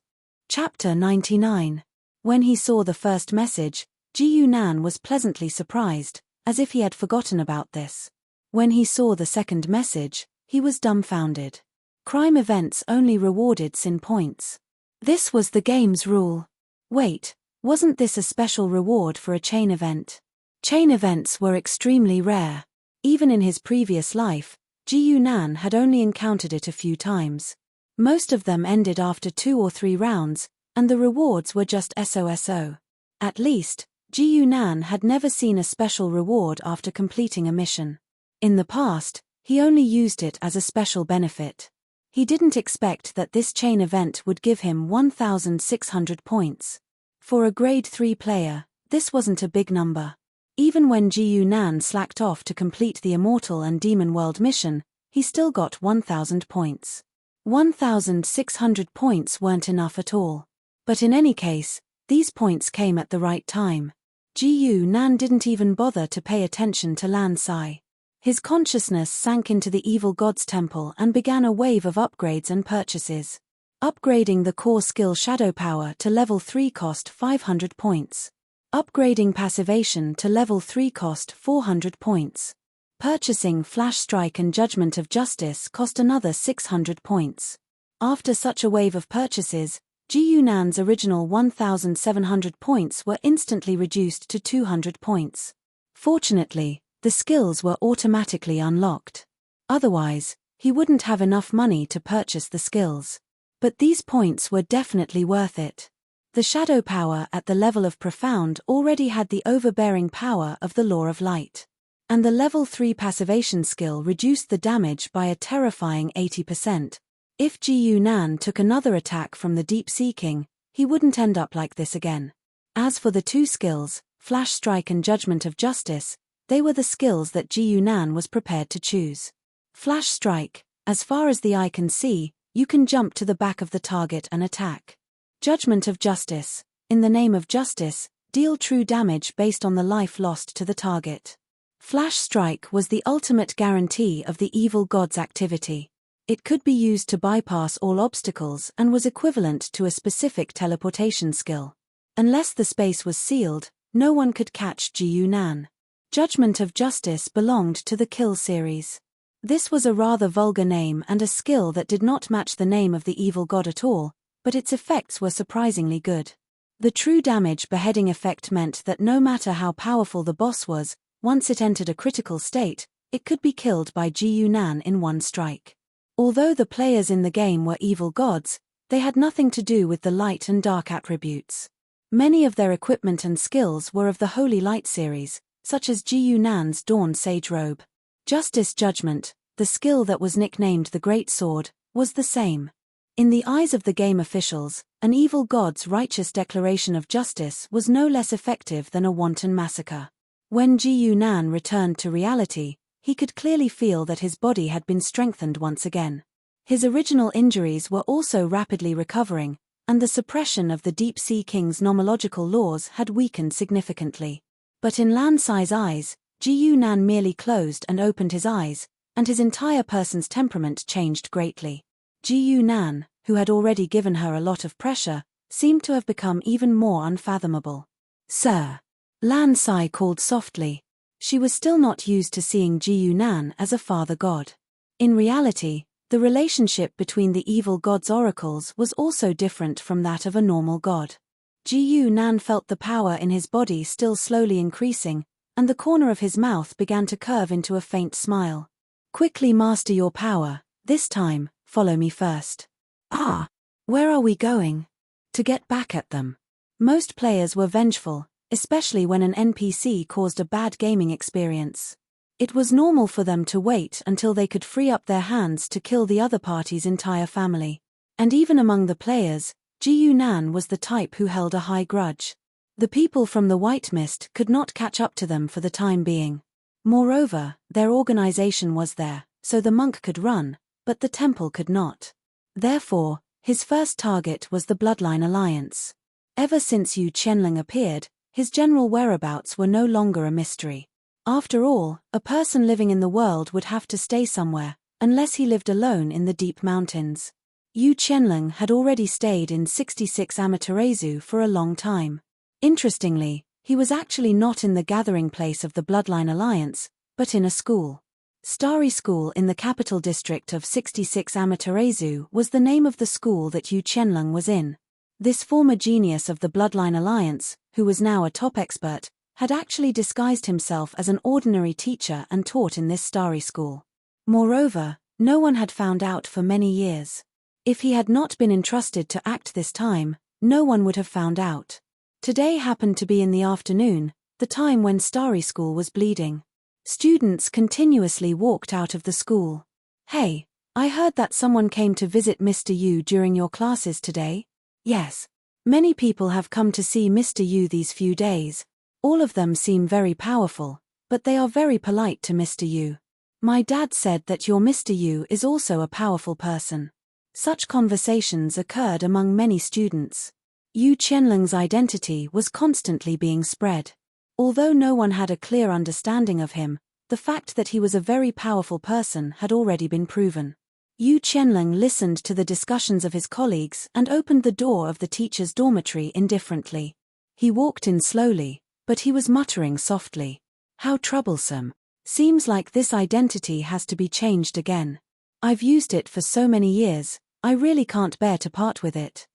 Chapter 99. When he saw the first message, Ji Yunan was pleasantly surprised, as if he had forgotten about this. When he saw the second message, he was dumbfounded. Crime events only rewarded sin points. This was the game's rule. Wait, wasn't this a special reward for a chain event? Chain events were extremely rare. Even in his previous life, Ji Yunan had only encountered it a few times. Most of them ended after 2 or 3 rounds, and the rewards were just SOSO. At least, Ji Yunan had never seen a special reward after completing a mission. In the past, he only used it as a special benefit. He didn't expect that this chain event would give him 1,600 points. For a grade 3 player, this wasn't a big number. Even when Ji Nan slacked off to complete the Immortal and Demon World mission, he still got 1,000 points. 1,600 points weren't enough at all. But in any case, these points came at the right time. Ji Nan didn't even bother to pay attention to Lan Sai. His consciousness sank into the evil god's temple and began a wave of upgrades and purchases. Upgrading the core skill Shadow Power to level 3 cost 500 points. Upgrading Passivation to level 3 cost 400 points. Purchasing Flash Strike and Judgment of Justice cost another 600 points. After such a wave of purchases, Ji Nan's original 1,700 points were instantly reduced to 200 points. Fortunately, the skills were automatically unlocked. Otherwise, he wouldn't have enough money to purchase the skills. But these points were definitely worth it. The Shadow Power at the level of Profound already had the overbearing power of the Law of Light. And the level 3 Passivation skill reduced the damage by a terrifying 80%. If Ji Nan took another attack from the Deep Sea King, he wouldn't end up like this again. As for the two skills, Flash Strike and Judgment of Justice, they were the skills that Ji Nan was prepared to choose. Flash Strike, as far as the eye can see, you can jump to the back of the target and attack. Judgment of Justice, in the name of justice, deal true damage based on the life lost to the target. Flash Strike was the ultimate guarantee of the evil god's activity. It could be used to bypass all obstacles and was equivalent to a specific teleportation skill. Unless the space was sealed, no one could catch Ji Nan. Judgment of Justice belonged to the Kill series. This was a rather vulgar name and a skill that did not match the name of the evil god at all, but its effects were surprisingly good. The true damage beheading effect meant that no matter how powerful the boss was, once it entered a critical state, it could be killed by Ji Nan in one strike. Although the players in the game were evil gods, they had nothing to do with the light and dark attributes. Many of their equipment and skills were of the Holy Light series, such as Ji Nan's Dawn Sage Robe. Justice Judgment, the skill that was nicknamed the Great Sword, was the same. In the eyes of the game officials, an evil god's righteous declaration of justice was no less effective than a wanton massacre. When Ji Nan returned to reality, he could clearly feel that his body had been strengthened once again. His original injuries were also rapidly recovering, and the suppression of the Deep Sea King's nomological laws had weakened significantly. But in Lan Sai's eyes, Ji Nan merely closed and opened his eyes, and his entire person's temperament changed greatly. Ji Nan, who had already given her a lot of pressure, seemed to have become even more unfathomable. "Sir," Lan Sai called softly. She was still not used to seeing Ji Nan as a father god. In reality, the relationship between the evil god's oracles was also different from that of a normal god. Ji Nan felt the power in his body still slowly increasing, and the corner of his mouth began to curve into a faint smile. "Quickly master your power, this time, follow me first." "Ah, where are we going?" "To get back at them." Most players were vengeful, especially when an NPC caused a bad gaming experience. It was normal for them to wait until they could free up their hands to kill the other party's entire family. And even among the players, Ji Nan was the type who held a high grudge. The people from the White Mist could not catch up to them for the time being. Moreover, their organization was there, so the monk could run, but the temple could not. Therefore, his first target was the Bloodline Alliance. Ever since Yu Qianling appeared, his general whereabouts were no longer a mystery. After all, a person living in the world would have to stay somewhere, unless he lived alone in the deep mountains. Yu Qianling had already stayed in 66 Amaterasu for a long time. Interestingly, he was actually not in the gathering place of the Bloodline Alliance, but in a school. Starry School in the capital district of 66 Amaterasu was the name of the school that Yu Qianling was in. This former genius of the Bloodline Alliance, who was now a top expert, had actually disguised himself as an ordinary teacher and taught in this Starry School. Moreover, no one had found out for many years. If he had not been entrusted to act this time, no one would have found out. Today happened to be in the afternoon, the time when Starry School was bleeding. Students continuously walked out of the school. "Hey, I heard that someone came to visit Mr. Yu during your classes today." "Yes. Many people have come to see Mr. Yu these few days. All of them seem very powerful, but they are very polite to Mr. Yu. My dad said that your Mr. Yu is also a powerful person. Such conversations occurred among many students. Yu Qianlong's identity was constantly being spread. Although no one had a clear understanding of him, the fact that he was a very powerful person had already been proven. Yu Qianlong listened to the discussions of his colleagues and opened the door of the teacher's dormitory indifferently. He walked in slowly, but he was muttering softly. How troublesome. Seems like this identity has to be changed again. I've used it for so many years, I really can't bear to part with it.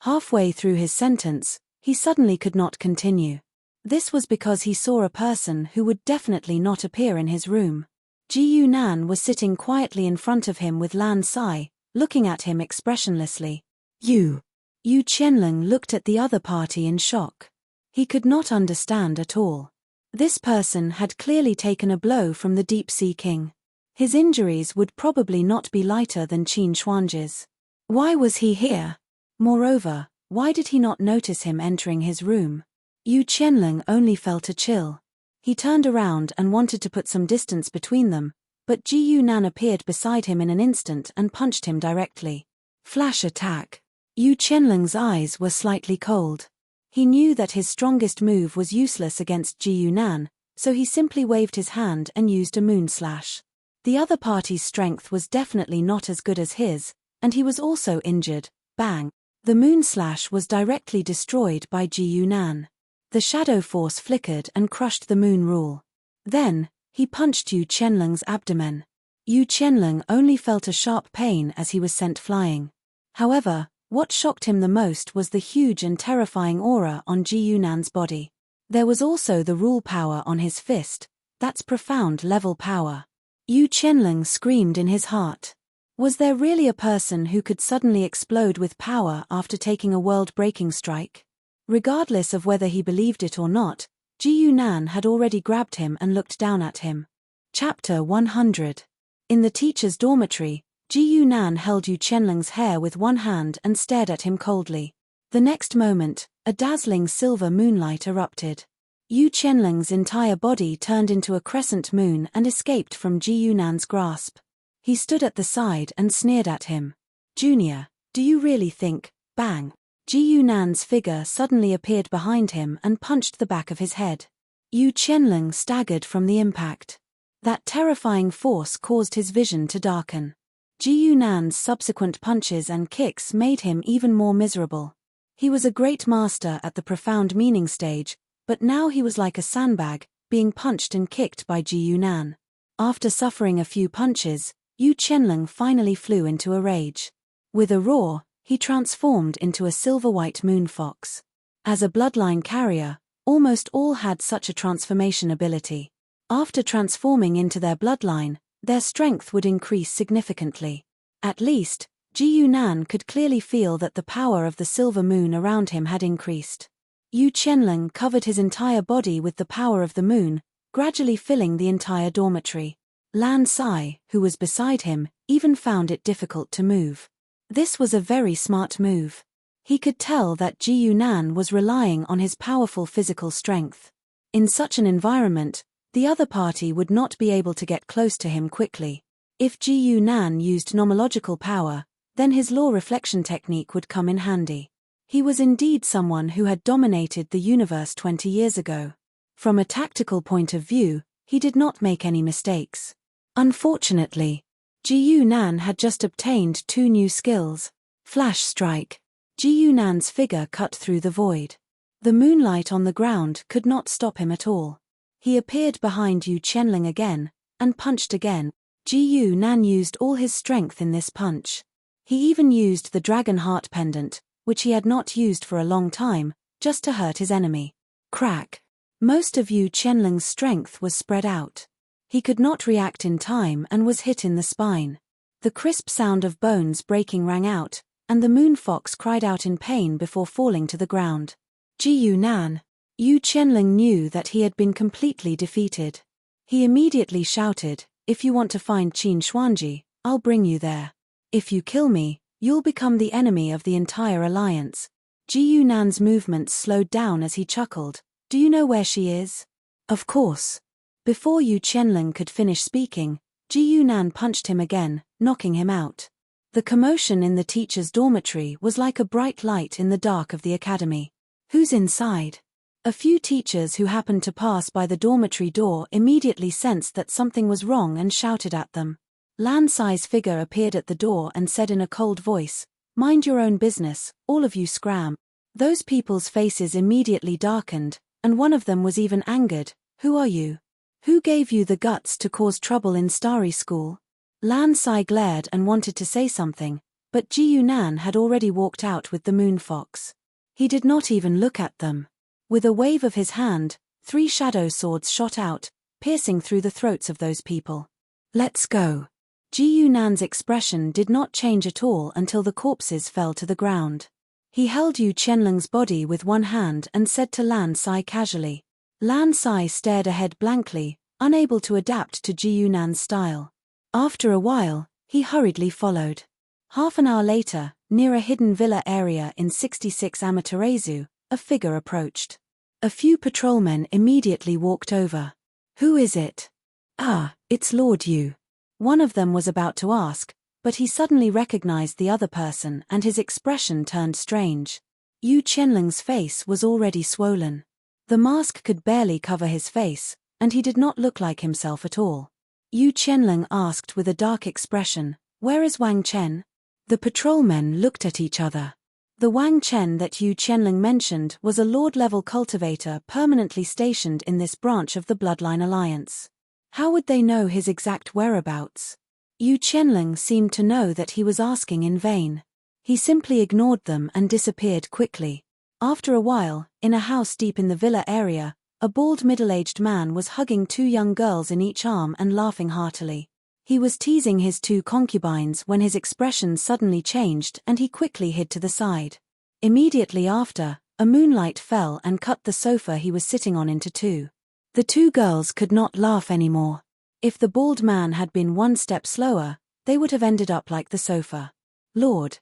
Halfway through his sentence, he suddenly could not continue. This was because he saw a person who would definitely not appear in his room. Ji Yunan was sitting quietly in front of him with Lan Sai, looking at him expressionlessly. Yu Qianlong looked at the other party in shock. He could not understand at all. This person had clearly taken a blow from the Deep Sea King. His injuries would probably not be lighter than Qin Xuanji's. Why was he here? Moreover, why did he not notice him entering his room? Yu Qianlong only felt a chill. He turned around and wanted to put some distance between them, but Ji Yunan appeared beside him in an instant and punched him directly. Flash attack. Yu Qianlong's eyes were slightly cold. He knew that his strongest move was useless against Ji Yunan, so he simply waved his hand and used a moon slash. The other party's strength was definitely not as good as his, and he was also injured. Bang! The moon slash was directly destroyed by Ji Yunan. The shadow force flickered and crushed the moon rule. Then, he punched Yu Qianlong's abdomen. Yu Qianlong only felt a sharp pain as he was sent flying. However, what shocked him the most was the huge and terrifying aura on Ji Yunan's body. There was also the rule power on his fist. That's profound level power. Yu Qianlong screamed in his heart. Was there really a person who could suddenly explode with power after taking a world-breaking strike? Regardless of whether he believed it or not, Ji Yunan had already grabbed him and looked down at him. Chapter 100. In the teacher's dormitory, Ji Yunan held Yu Qianlong's hair with one hand and stared at him coldly. The next moment, a dazzling silver moonlight erupted. Yu Qianlong's entire body turned into a crescent moon and escaped from Ji Yunan's grasp. He stood at the side and sneered at him. Junior, do you really think, bang? Ji Yunan's figure suddenly appeared behind him and punched the back of his head. Yu Qianlong staggered from the impact. That terrifying force caused his vision to darken. Ji Yunan's subsequent punches and kicks made him even more miserable. He was a great master at the profound meaning stage, but now he was like a sandbag, being punched and kicked by Ji Yunan. After suffering a few punches, Yu Qianlong finally flew into a rage. With a roar, he transformed into a silver-white moon fox. As a bloodline carrier, almost all had such a transformation ability. After transforming into their bloodline, their strength would increase significantly. At least, Ji Yunan could clearly feel that the power of the silver moon around him had increased. Yu Qianlong covered his entire body with the power of the moon, gradually filling the entire dormitory. Lan Sai, who was beside him, even found it difficult to move. This was a very smart move. He could tell that Ji Yunan was relying on his powerful physical strength. In such an environment, the other party would not be able to get close to him quickly. If Ji Yunan used nomological power, then his law reflection technique would come in handy. He was indeed someone who had dominated the universe 20 years ago. From a tactical point of view, he did not make any mistakes. Unfortunately, Ji Yunan had just obtained 2 new skills. Flash strike. Ji Yunan's figure cut through the void. The moonlight on the ground could not stop him at all. He appeared behind Yu Qianlong again, and punched again. Ji Yunan used all his strength in this punch. He even used the dragon heart pendant, which he had not used for a long time, just to hurt his enemy. Crack. Most of Yu Qianlong's strength was spread out. He could not react in time and was hit in the spine. The crisp sound of bones breaking rang out, and the moon fox cried out in pain before falling to the ground. Ji Yunan. Yu Qianlong knew that he had been completely defeated. He immediately shouted, "If you want to find Qin Xuanji, I'll bring you there. If you kill me, you'll become the enemy of the entire alliance." Ji Yunan's movements slowed down as he chuckled. Do you know where she is? Of course. Before Yu Qianlong could finish speaking, Ji Yunan punched him again, knocking him out. The commotion in the teacher's dormitory was like a bright light in the dark of the academy. Who's inside? A few teachers who happened to pass by the dormitory door immediately sensed that something was wrong and shouted at them. Lan Sai's figure appeared at the door and said in a cold voice, "Mind your own business, all of you scram." Those people's faces immediately darkened, and one of them was even angered. "Who are you? Who gave you the guts to cause trouble in Starry School?" Lan Sai glared and wanted to say something, but Ji Yunan had already walked out with the moon fox. He did not even look at them. With a wave of his hand, 3 shadow swords shot out, piercing through the throats of those people. "Let's go." Ji Yunan's expression did not change at all until the corpses fell to the ground. He held Yu Qianlong's body with one hand and said to Lan Sai casually. Lan Sai stared ahead blankly, unable to adapt to Ji Yunan's style. After a while, he hurriedly followed. Half an hour later, near a hidden villa area in 66 Amaterasu, a figure approached. A few patrolmen immediately walked over. "Who is it?" "Ah, it's Lord Yu." One of them was about to ask, but he suddenly recognized the other person and his expression turned strange. Yu Qianlong's face was already swollen. The mask could barely cover his face, and he did not look like himself at all. Yu Qianlong asked with a dark expression, "Where is Wang Chen?" The patrolmen looked at each other. The Wang Chen that Yu Qianlong mentioned was a Lord-level cultivator permanently stationed in this branch of the Bloodline Alliance. How would they know his exact whereabouts? Yu Qianlong seemed to know that he was asking in vain. He simply ignored them and disappeared quickly. After a while, in a house deep in the villa area, a bald middle-aged man was hugging 2 young girls in each arm and laughing heartily. He was teasing his 2 concubines when his expression suddenly changed and he quickly hid to the side. Immediately after, a moonlight fell and cut the sofa he was sitting on into 2. The 2 girls could not laugh anymore. If the bald man had been 1 step slower, they would have ended up like the sofa. "Lord,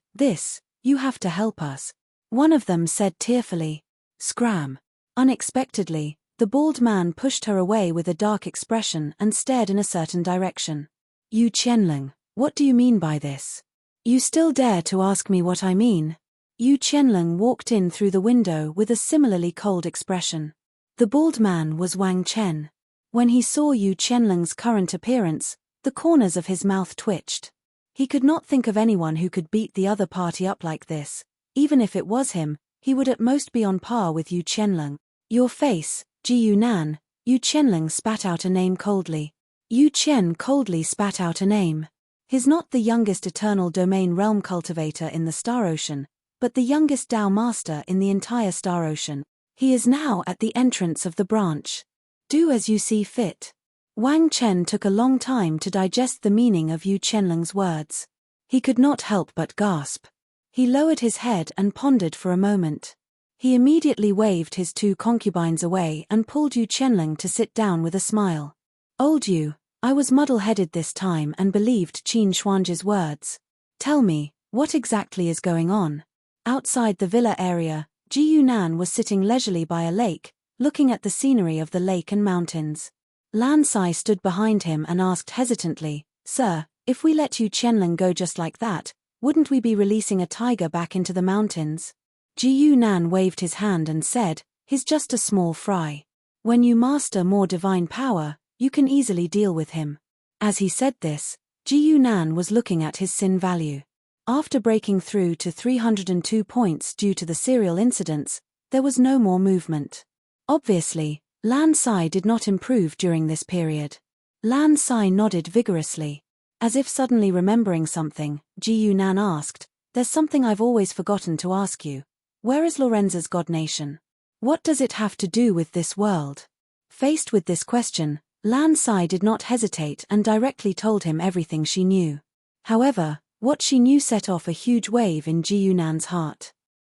you have to help us," one of them said tearfully. "Scram." Unexpectedly, the bald man pushed her away with a dark expression and stared in a certain direction. "Yu Qianlong, what do you mean by this? You still dare to ask me what I mean?" Yu Qianlong walked in through the window with a similarly cold expression. The bald man was Wang Chen. When he saw Yu Qianlong's current appearance, the corners of his mouth twitched. He could not think of anyone who could beat the other party up like this. Even if it was him, he would at most be on par with Yu Qianlong. "Your face, Ji Yunan." Yu Qianlong spat out a name coldly. Yu Qian coldly spat out a name. He's not the youngest Eternal Domain Realm cultivator in the Star Ocean, but the youngest Dao Master in the entire Star Ocean. He is now at the entrance of the branch. Do as you see fit. Wang Chen took a long time to digest the meaning of Yu Qianlong's words. He could not help but gasp. He lowered his head and pondered for a moment. He immediately waved his 2 concubines away and pulled Yu Qianlong to sit down with a smile. "Old Yu, I was muddle-headed this time and believed Qin Xuanji's words. Tell me, what exactly is going on?" Outside the villa area, Ji Yunan was sitting leisurely by a lake, looking at the scenery of the lake and mountains. Lan Sai stood behind him and asked hesitantly, "Sir, if we let Yu Qianlong go just like that, wouldn't we be releasing a tiger back into the mountains?" Ji Yunan waved his hand and said, "He's just a small fry. When you master more divine power, you can easily deal with him." As he said this, Ji Yunan was looking at his sin value. After breaking through to 302 points due to the serial incidents, there was no more movement. Obviously, Lan Sai did not improve during this period. Lan Sai nodded vigorously. As if suddenly remembering something, Ji Yunan asked, "There's something I've always forgotten to ask you. Where is Lorenza's God Nation? What does it have to do with this world?" Faced with this question, Lan Sai did not hesitate and directly told him everything she knew. However, what she knew set off a huge wave in Ji Yunan's heart.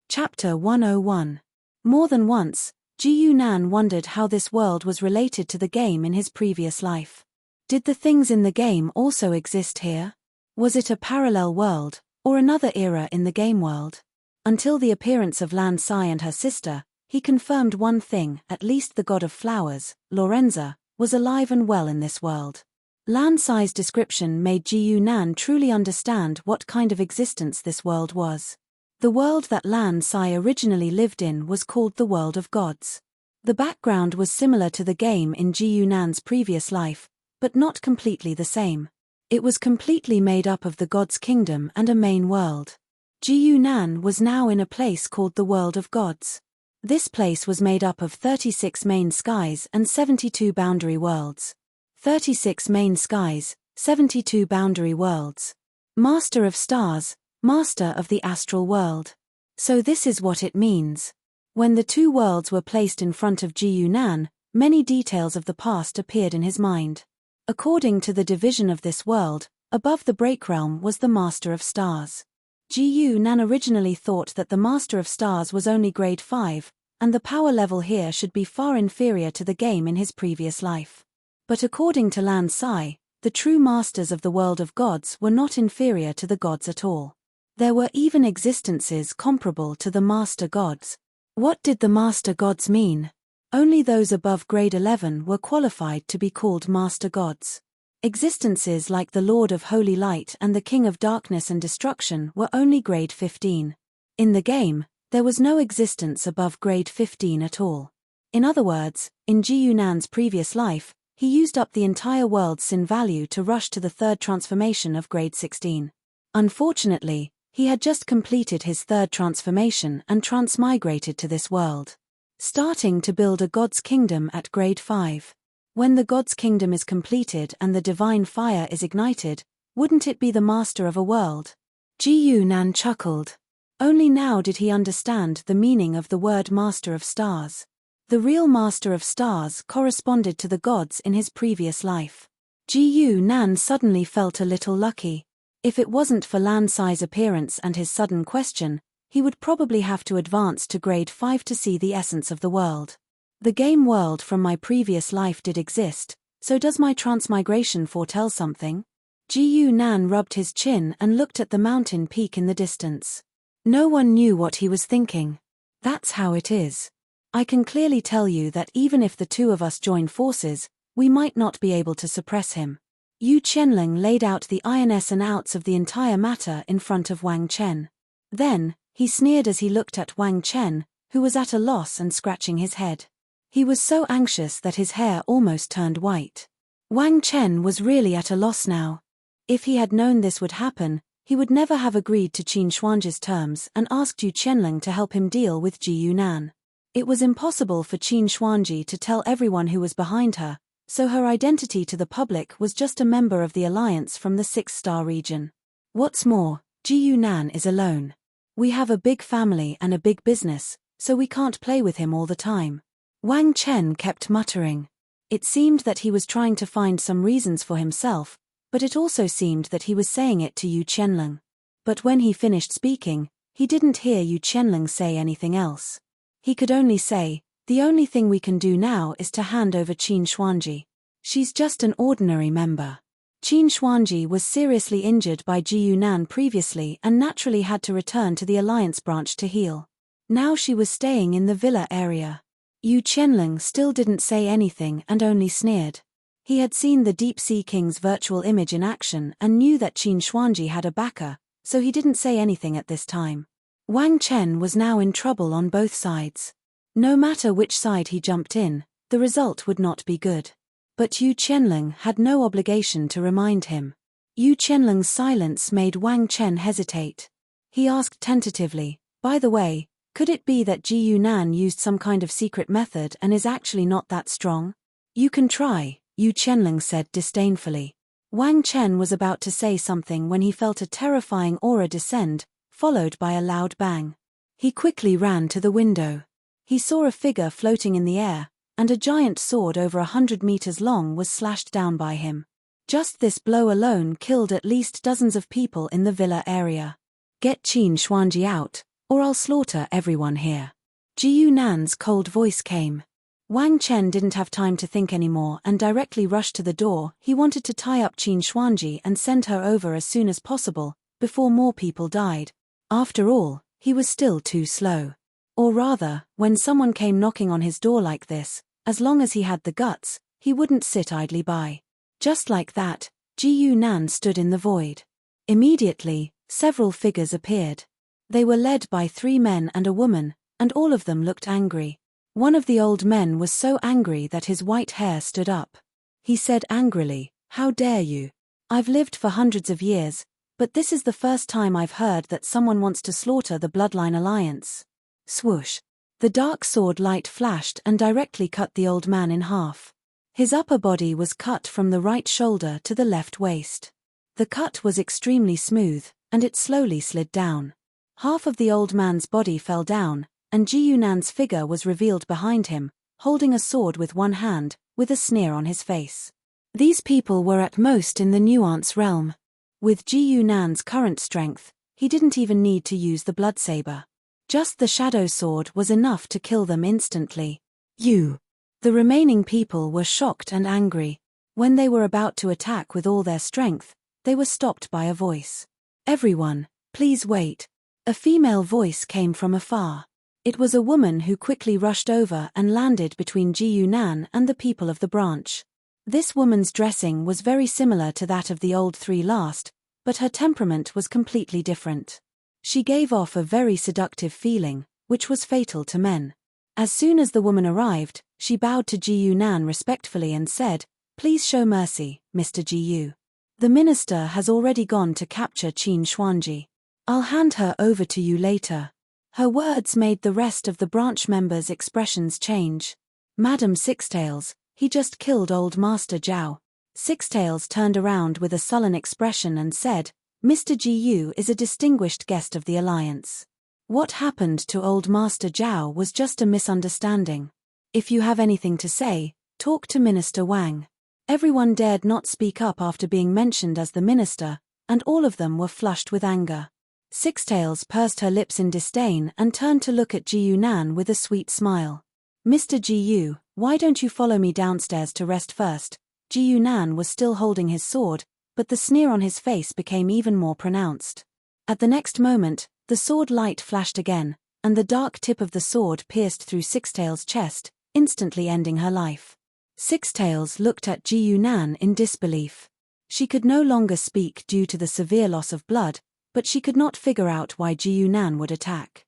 Chapter 101. More than once, Ji Yunan wondered how this world was related to the game in his previous life. Did the things in the game also exist here? Was it a parallel world, or another era in the game world? Until the appearance of Lan Sai and her sister, He confirmed one thing: at least the god of flowers, Lorenza, was alive and well in this world. Lan Sai's description made Ji Yunan truly understand what kind of existence this world was. The world that Lan Sai originally lived in was called the world of gods. The background was similar to the game in Ji Yunan's previous life, but not completely the same. It was completely made up of the gods' kingdom and a main world. Ji Yunan was now in a place called the world of gods. This place was made up of 36 main skies and 72 boundary worlds. 36 main skies, 72 boundary worlds. Master of stars, master of the astral world. So this is what it means. When the two worlds were placed in front of Ji Yunan, many details of the past appeared in his mind. According to the division of this world, above the break realm was the Master of Stars. Ji Yunan originally thought that the Master of Stars was only grade 5, and the power level here should be far inferior to the game in his previous life. But according to Lan Sai, the true masters of the world of gods were not inferior to the gods at all. There were even existences comparable to the master gods. What did the master gods mean? Only those above grade 11 were qualified to be called master gods. Existences like the Lord of Holy Light and the King of Darkness and Destruction were only grade 15. In the game, there was no existence above grade 15 at all. In other words, in Ji Yunan's previous life, he used up the entire world's sin value to rush to the third transformation of grade 16. Unfortunately, he had just completed his third transformation and transmigrated to this world, starting to build a god's kingdom at grade 5. When the god's kingdom is completed and the divine fire is ignited, wouldn't it be the master of a world? Ji Yunan chuckled. Only now did he understand the meaning of the word Master of Stars. The real Master of Stars corresponded to the gods in his previous life. Ji Yunan suddenly felt a little lucky. If it wasn't for Lan Sai's appearance and his sudden question, he would probably have to advance to grade 5 to see the essence of the world. The game world from my previous life did exist, so does my transmigration foretell something? Ji Yunan rubbed his chin and looked at the mountain peak in the distance. No one knew what he was thinking. That's how it is. I can clearly tell you that even if the two of us join forces, we might not be able to suppress him. Yu Qianling laid out the ins and outs of the entire matter in front of Wang Chen. Then, he sneered as he looked at Wang Chen, who was at a loss and scratching his head. He was so anxious that his hair almost turned white. Wang Chen was really at a loss now. If he had known this would happen, he would never have agreed to Qin Xuanji's terms and asked Yu Qianling to help him deal with Ji Yunan. It was impossible for Qin Xuanji to tell everyone who was behind her, so her identity to the public was just a member of the alliance from the 6-star region. What's more, Ji Yunan is alone. We have a big family and a big business, so we can't play with him all the time. Wang Chen kept muttering. It seemed that he was trying to find some reasons for himself, but it also seemed that he was saying it to Yu Qianling. But when he finished speaking, he didn't hear Yu Qianling say anything else. He could only say, "The only thing we can do now is to hand over Qin Xuanji. She's just an ordinary member." Qin Xuanji was seriously injured by Ji Yunan previously and naturally had to return to the Alliance branch to heal. Now she was staying in the villa area. Yu Qianling still didn't say anything and only sneered. He had seen the Deep Sea King's virtual image in action and knew that Qin Xuanji had a backer, so he didn't say anything at this time. Wang Chen was now in trouble on both sides. No matter which side he jumped in, the result would not be good. But Yu Qianling had no obligation to remind him. Yu Qianling's silence made Wang Chen hesitate. He asked tentatively, "By the way, could it be that Ji Yunan used some kind of secret method and is actually not that strong?" "You can try," Yu Qianling said disdainfully. Wang Chen was about to say something when he felt a terrifying aura descend, followed by a loud bang. He quickly ran to the window. He saw a figure floating in the air, and a giant sword over 100 meters long was slashed down by him. Just this blow alone killed at least dozens of people in the villa area. "Get Qin Xuanji out, or I'll slaughter everyone here." Ji Yunan's cold voice came. Wang Chen didn't have time to think anymore and directly rushed to the door. He wanted to tie up Qin Xuanji and send her over as soon as possible, before more people died. After all, he was still too slow. Or rather, when someone came knocking on his door like this, as long as he had the guts, he wouldn't sit idly by. Just like that, Ji Nan stood in the void. Immediately, several figures appeared. They were led by 3 men and a woman, and all of them looked angry. One of the old men was so angry that his white hair stood up. He said angrily, "How dare you? I've lived for hundreds of years, but this is the first time I've heard that someone wants to slaughter the Bloodline Alliance." Swoosh! The dark sword light flashed and directly cut the old man in half. His upper body was cut from the right shoulder to the left waist. The cut was extremely smooth, and it slowly slid down. Half of the old man's body fell down, and Ji Nan's figure was revealed behind him, holding a sword with one hand, with a sneer on his face. These people were at most in the nuance realm. With Ji Nan's current strength, he didn't even need to use the blood saber. Just the shadow sword was enough to kill them instantly. You! The remaining people were shocked and angry. When they were about to attack with all their strength, they were stopped by a voice. "Everyone, please wait." A female voice came from afar. It was a woman who quickly rushed over and landed between Ji Nan and the people of the branch. This woman's dressing was very similar to that of the old 3 last, but her temperament was completely different. She gave off a very seductive feeling, which was fatal to men. As soon as the woman arrived, she bowed to Ji Nan respectfully and said, "Please show mercy, Mr. Ji. The minister has already gone to capture Qin Xuanji. I'll hand her over to you later." Her words made the rest of the branch members' expressions change. "Madam Sixtails, he just killed old Master Zhao." Sixtails turned around with a sullen expression and said, "Mr. Ji is a distinguished guest of the Alliance. What happened to old Master Zhao was just a misunderstanding. If you have anything to say, talk to Minister Wang." Everyone dared not speak up after being mentioned as the minister, and all of them were flushed with anger. Sixtails pursed her lips in disdain and turned to look at Ji Nan with a sweet smile. "Mr. Ji, why don't you follow me downstairs to rest first?" Ji Nan was still holding his sword, but the sneer on his face became even more pronounced. At the next moment, the sword light flashed again, and the dark tip of the sword pierced through Sixtails' chest, instantly ending her life. Sixtails looked at Ji Nan in disbelief. She could no longer speak due to the severe loss of blood, but she could not figure out why Ji Nan would attack.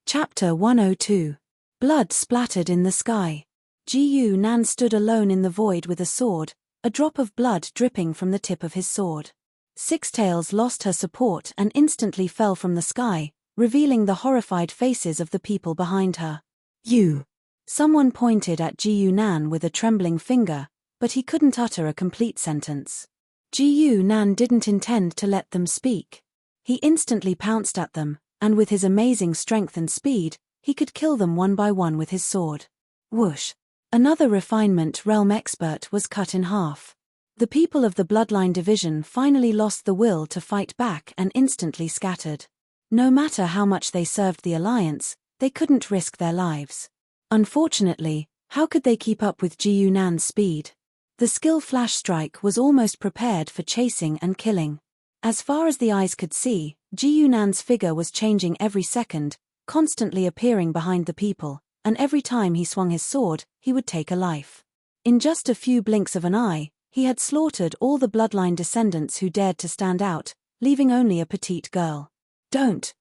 Chapter 102. Blood splattered in the sky. Ji Nan stood alone in the void with a sword, a drop of blood dripping from the tip of his sword. Sixtails lost her support and instantly fell from the sky, revealing the horrified faces of the people behind her. "You!" Someone pointed at Ji Nan with a trembling finger, but he couldn't utter a complete sentence. Ji Nan didn't intend to let them speak. He instantly pounced at them, and with his amazing strength and speed, he could kill them one by one with his sword. Whoosh! Another refinement realm expert was cut in half. The people of the Bloodline Division finally lost the will to fight back and instantly scattered. No matter how much they served the Alliance, they couldn't risk their lives. Unfortunately, how could they keep up with Ji Nan's speed? The skill Flash Strike was almost prepared for chasing and killing. As far as the eyes could see, Ji Nan's figure was changing every second, constantly appearing behind the people, and every time he swung his sword, he would take a life. In just a few blinks of an eye, he had slaughtered all the bloodline descendants who dared to stand out, leaving only a petite girl. Don't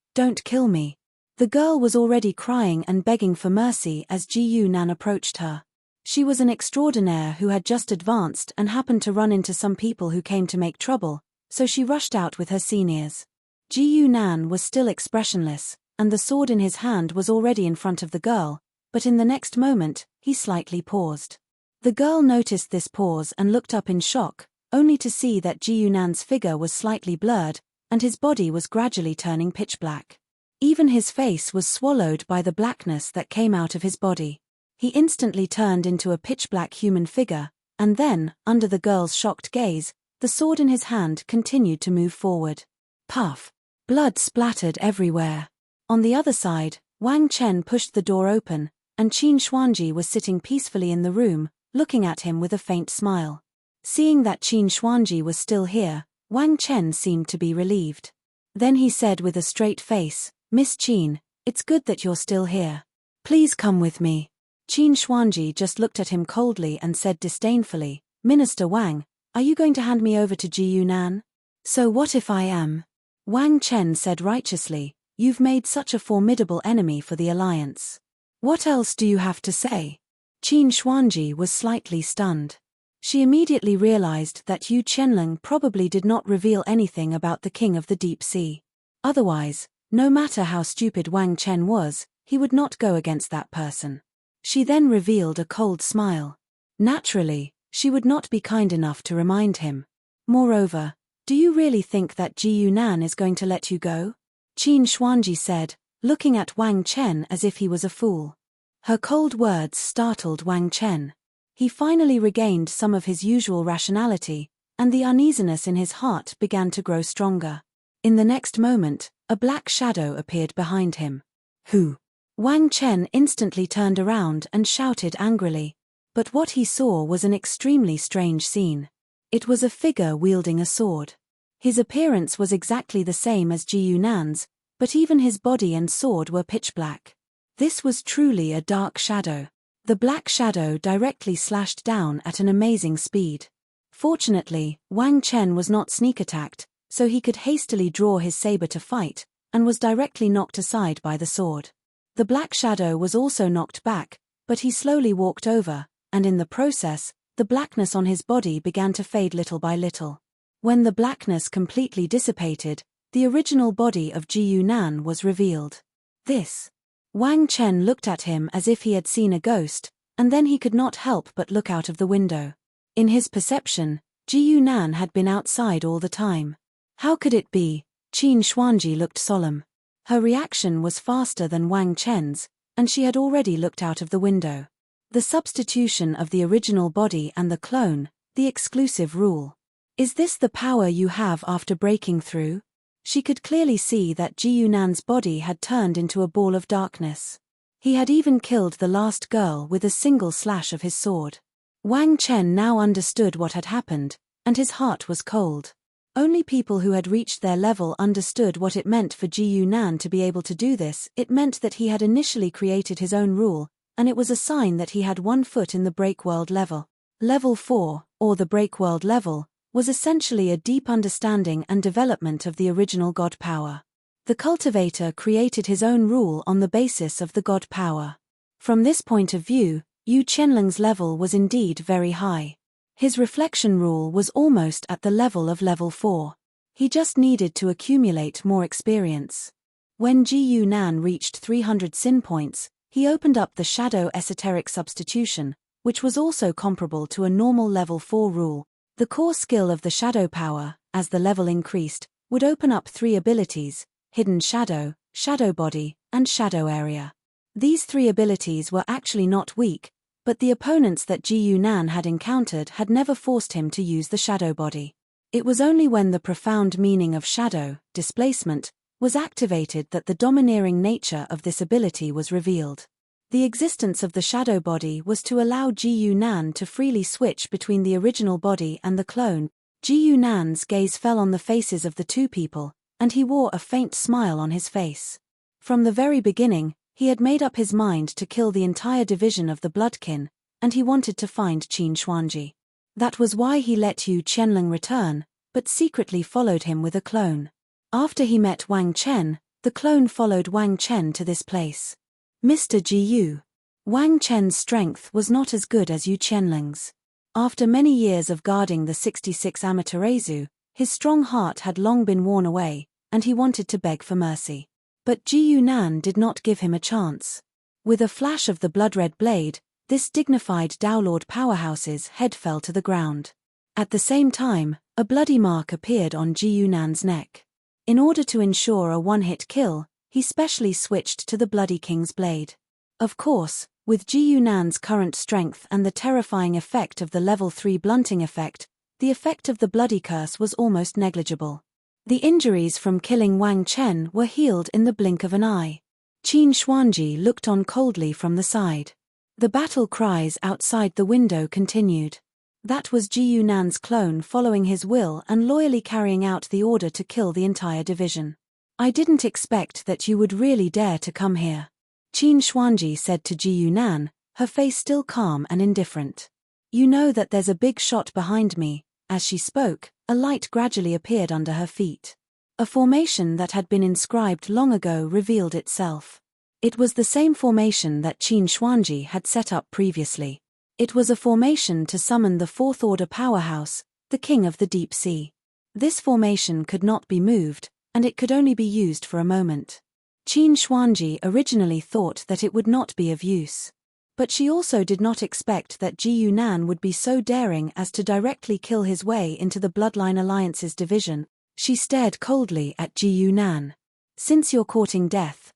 kill me." The girl was already crying and begging for mercy as Ji Nan approached her. She was an extraordinaire who had just advanced and happened to run into some people who came to make trouble, so she rushed out with her seniors. Ji Nan was still expressionless, and the sword in his hand was already in front of the girl, but in the next moment, he slightly paused. The girl noticed this pause and looked up in shock, only to see that Ji Nan's figure was slightly blurred, and his body was gradually turning pitch black. Even his face was swallowed by the blackness that came out of his body. He instantly turned into a pitch-black human figure, and then, under the girl's shocked gaze, the sword in his hand continued to move forward. Puff! Blood splattered everywhere. On the other side, Wang Chen pushed the door open, and Qin Xuanji was sitting peacefully in the room, looking at him with a faint smile. Seeing that Qin Xuanji was still here, Wang Chen seemed to be relieved. Then he said with a straight face, "Miss Qin, it's good that you're still here. Please come with me. Qin Xuanji just looked at him coldly and said disdainfully, Minister Wang, are you going to hand me over to Ji Yunan? So what if I am? Wang Chen said righteously, you've made such a formidable enemy for the alliance. What else do you have to say? Qin Xuanji was slightly stunned. She immediately realized that Yu Qianlong probably did not reveal anything about the king of the deep sea. Otherwise, no matter how stupid Wang Chen was, he would not go against that person. She then revealed a cold smile. Naturally, she would not be kind enough to remind him. Moreover, do you really think that Ji Yunan is going to let you go? Qin Xuanji said, looking at Wang Chen as if he was a fool. Her cold words startled Wang Chen. He finally regained some of his usual rationality, and the uneasiness in his heart began to grow stronger. In the next moment, a black shadow appeared behind him. Who? Wang Chen instantly turned around and shouted angrily. But what he saw was an extremely strange scene. It was a figure wielding a sword. His appearance was exactly the same as Ji Yunan's, but even his body and sword were pitch black. This was truly a dark shadow. The black shadow directly slashed down at an amazing speed. Fortunately, Wang Chen was not sneak attacked, so he could hastily draw his saber to fight, and was directly knocked aside by the sword. The black shadow was also knocked back, but he slowly walked over, and in the process, the blackness on his body began to fade little by little. When the blackness completely dissipated, the original body of Ji Yunan was revealed. This. Wang Chen looked at him as if he had seen a ghost, and then he could not help but look out of the window. In his perception, Ji Yunan had been outside all the time. How could it be? Qin Xuanji looked solemn. Her reaction was faster than Wang Chen's, and she had already looked out of the window. The substitution of the original body and the clone, the exclusive rule. Is this the power you have after breaking through? She could clearly see that Ji Yunan's body had turned into a ball of darkness. He had even killed the last girl with a single slash of his sword. Wang Chen now understood what had happened, and his heart was cold. Only people who had reached their level understood what it meant for Ji Yunan to be able to do this. It meant that he had initially created his own rule, and it was a sign that he had one foot in the Breakworld level. Level 4, or the Breakworld level, was essentially a deep understanding and development of the original God power. The cultivator created his own rule on the basis of the God power. From this point of view, Yu Qianlong's level was indeed very high. His reflection rule was almost at the level of level 4. He just needed to accumulate more experience. When Ji Yunan reached 300 sin points, he opened up the shadow esoteric substitution, which was also comparable to a normal level 4 rule. The core skill of the shadow power, as the level increased, would open up 3 abilities: hidden shadow, shadow body, and shadow area. These 3 abilities were actually not weak, but the opponents that Ji Yunan had encountered had never forced him to use the shadow body. It was only when the profound meaning of shadow, displacement, was activated that the domineering nature of this ability was revealed. The existence of the shadow body was to allow Ji Yunan to freely switch between the original body and the clone. Ji Yunan's gaze fell on the faces of the 2 people, and he wore a faint smile on his face. From the very beginning, he had made up his mind to kill the entire division of the Bloodkin, and he wanted to find Qin Xuanji. That was why he let Yu Qianlong return, but secretly followed him with a clone. After he met Wang Chen, the clone followed Wang Chen to this place. Mr. Ji Yu. Wang Chen's strength was not as good as Yu Qianlong's. After many years of guarding the 66 Amaterasu, his strong heart had long been worn away, and he wanted to beg for mercy. But Ji Yunan did not give him a chance. With a flash of the blood-red blade, this dignified Daolord powerhouse's head fell to the ground. At the same time, a bloody mark appeared on Ji Yunan's neck. In order to ensure a one-hit kill, he specially switched to the Bloody King's blade. Of course, with Ji Yunan's current strength and the terrifying effect of the level 3 blunting effect, the effect of the Bloody Curse was almost negligible. The injuries from killing Wang Chen were healed in the blink of an eye. Qin Xuanji looked on coldly from the side. The battle cries outside the window continued. That was Ji Yunan's clone following his will and loyally carrying out the order to kill the entire division. I didn't expect that you would really dare to come here. Qin Xuanji said to Ji Yunan, her face still calm and indifferent. You know that there's a big shot behind me. As she spoke, a light gradually appeared under her feet. A formation that had been inscribed long ago revealed itself. It was the same formation that Qin Xuanji had set up previously. It was a formation to summon the Fourth Order powerhouse, the King of the Deep Sea. This formation could not be moved, and it could only be used for a moment. Qin Xuanji originally thought that it would not be of use. But she also did not expect that Ji Yunan would be so daring as to directly kill his way into the Bloodline Alliance's division. She stared coldly at Ji Yunan. Since you're courting death,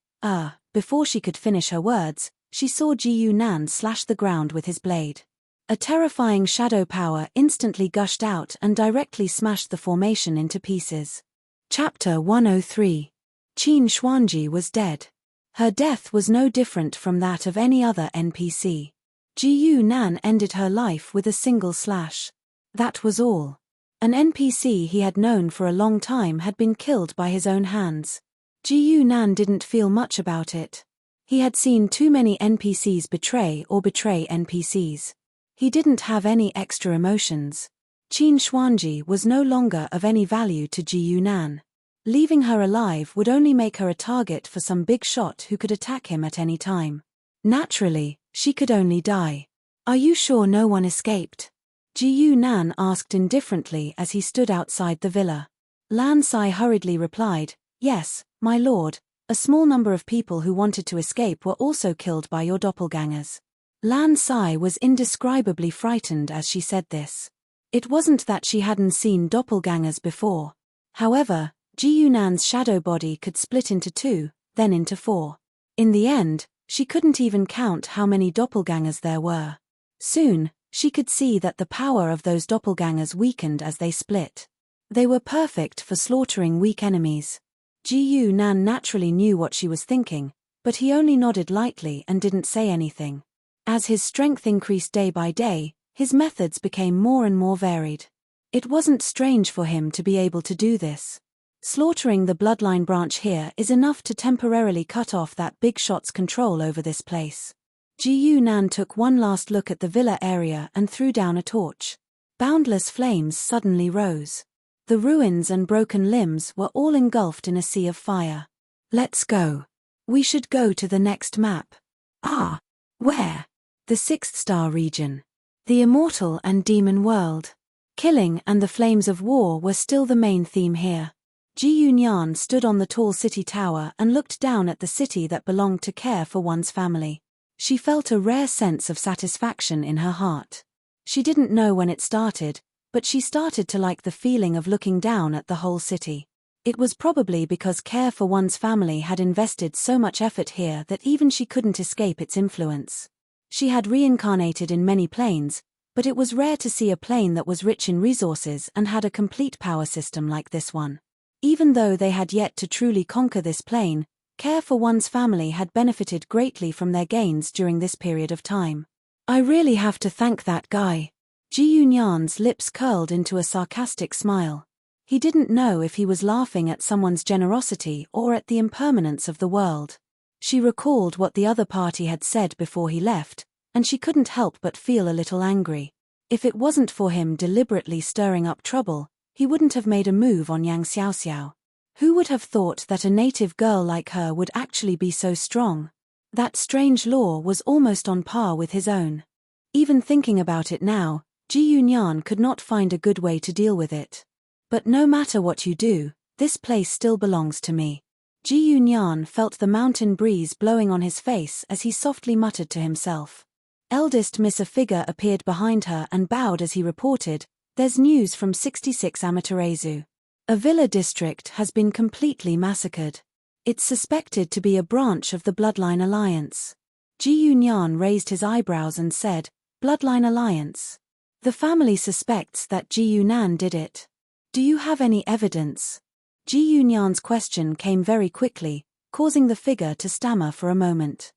before she could finish her words, she saw Ji Yunan slash the ground with his blade. A terrifying shadow power instantly gushed out and directly smashed the formation into pieces. Chapter 103. Qin Xuanji was dead. Her death was no different from that of any other NPC. Ji Yunan ended her life with a single slash. That was all. An NPC he had known for a long time had been killed by his own hands. Ji Yunan didn't feel much about it. He had seen too many NPCs betray NPCs. He didn't have any extra emotions. Qin Xuanji was no longer of any value to Ji Yunan. Leaving her alive would only make her a target for some big shot who could attack him at any time. Naturally, she could only die. Are you sure no one escaped? Ji Yunan asked indifferently as he stood outside the villa. Lan Sai hurriedly replied, Yes, my lord, a small number of people who wanted to escape were also killed by your doppelgangers. Lan Sai was indescribably frightened as she said this. It wasn't that she hadn't seen doppelgangers before. However, Ji Yunan's shadow body could split into 2, then into 4. In the end, she couldn't even count how many doppelgangers there were. Soon, she could see that the power of those doppelgangers weakened as they split. They were perfect for slaughtering weak enemies. Ji Yunan naturally knew what she was thinking, but he only nodded lightly and didn't say anything. As his strength increased day by day, his methods became more and more varied. It wasn't strange for him to be able to do this. Slaughtering the bloodline branch here is enough to temporarily cut off that big shot's control over this place. Ji Yunan took one last look at the villa area and threw down a torch. Boundless flames suddenly rose. The ruins and broken limbs were all engulfed in a sea of fire. Let's go. We should go to the next map. Ah, where? The 6th star region. The immortal and demon world. Killing and the flames of war were still the main theme here. Ji Yunyan stood on the tall city tower and looked down at the city that belonged to care for one's family. She felt a rare sense of satisfaction in her heart. She didn't know when it started, but she started to like the feeling of looking down at the whole city. It was probably because care for one's family had invested so much effort here that even she couldn't escape its influence. She had reincarnated in many planes, but it was rare to see a plane that was rich in resources and had a complete power system like this one. Even though they had yet to truly conquer this plane, care for one's family had benefited greatly from their gains during this period of time. I really have to thank that guy. Ji Yunyan's lips curled into a sarcastic smile. He didn't know if he was laughing at someone's generosity or at the impermanence of the world. She recalled what the other party had said before he left, and she couldn't help but feel a little angry. If it wasn't for him deliberately stirring up trouble, he wouldn't have made a move on Yang Xiaoxiao. Who would have thought that a native girl like her would actually be so strong? That strange law was almost on par with his own. Even thinking about it now, Ji Yunyan could not find a good way to deal with it. But no matter what you do, this place still belongs to me. Ji Yunyan felt the mountain breeze blowing on his face as he softly muttered to himself. Eldest Miss, a figure appeared behind her and bowed as he reported, There's news from 66 Amaterasu. A villa district has been completely massacred. It's suspected to be a branch of the Bloodline Alliance. Ji Yunyan raised his eyebrows and said, Bloodline Alliance. The family suspects that Ji Yunan did it. Do you have any evidence? Ji Yunyan's question came very quickly, causing the figure to stammer for a moment.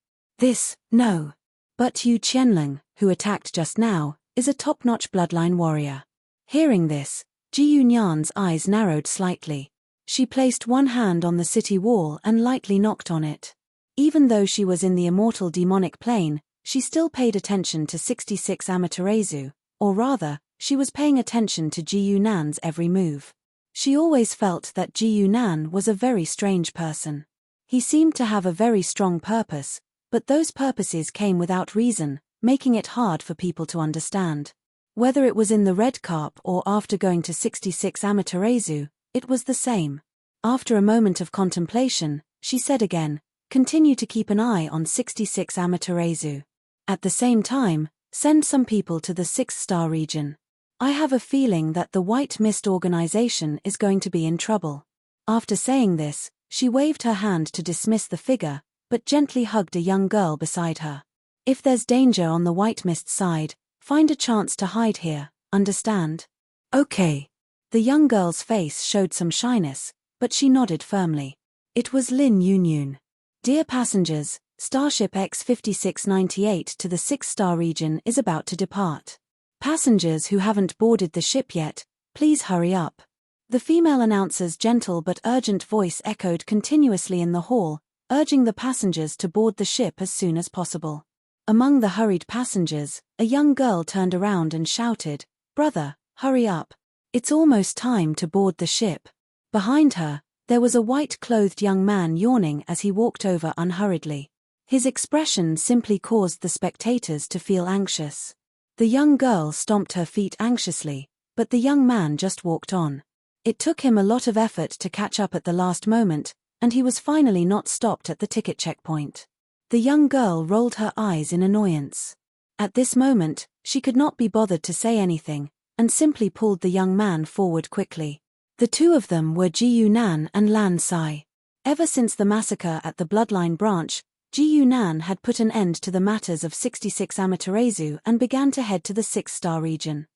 No. But Yu Qianlong, who attacked just now, is a top-notch bloodline warrior. Hearing this, Ji Yunyan's eyes narrowed slightly. She placed one hand on the city wall and lightly knocked on it. Even though she was in the immortal demonic plane, she still paid attention to 66 Amaterasu, or rather, she was paying attention to Ji Yunan's every move. She always felt that Ji Yunan was a very strange person. He seemed to have a very strong purpose, but those purposes came without reason, making it hard for people to understand. Whether it was in the red carp or after going to 66 Amaterasu, it was the same. After a moment of contemplation, she said again, "Continue to keep an eye on 66 Amaterasu. At the same time, send some people to the 6-star region. I have a feeling that the White Mist organization is going to be in trouble." After saying this, she waved her hand to dismiss the figure, but gently hugged a young girl beside her. "If there's danger on the White Mist side, find a chance to hide here, understand?" "Okay." The young girl's face showed some shyness, but she nodded firmly. It was Lin Yunyun. "Dear passengers, Starship X-5698 to the 6-star region is about to depart. Passengers who haven't boarded the ship yet, please hurry up." The female announcer's gentle but urgent voice echoed continuously in the hall, urging the passengers to board the ship as soon as possible. Among the hurried passengers, a young girl turned around and shouted, "Brother, hurry up. It's almost time to board the ship." Behind her, there was a white-clothed young man yawning as he walked over unhurriedly. His expression simply caused the spectators to feel anxious. The young girl stomped her feet anxiously, but the young man just walked on. It took him a lot of effort to catch up at the last moment, and he was finally not stopped at the ticket checkpoint. The young girl rolled her eyes in annoyance. At this moment, she could not be bothered to say anything, and simply pulled the young man forward quickly. The two of them were Ji Yunan and Lan Sai. Ever since the massacre at the Bloodline branch, Ji Yunan had put an end to the matters of 66 Amaterasu and began to head to the 6-star region.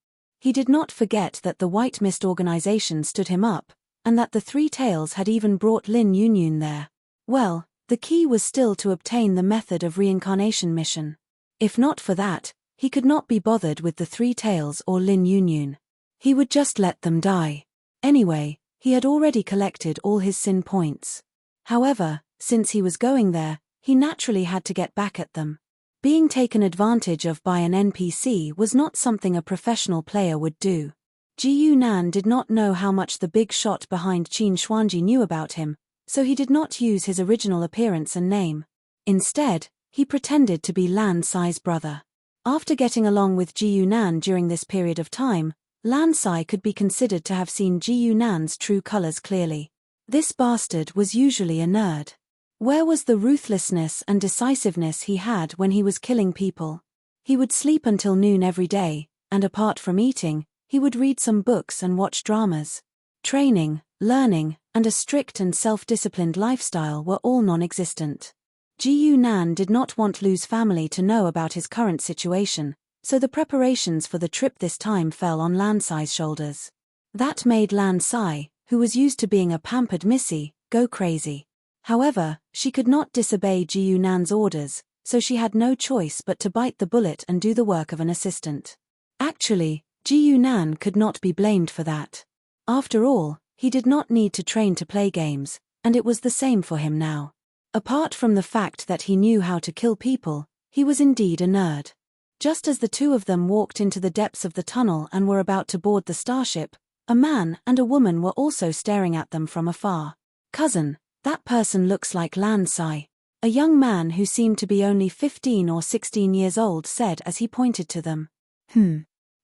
He did not forget that the White Mist organization stood him up, and that the Three Tails had even brought Lin Yunyun there. Well, the key was still to obtain the method of reincarnation mission. If not for that, he could not be bothered with the Three Tails or Lin Yunyun. He would just let them die. Anyway, he had already collected all his sin points. However, since he was going there, he naturally had to get back at them. Being taken advantage of by an NPC was not something a professional player would do. Ji Yunan did not know how much the big shot behind Qin Xuanji knew about him, so he did not use his original appearance and name. Instead, he pretended to be Lan Sai's brother. After getting along with Ji Yunan during this period of time, Lan Sai could be considered to have seen Ji Yunan's true colors clearly. This bastard was usually a nerd. Where was the ruthlessness and decisiveness he had when he was killing people? He would sleep until noon every day, and apart from eating, he would read some books and watch dramas. Training, learning, and a strict and self-disciplined lifestyle were all non-existent. Ji Yunan did not want Lu's family to know about his current situation, so the preparations for the trip this time fell on Lan Sai's shoulders. That made Lan Sai, who was used to being a pampered missy, go crazy. However, she could not disobey Ji Yunan's orders, so she had no choice but to bite the bullet and do the work of an assistant. Actually, Ji Yunan could not be blamed for that. After all, he did not need to train to play games, and it was the same for him now. Apart from the fact that he knew how to kill people, he was indeed a nerd. Just as the two of them walked into the depths of the tunnel and were about to board the starship, a man and a woman were also staring at them from afar. "Cousin, that person looks like Lan Sai," a young man who seemed to be only 15 or 16 years old said as he pointed to them.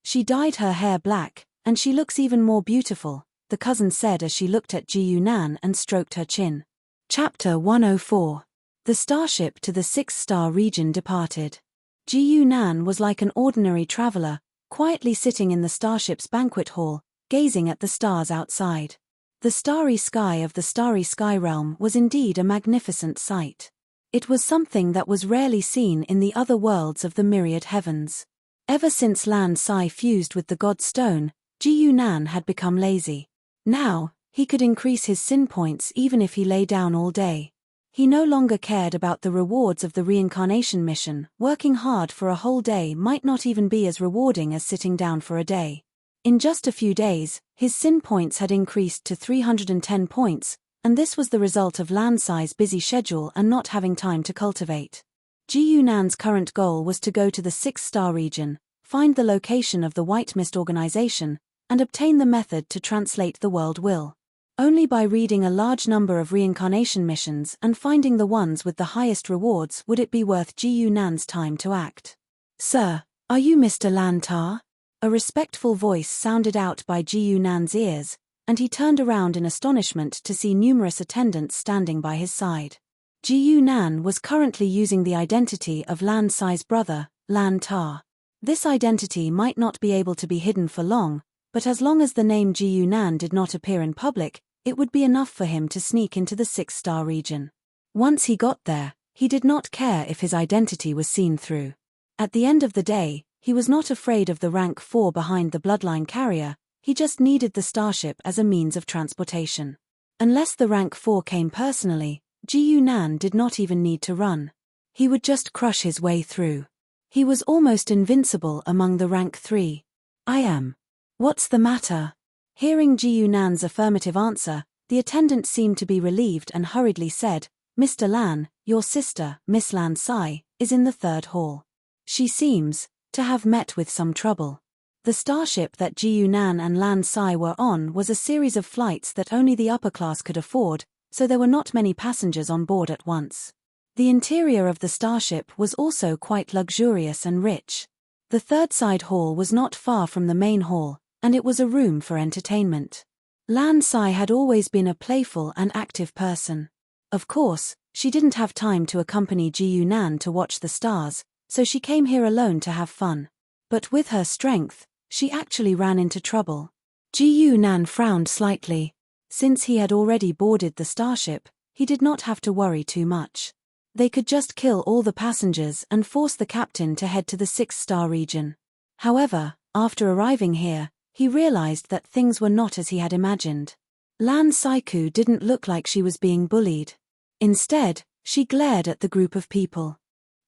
She dyed her hair black, and she looks even more beautiful," the cousin said as she looked at Ji Yunan and stroked her chin. Chapter 104. The starship to the 6-star region departed. Ji Yunan was like an ordinary traveler, quietly sitting in the starship's banquet hall, gazing at the stars outside. The starry sky of the starry sky realm was indeed a magnificent sight. It was something that was rarely seen in the other worlds of the myriad heavens. Ever since Lan Sai fused with the God Stone, Ji Yunan had become lazy. Now, he could increase his sin points even if he lay down all day. He no longer cared about the rewards of the reincarnation mission. Working hard for a whole day might not even be as rewarding as sitting down for a day. In just a few days, his sin points had increased to 310 points, and this was the result of Lan Sai's busy schedule and not having time to cultivate. Ji Yunan's current goal was to go to the 6-star region, find the location of the White Mist organization, and obtain the method to translate the world will. Only by reading a large number of reincarnation missions and finding the ones with the highest rewards would it be worth Ji Yunan's time to act. "Sir, are you Mr. Lan Ta?" A respectful voice sounded out by Ji Yunan's ears, and he turned around in astonishment to see numerous attendants standing by his side. Ji Yunan was currently using the identity of Lan Sai's brother, Lan Ta. This identity might not be able to be hidden for long, but as long as the name Ji Yunan did not appear in public, it would be enough for him to sneak into the 6-star region. Once he got there, he did not care if his identity was seen through. At the end of the day, he was not afraid of the rank 4 behind the bloodline carrier, he just needed the starship as a means of transportation. Unless the rank 4 came personally, Ji Yunan did not even need to run. He would just crush his way through. He was almost invincible among the rank 3. "I am. What's the matter?" Hearing Ji Yunan's affirmative answer, the attendant seemed to be relieved and hurriedly said, "Mr. Lan, your sister, Miss Lan Sai, is in the 3rd hall. She seems to have met with some trouble." The starship that Ji Yunan and Lan Sai were on was a series of flights that only the upper class could afford, so there were not many passengers on board at once. The interior of the starship was also quite luxurious and rich. The 3rd side hall was not far from the main hall, and it was a room for entertainment. Lan Sai had always been a playful and active person. Of course, she didn't have time to accompany Ji Yunan to watch the stars, so she came here alone to have fun. But with her strength, she actually ran into trouble. Ji Yunan frowned slightly. Since he had already boarded the starship, he did not have to worry too much. They could just kill all the passengers and force the captain to head to the 6-star region. However, after arriving here, he realized that things were not as he had imagined. Lan Saiku didn't look like she was being bullied. Instead, she glared at the group of people.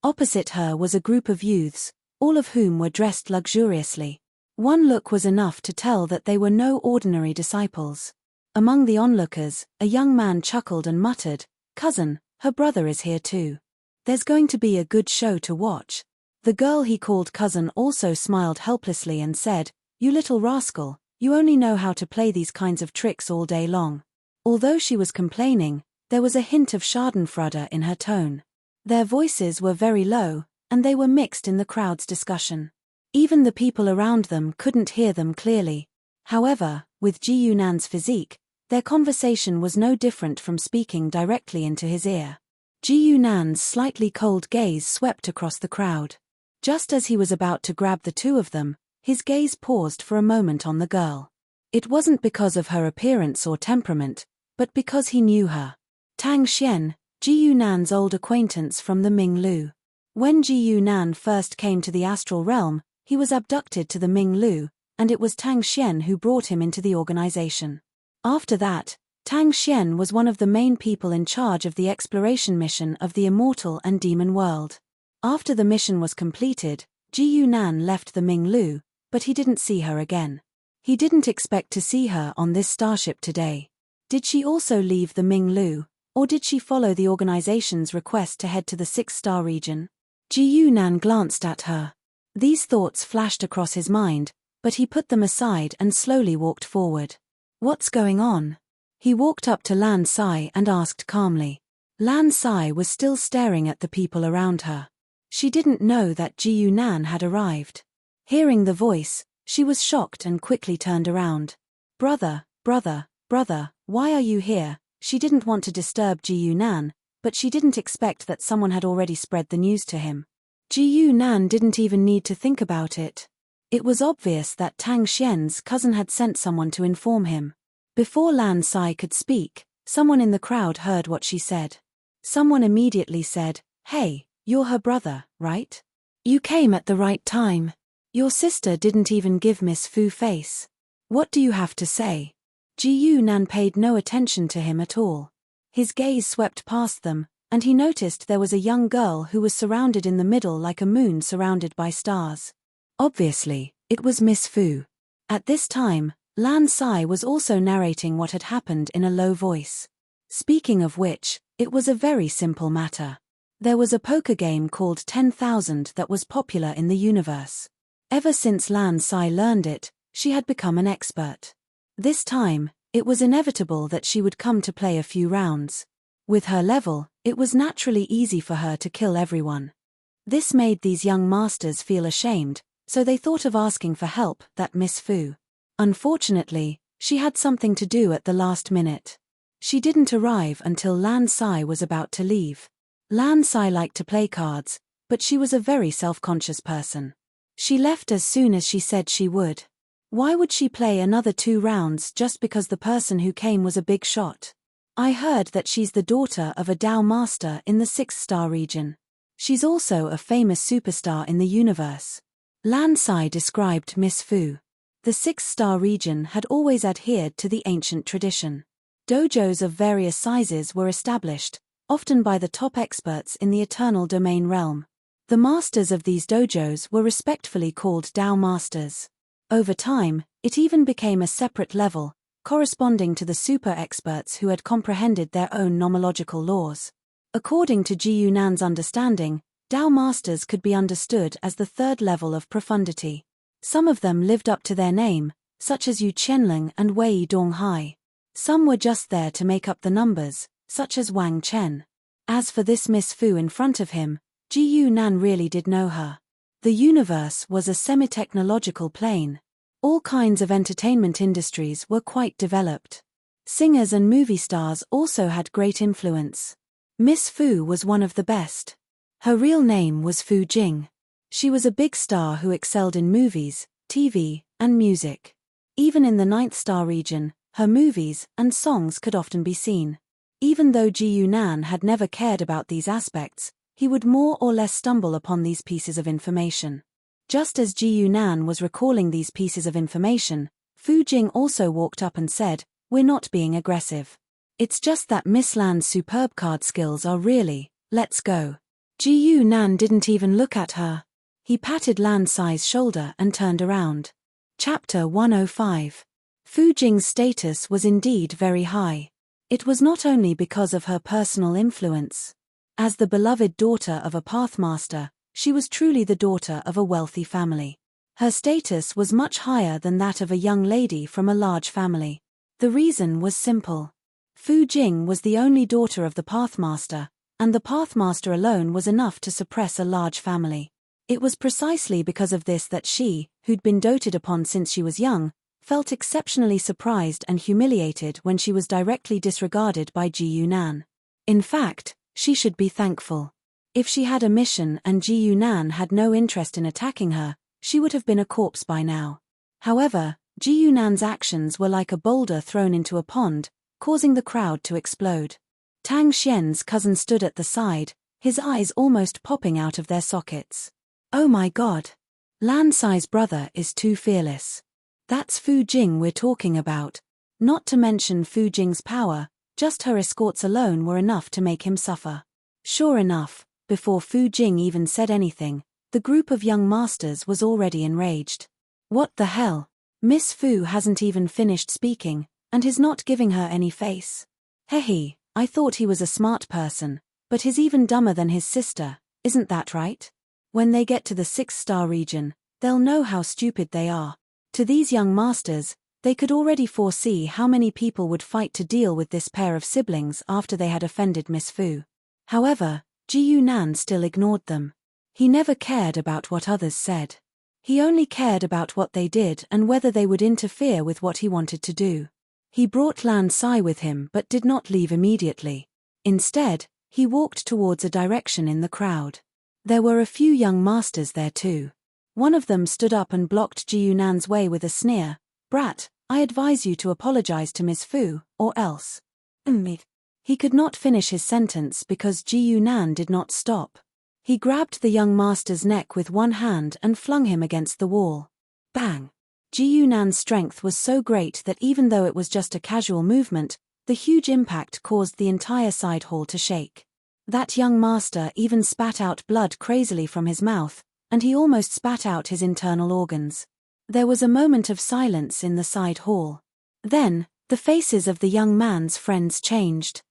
Opposite her was a group of youths, all of whom were dressed luxuriously. One look was enough to tell that they were no ordinary disciples. Among the onlookers, a young man chuckled and muttered, "Cousin, her brother is here too. There's going to be a good show to watch." The girl he called cousin also smiled helplessly and said, "You little rascal, you only know how to play these kinds of tricks all day long." Although she was complaining, there was a hint of schadenfreude in her tone. Their voices were very low, and they were mixed in the crowd's discussion. Even the people around them couldn't hear them clearly. However, with Ji Yunan's physique, their conversation was no different from speaking directly into his ear. Ji Yunan's slightly cold gaze swept across the crowd. Just as he was about to grab the two of them, his gaze paused for a moment on the girl. It wasn't because of her appearance or temperament, but because he knew her. Tang Xian, Ji Yunan's old acquaintance from the Ming Lu. When Ji Yunan first came to the astral realm, he was abducted to the Ming Lu, and it was Tang Xian who brought him into the organization. After that, Tang Xian was one of the main people in charge of the exploration mission of the immortal and demon world. After the mission was completed, Ji Yunan left the Ming Lu, but he didn't see her again. He didn't expect to see her on this starship today. Did she also leave the Ming Lu, or did she follow the organization's request to head to the 6-star region? Ji Yunan glanced at her. These thoughts flashed across his mind, but he put them aside and slowly walked forward. "What's going on?" He walked up to Lan Sai and asked calmly. Lan Sai was still staring at the people around her. She didn't know that Ji Yunan had arrived. Hearing the voice, she was shocked and quickly turned around. "Brother, brother, brother, why are you here?" She didn't want to disturb Ji Yunan, but she didn't expect that someone had already spread the news to him. Ji Yunan didn't even need to think about it. It was obvious that Tang Xian's cousin had sent someone to inform him. Before Lan Sai could speak, someone in the crowd heard what she said. Someone immediately said, "Hey, you're her brother, right? You came at the right time. Your sister didn't even give Miss Fu face. What do you have to say?" Ji Yunan paid no attention to him at all. His gaze swept past them, and he noticed there was a young girl who was surrounded in the middle like a moon surrounded by stars. Obviously, it was Miss Fu. At this time, Lan Sai was also narrating what had happened in a low voice. Speaking of which, it was a very simple matter. There was a poker game called 10,000 that was popular in the universe. Ever since Lan Sai learned it, she had become an expert. This time, it was inevitable that she would come to play a few rounds. With her level, it was naturally easy for her to kill everyone. This made these young masters feel ashamed, so they thought of asking for help, that Miss Fu. Unfortunately, she had something to do at the last minute. She didn't arrive until Lan Sai was about to leave. Lan Sai liked to play cards, but she was a very self-conscious person. She left as soon as she said she would. Why would she play another 2 rounds just because the person who came was a big shot? I heard that she's the daughter of a Dao master in the 6-star region. She's also a famous superstar in the universe. Lan Sai described Miss Fu. The 6-star region had always adhered to the ancient tradition. Dojos of various sizes were established, often by the top experts in the eternal domain realm. The masters of these dojos were respectfully called Dao masters. Over time, it even became a separate level, corresponding to the super experts who had comprehended their own nomological laws. According to Ji Yunan's understanding, Dao masters could be understood as the 3rd level of profundity. Some of them lived up to their name, such as Yu Qianling and Wei Donghai. Some were just there to make up the numbers, such as Wang Chen. As for this Miss Fu in front of him, Ji Yunan really did know her. The universe was a semi-technological plane. All kinds of entertainment industries were quite developed. Singers and movie stars also had great influence. Miss Fu was one of the best. Her real name was Fu Jing. She was a big star who excelled in movies, TV, and music. Even in the 9th-star region, her movies and songs could often be seen. Even though Ji Yunan had never cared about these aspects, he would more or less stumble upon these pieces of information. Just as Ji Yunan was recalling these pieces of information, Fu Jing also walked up and said, "We're not being aggressive. It's just that Miss Lan's superb card skills are really, let's go." Ji Yunan didn't even look at her. He patted Lan Sai's shoulder and turned around. Chapter 105. Fu Jing's status was indeed very high. It was not only because of her personal influence. As the beloved daughter of a pathmaster, she was truly the daughter of a wealthy family. Her status was much higher than that of a young lady from a large family. The reason was simple. Fu Jing was the only daughter of the pathmaster, and the pathmaster alone was enough to suppress a large family. It was precisely because of this that she, who'd been doted upon since she was young, felt exceptionally surprised and humiliated when she was directly disregarded by Ji Yunan. In fact, she should be thankful. If she had a mission and Ji Yunan had no interest in attacking her, she would have been a corpse by now. However, Ji Yunan's actions were like a boulder thrown into a pond, causing the crowd to explode. Tang Xian's cousin stood at the side, his eyes almost popping out of their sockets. "Oh my God! Lan Sai's brother is too fearless. That's Fu Jing we're talking about. Not to mention Fu Jing's power, just her escorts alone were enough to make him suffer." Sure enough, before Fu Jing even said anything, the group of young masters was already enraged. What the hell? Miss Fu hasn't even finished speaking, and he's not giving her any face. Hehe, I thought he was a smart person, but he's even dumber than his sister, isn't that right? When they get to the 6-star region, they'll know how stupid they are. To these young masters, they could already foresee how many people would fight to deal with this pair of siblings after they had offended Miss Fu. However, Ji Yunan still ignored them. He never cared about what others said. He only cared about what they did and whether they would interfere with what he wanted to do. He brought Lan Sai with him but did not leave immediately. Instead, he walked towards a direction in the crowd. There were a few young masters there too. One of them stood up and blocked Ji Yunan's way with a sneer. "Brat, I advise you to apologize to Miss Fu, or else." He could not finish his sentence because Ji Yunan did not stop. He grabbed the young master's neck with one hand and flung him against the wall. Bang! Ji Yunan's strength was so great that even though it was just a casual movement, the huge impact caused the entire side hall to shake. That young master even spat out blood crazily from his mouth, and he almost spat out his internal organs. There was a moment of silence in the side hall. Then, the faces of the young man's friends changed.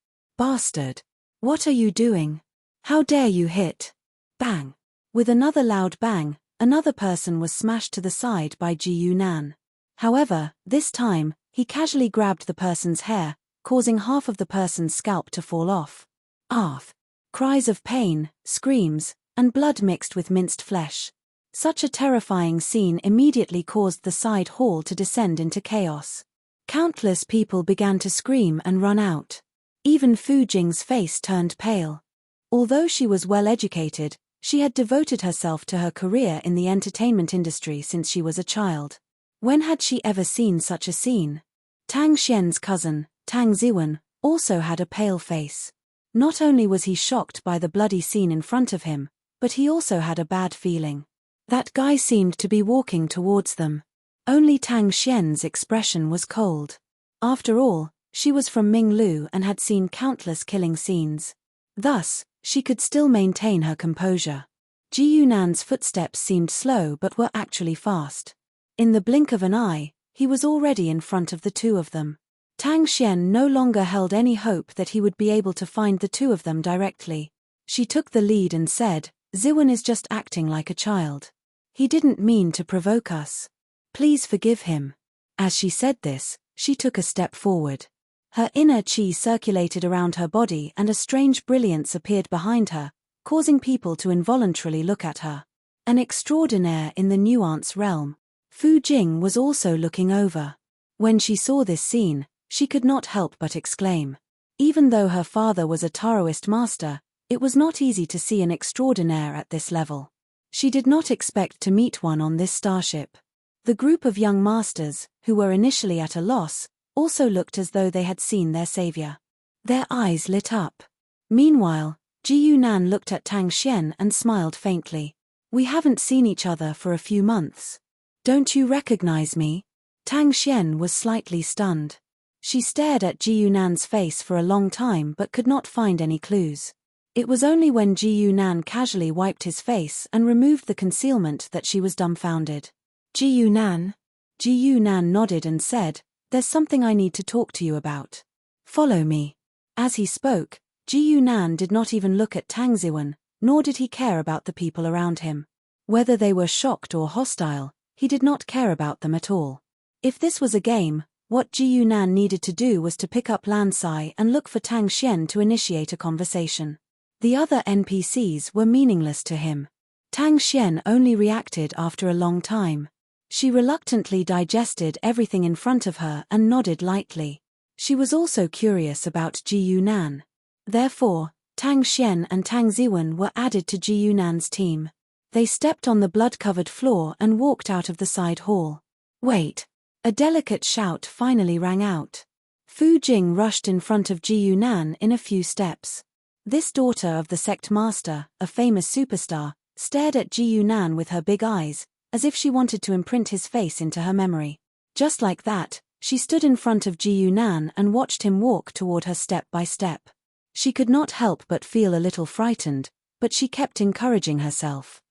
Bastard! What are you doing? How dare you hit? Bang! With another loud bang, another person was smashed to the side by Ji Yunan. However, this time, he casually grabbed the person's hair, causing half of the person's scalp to fall off. Arth! Cries of pain, screams, and blood mixed with minced flesh. Such a terrifying scene immediately caused the side hall to descend into chaos. Countless people began to scream and run out. Even Fu Jing's face turned pale. Although she was well educated, she had devoted herself to her career in the entertainment industry since she was a child. When had she ever seen such a scene? Tang Xian's cousin, Tang Ziwen, also had a pale face. Not only was he shocked by the bloody scene in front of him, but he also had a bad feeling. That guy seemed to be walking towards them. Only Tang Xian's expression was cold. After all, she was from Minglu and had seen countless killing scenes. Thus, she could still maintain her composure. Ji Yunan's footsteps seemed slow but were actually fast. In the blink of an eye, he was already in front of the two of them. Tang Xian no longer held any hope that he would be able to find the two of them directly. She took the lead and said, "Ziwen is just acting like a child. He didn't mean to provoke us. Please forgive him." As she said this, she took a step forward. Her inner qi circulated around her body and a strange brilliance appeared behind her, causing people to involuntarily look at her. An extraordinaire in the nuance realm. Fu Jing was also looking over. When she saw this scene, she could not help but exclaim. Even though her father was a Taoist master, it was not easy to see an extraordinaire at this level. She did not expect to meet one on this starship. The group of young masters, who were initially at a loss, also looked as though they had seen their savior. Their eyes lit up. Meanwhile, Ji Yunan looked at Tang Xian and smiled faintly. "We haven't seen each other for a few months. Don't you recognize me?" Tang Xian was slightly stunned. She stared at Ji Yunan's face for a long time but could not find any clues. It was only when Ji Yunan casually wiped his face and removed the concealment that she was dumbfounded. "Ji Yunan?" Ji Yunan nodded and said, "There's something I need to talk to you about. Follow me." As he spoke, Ji Yunan did not even look at Tang Ziwen, nor did he care about the people around him. Whether they were shocked or hostile, he did not care about them at all. If this was a game, what Ji Yunan needed to do was to pick up Lansai and look for Tang Xian to initiate a conversation. The other NPCs were meaningless to him. Tang Xian only reacted after a long time. She reluctantly digested everything in front of her and nodded lightly. She was also curious about Ji Yunan. Therefore, Tang Xian and Tang Ziwen were added to Ji Yunan's team. They stepped on the blood-covered floor and walked out of the side hall. "Wait!" A delicate shout finally rang out. Fu Jing rushed in front of Ji Yunan in a few steps. This daughter of the sect master, a famous superstar, stared at Ji Yunan with her big eyes, as if she wanted to imprint his face into her memory. Just like that, she stood in front of Ji Yunan and watched him walk toward her step by step. She could not help but feel a little frightened, but she kept encouraging herself.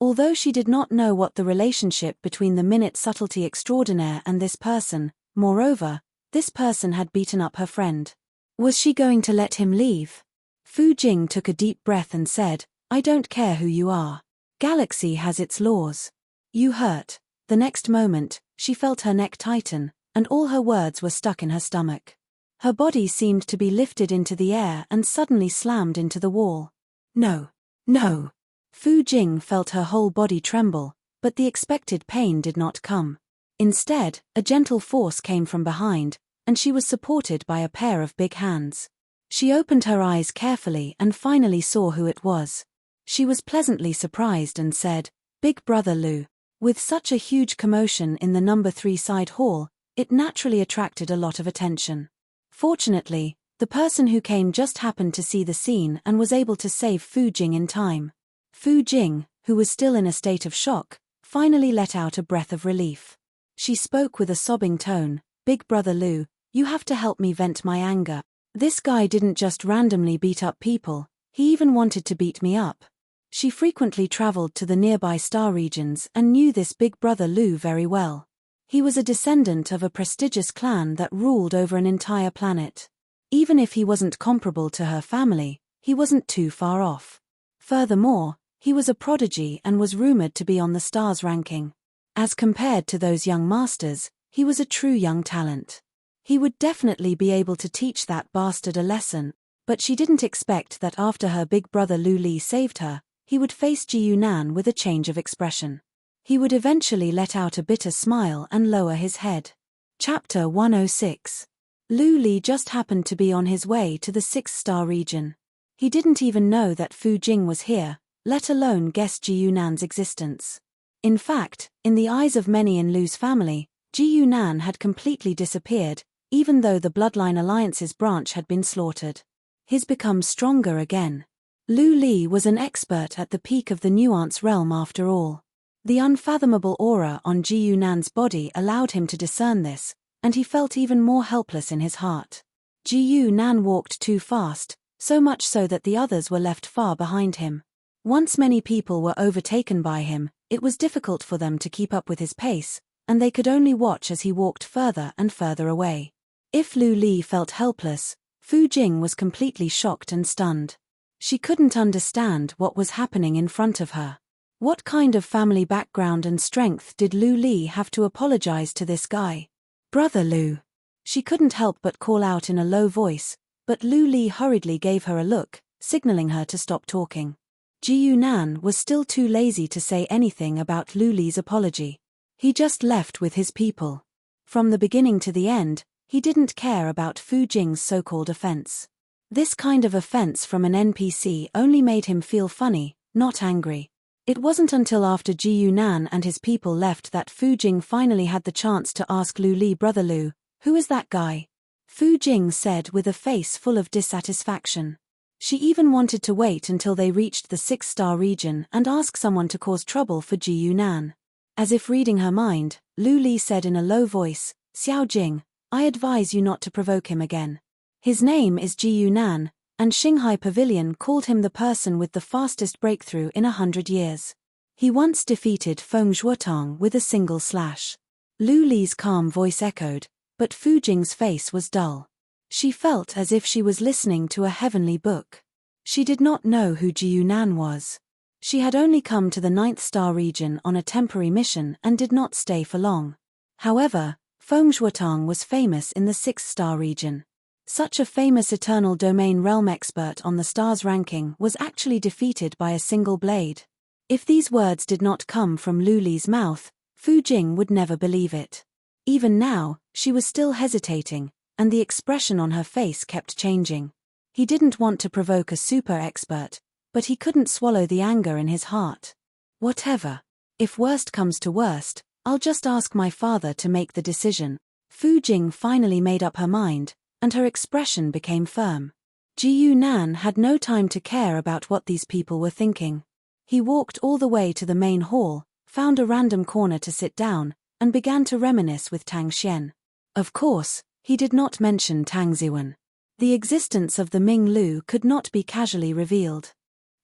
Although she did not know what the relationship between the minute subtlety extraordinaire and this person, moreover, this person had beaten up her friend. Was she going to let him leave? Fu Jing took a deep breath and said, "I don't care who you are. Galaxy has its laws. You hurt." The next moment, she felt her neck tighten, and all her words were stuck in her stomach. Her body seemed to be lifted into the air and suddenly slammed into the wall. "No, no." Fu Jing felt her whole body tremble, but the expected pain did not come. Instead, a gentle force came from behind, and she was supported by a pair of big hands. She opened her eyes carefully and finally saw who it was. She was pleasantly surprised and said, "Big Brother Lu." With such a huge commotion in the number 3 side hall, it naturally attracted a lot of attention. Fortunately, the person who came just happened to see the scene and was able to save Fu Jing in time. Fu Jing, who was still in a state of shock, finally let out a breath of relief. She spoke with a sobbing tone, "Big Brother Lu, you have to help me vent my anger. This guy didn't just randomly beat up people, he even wanted to beat me up." She frequently traveled to the nearby star regions and knew this Big Brother Lu very well. He was a descendant of a prestigious clan that ruled over an entire planet. Even if he wasn't comparable to her family, he wasn't too far off. Furthermore, he was a prodigy and was rumored to be on the stars ranking. As compared to those young masters, he was a true young talent. He would definitely be able to teach that bastard a lesson, but she didn't expect that after her big brother Lu Li saved her, he would face Ji Yunan with a change of expression. He would eventually let out a bitter smile and lower his head. Chapter 106. Lu Li just happened to be on his way to the 6-star region. He didn't even know that Fu Jing was here, let alone guess Ji Yunan's existence. In fact, in the eyes of many in Lu's family, Ji Yunan had completely disappeared, even though the Bloodline Alliance's branch had been slaughtered. He's become stronger again. Lu Li was an expert at the peak of the nuance realm after all. The unfathomable aura on Ji Yunan's body allowed him to discern this, and he felt even more helpless in his heart. Ji Yunan walked too fast, so much so that the others were left far behind him. Once many people were overtaken by him, it was difficult for them to keep up with his pace, and they could only watch as he walked further and further away. If Lu Li felt helpless, Fu Jing was completely shocked and stunned. She couldn't understand what was happening in front of her. What kind of family background and strength did Lu Li have to apologize to this guy? Brother Lu. She couldn't help but call out in a low voice, but Lu Li hurriedly gave her a look, signaling her to stop talking. Ji Yunan was still too lazy to say anything about Lu Li's apology. He just left with his people. From the beginning to the end, he didn't care about Fu Jing's so-called offense. This kind of offense from an NPC only made him feel funny, not angry. It wasn't until after Ji Yunan and his people left that Fu Jing finally had the chance to ask Lu Li, "Brother Lu, who is that guy?" Fu Jing said with a face full of dissatisfaction. She even wanted to wait until they reached the 6-star region and ask someone to cause trouble for Ji Yunan. As if reading her mind, Lu Li said in a low voice, "Xiao Jing, I advise you not to provoke him again. His name is Ji Yunan, and Xinghai Pavilion called him the person with the fastest breakthrough in 100 years. He once defeated Feng Zhuotang with a single slash." Lu Li's calm voice echoed, but Fu Jing's face was dull. She felt as if she was listening to a heavenly book. She did not know who Ji Yunan was. She had only come to the 9th-star region on a temporary mission and did not stay for long. However, Feng Zhuotang was famous in the 6th-star region. Such a famous eternal domain realm expert on the stars ranking was actually defeated by a single blade. If these words did not come from Lu Li's mouth, Fu Jing would never believe it. Even now, she was still hesitating, and the expression on her face kept changing. He didn't want to provoke a super expert, but he couldn't swallow the anger in his heart. Whatever. If worst comes to worst, I'll just ask my father to make the decision. Fu Jing finally made up her mind, and her expression became firm. Ji Yunan had no time to care about what these people were thinking. He walked all the way to the main hall, found a random corner to sit down, and began to reminisce with Tang Xian. Of course, he did not mention Tang Ziwen. The existence of the Ming Lu could not be casually revealed.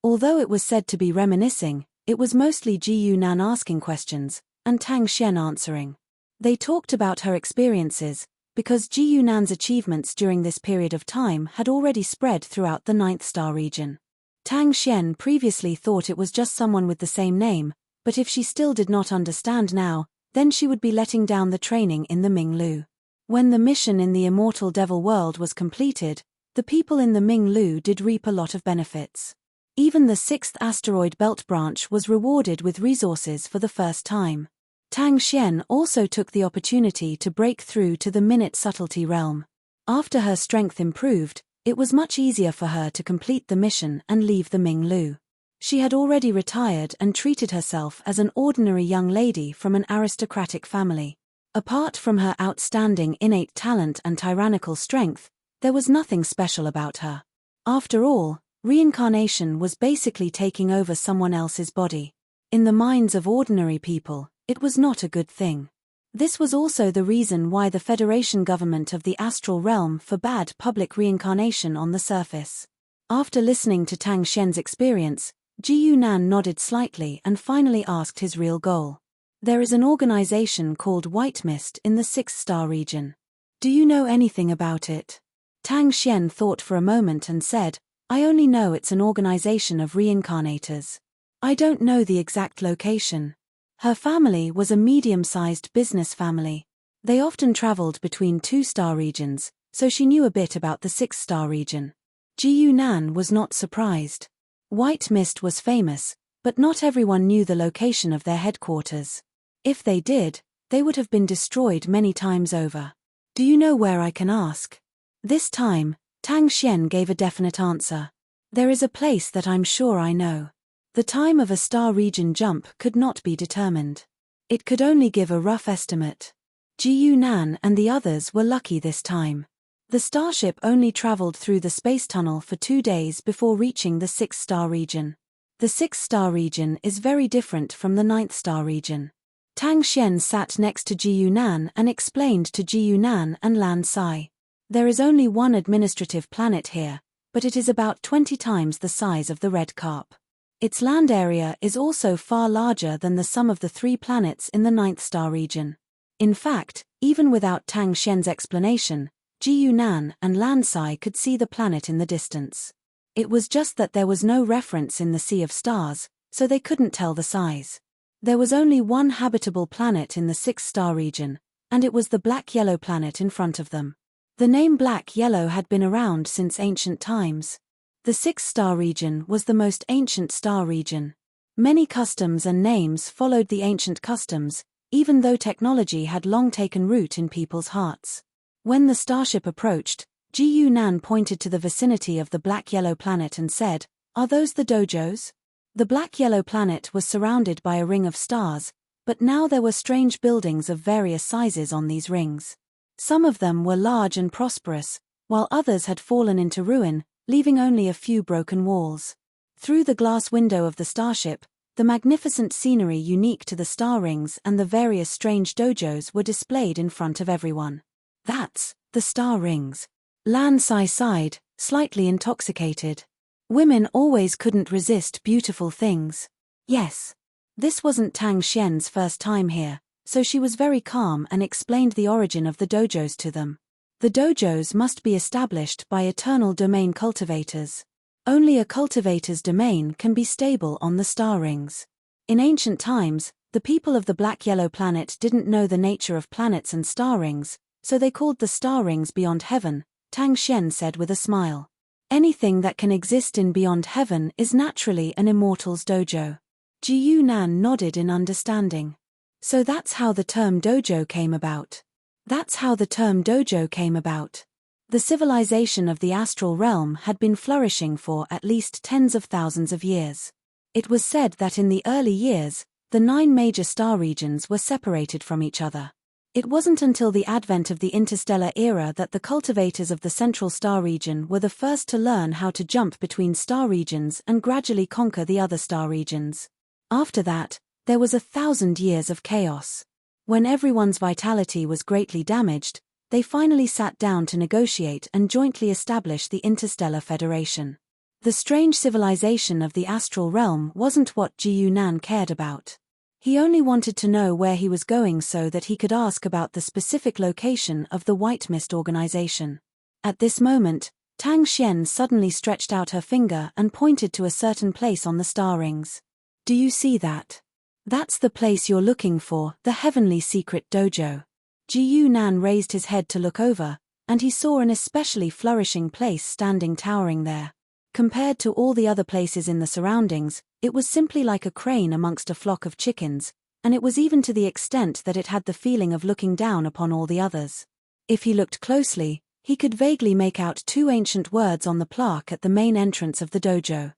Although it was said to be reminiscing, it was mostly Ji Yunan asking questions, and Tang Xian answering. They talked about her experiences, because Ji Yunan's achievements during this period of time had already spread throughout the 9th-star region. Tang Xian previously thought it was just someone with the same name, but if she still did not understand now, then she would be letting down the training in the Ming Lu. When the mission in the immortal devil world was completed, the people in the Ming Lu did reap a lot of benefits. Even the 6th asteroid belt branch was rewarded with resources for the first time. Tang Xian also took the opportunity to break through to the minute subtlety realm. After her strength improved, it was much easier for her to complete the mission and leave the Ming Lu. She had already retired and treated herself as an ordinary young lady from an aristocratic family. Apart from her outstanding innate talent and tyrannical strength, there was nothing special about her. After all, reincarnation was basically taking over someone else's body. In the minds of ordinary people, it was not a good thing. This was also the reason why the Federation government of the astral realm forbade public reincarnation on the surface. After listening to Tang Xian's experience, Ji Yunan nodded slightly and finally asked his real goal. There is an organization called White Mist in the 6th-star region. Do you know anything about it? Tang Xian thought for a moment and said, I only know it's an organization of reincarnators. I don't know the exact location. Her family was a medium-sized business family. They often traveled between 2-star regions, so she knew a bit about the 6-star region. Ji Yunan was not surprised. White Mist was famous, but not everyone knew the location of their headquarters. If they did, they would have been destroyed many times over. Do you know where I can ask? This time, Tang Xian gave a definite answer. There is a place that I'm sure I know. The time of a star region jump could not be determined. It could only give a rough estimate. Ji Yunan and the others were lucky this time. The starship only traveled through the space tunnel for 2 days before reaching the 6-star region. The 6-star region is very different from the 9th-star region. Tang Xian sat next to Ji Yunan and explained to Ji Yunan and Lan Sai. There is only one administrative planet here, but it is about 20 times the size of the red carp. Its land area is also far larger than the sum of the 3 planets in the 9th-star region. In fact, even without Tang Xian's explanation, Ji Yunan and Lan Sai could see the planet in the distance. It was just that there was no reference in the sea of stars, so they couldn't tell the size. There was only one habitable planet in the 6-star region, and it was the black-yellow planet in front of them. The name black-yellow had been around since ancient times. The 6-star region was the most ancient star region. Many customs and names followed the ancient customs, even though technology had long taken root in people's hearts. When the starship approached, Ji Yunan pointed to the vicinity of the black-yellow planet and said, Are those the dojos? The black-yellow planet was surrounded by a ring of stars, but now there were strange buildings of various sizes on these rings. Some of them were large and prosperous, while others had fallen into ruin, leaving only a few broken walls. Through the glass window of the starship, the magnificent scenery unique to the star rings and the various strange dojos were displayed in front of everyone. That's the star rings. Lan Sai sighed, slightly intoxicated. Women always couldn't resist beautiful things. Yes. This wasn't Tang Xian's first time here, so she was very calm and explained the origin of the dojos to them. The dojos must be established by eternal domain cultivators. Only a cultivator's domain can be stable on the star rings. In ancient times, the people of the black-yellow planet didn't know the nature of planets and star rings, so they called the star rings beyond heaven, Tang Xian said with a smile. Anything that can exist in beyond heaven is naturally an immortal's dojo. Ji Yunan nodded in understanding. So that's how the term dojo came about. That's how the term dojo came about. The civilization of the astral realm had been flourishing for at least tens of thousands of years. It was said that in the early years, the 9 major star regions were separated from each other. It wasn't until the advent of the interstellar era that the cultivators of the central star region were the first to learn how to jump between star regions and gradually conquer the other star regions. After that, there was 1,000 years of chaos. When everyone's vitality was greatly damaged, they finally sat down to negotiate and jointly establish the Interstellar Federation. The strange civilization of the astral realm wasn't what Ji Yunan cared about. He only wanted to know where he was going so that he could ask about the specific location of the White Mist organization. At this moment, Tang Xian suddenly stretched out her finger and pointed to a certain place on the star rings. Do you see that? That's the place you're looking for, the Heavenly Secret Dojo. Ji Yunan raised his head to look over, and he saw an especially flourishing place standing towering there. Compared to all the other places in the surroundings, it was simply like a crane amongst a flock of chickens, and it was even to the extent that it had the feeling of looking down upon all the others. If he looked closely, he could vaguely make out 2 ancient words on the plaque at the main entrance of the dojo.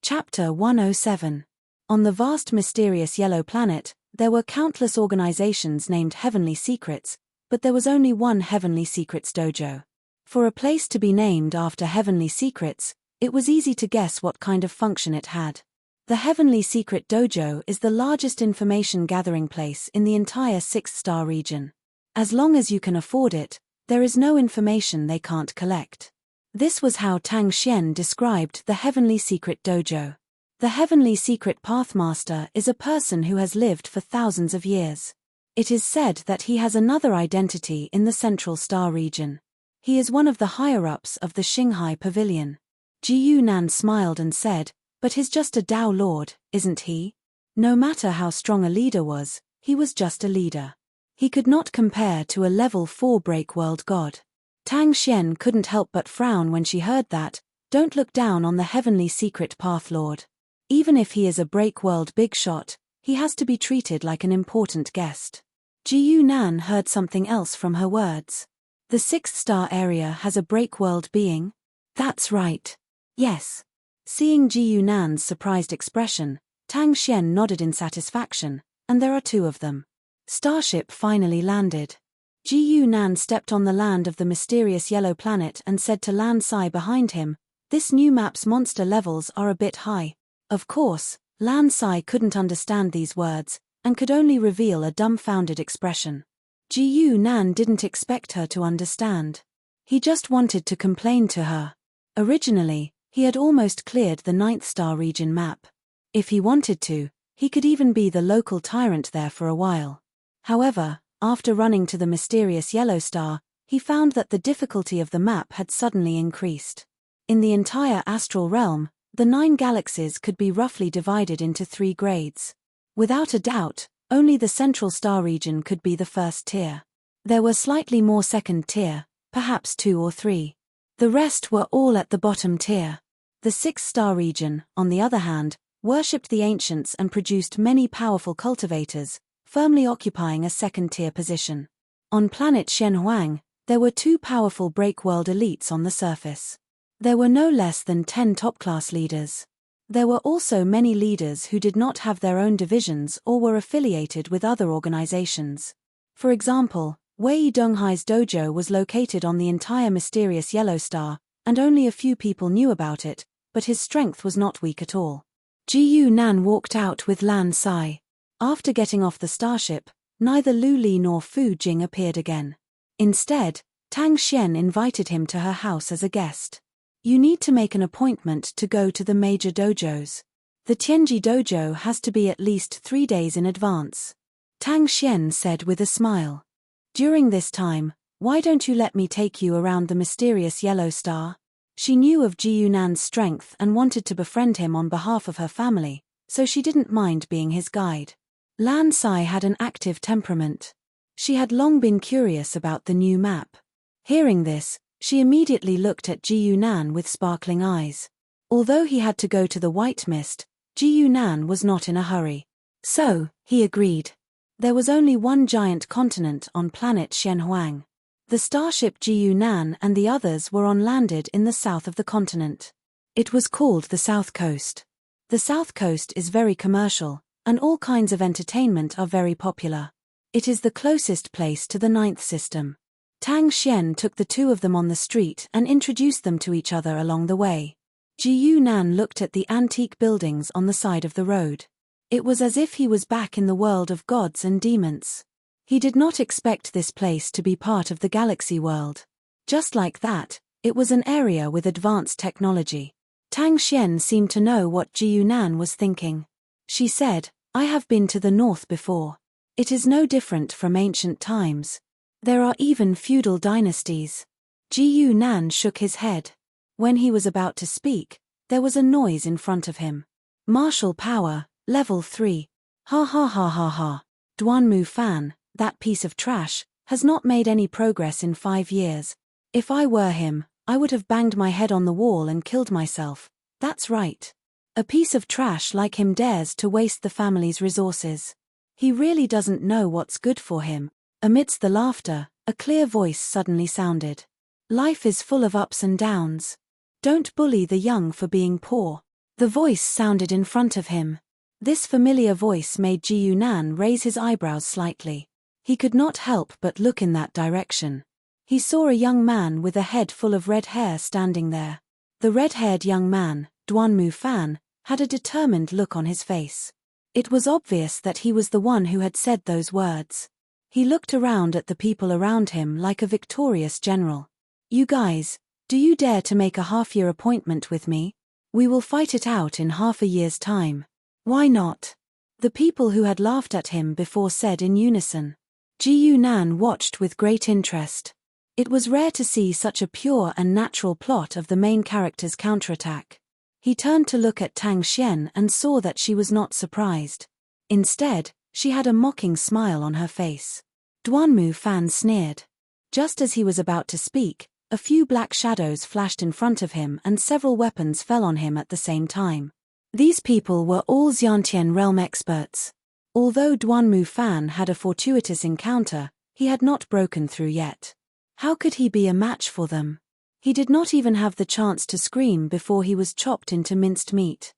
Chapter 107. On the vast mysterious yellow planet, there were countless organizations named Heavenly Secrets, but there was only one Heavenly Secrets dojo. For a place to be named after Heavenly Secrets, it was easy to guess what kind of function it had. The Heavenly Secret Dojo is the largest information gathering place in the entire 6-star region. As long as you can afford it, there is no information they can't collect. This was how Tang Xian described the Heavenly Secret Dojo. The Heavenly Secret Pathmaster is a person who has lived for thousands of years. It is said that he has another identity in the central star region. He is one of the higher-ups of the Xinghai Pavilion. Ji Yunan smiled and said, but he's just a Dao Lord, isn't he? No matter how strong a leader was, he was just a leader. He could not compare to a level 4 break-world god. Tang Xian couldn't help but frown when she heard that. Don't look down on the heavenly secret path lord. Even if he is a break-world big shot, he has to be treated like an important guest. Ji Yunan heard something else from her words. The 6th star area has a break-world being? That's right. Yes. Seeing Ji Yunan's surprised expression, Tang Xian nodded in satisfaction, and there are 2 of them. Starship finally landed. Ji Yunan stepped on the land of the mysterious yellow planet and said to Lan Sai behind him, this new map's monster levels are a bit high. Of course, Lan Sai couldn't understand these words, and could only reveal a dumbfounded expression. Ji Yunan didn't expect her to understand. He just wanted to complain to her. Originally, he had almost cleared the 9th star region map. If he wanted to, he could even be the local tyrant there for a while. However, after running to the mysterious yellow star, he found that the difficulty of the map had suddenly increased. In the entire astral realm, the 9 galaxies could be roughly divided into 3 grades. Without a doubt, only the central star region could be the first tier. There were slightly more second tier, perhaps 2 or 3. The rest were all at the bottom tier. The 6th star region, on the other hand, worshipped the ancients and produced many powerful cultivators, firmly occupying a second-tier position. On planet Shenhuang, there were 2 powerful break-world elites on the surface. There were no less than 10 top-class leaders. There were also many leaders who did not have their own divisions or were affiliated with other organizations. For example, Wei Donghai's dojo was located on the entire mysterious yellow star, and only a few people knew about it, but his strength was not weak at all. Ji Yunan walked out with Lan Sai. After getting off the starship, neither Lu Li nor Fu Jing appeared again. Instead, Tang Xian invited him to her house as a guest. You need to make an appointment to go to the major dojos. The Tianji dojo has to be at least 3 days in advance. Tang Xian said with a smile. During this time, why don't you let me take you around the mysterious yellow star? She knew of Ji Yunan's strength and wanted to befriend him on behalf of her family, so she didn't mind being his guide. Lan Sai had an active temperament. She had long been curious about the new map. Hearing this, she immediately looked at Ji Yunan with sparkling eyes. Although he had to go to the White Mist, Ji Yunan was not in a hurry. So, he agreed. There was only one giant continent on planet Shenhuang. The starship Ji Yunan and the others were on landed in the south of the continent. It was called the South Coast. The South Coast is very commercial, and all kinds of entertainment are very popular. It is the closest place to the 9th system. Tang Xian took the 2 of them on the street and introduced them to each other along the way. Ji Yunan looked at the antique buildings on the side of the road. It was as if he was back in the world of gods and demons. He did not expect this place to be part of the galaxy world. Just like that, it was an area with advanced technology. Tang Xian seemed to know what Ji Yunan was thinking. She said, I have been to the north before. It is no different from ancient times. There are even feudal dynasties. Ji Yunan shook his head. When he was about to speak, there was a noise in front of him. Martial power, level 3. Ha ha ha ha ha. Duan Mu Fan, that piece of trash, has not made any progress in 5 years. If I were him, I would have banged my head on the wall and killed myself. That's right. A piece of trash like him dares to waste the family's resources. He really doesn't know what's good for him. Amidst the laughter, a clear voice suddenly sounded. Life is full of ups and downs. Don't bully the young for being poor. The voice sounded in front of him. This familiar voice made Ji Yunan raise his eyebrows slightly. He could not help but look in that direction. He saw a young man with a head full of red hair standing there. The red-haired young man, Duan Mu Fan, had a determined look on his face. It was obvious that he was the one who had said those words. He looked around at the people around him like a victorious general. You guys, do you dare to make a half-year appointment with me? We will fight it out in half a year's time. Why not? The people who had laughed at him before said in unison. Ji Yunan watched with great interest. It was rare to see such a pure and natural plot of the main character's counterattack. He turned to look at Tang Xian and saw that she was not surprised. Instead, she had a mocking smile on her face. Duanmu Fan sneered. Just as he was about to speak, a few black shadows flashed in front of him and several weapons fell on him at the same time. These people were all Xiantian realm experts. Although Duanmu Fan had a fortuitous encounter, he had not broken through yet. How could he be a match for them? He did not even have the chance to scream before he was chopped into minced meat.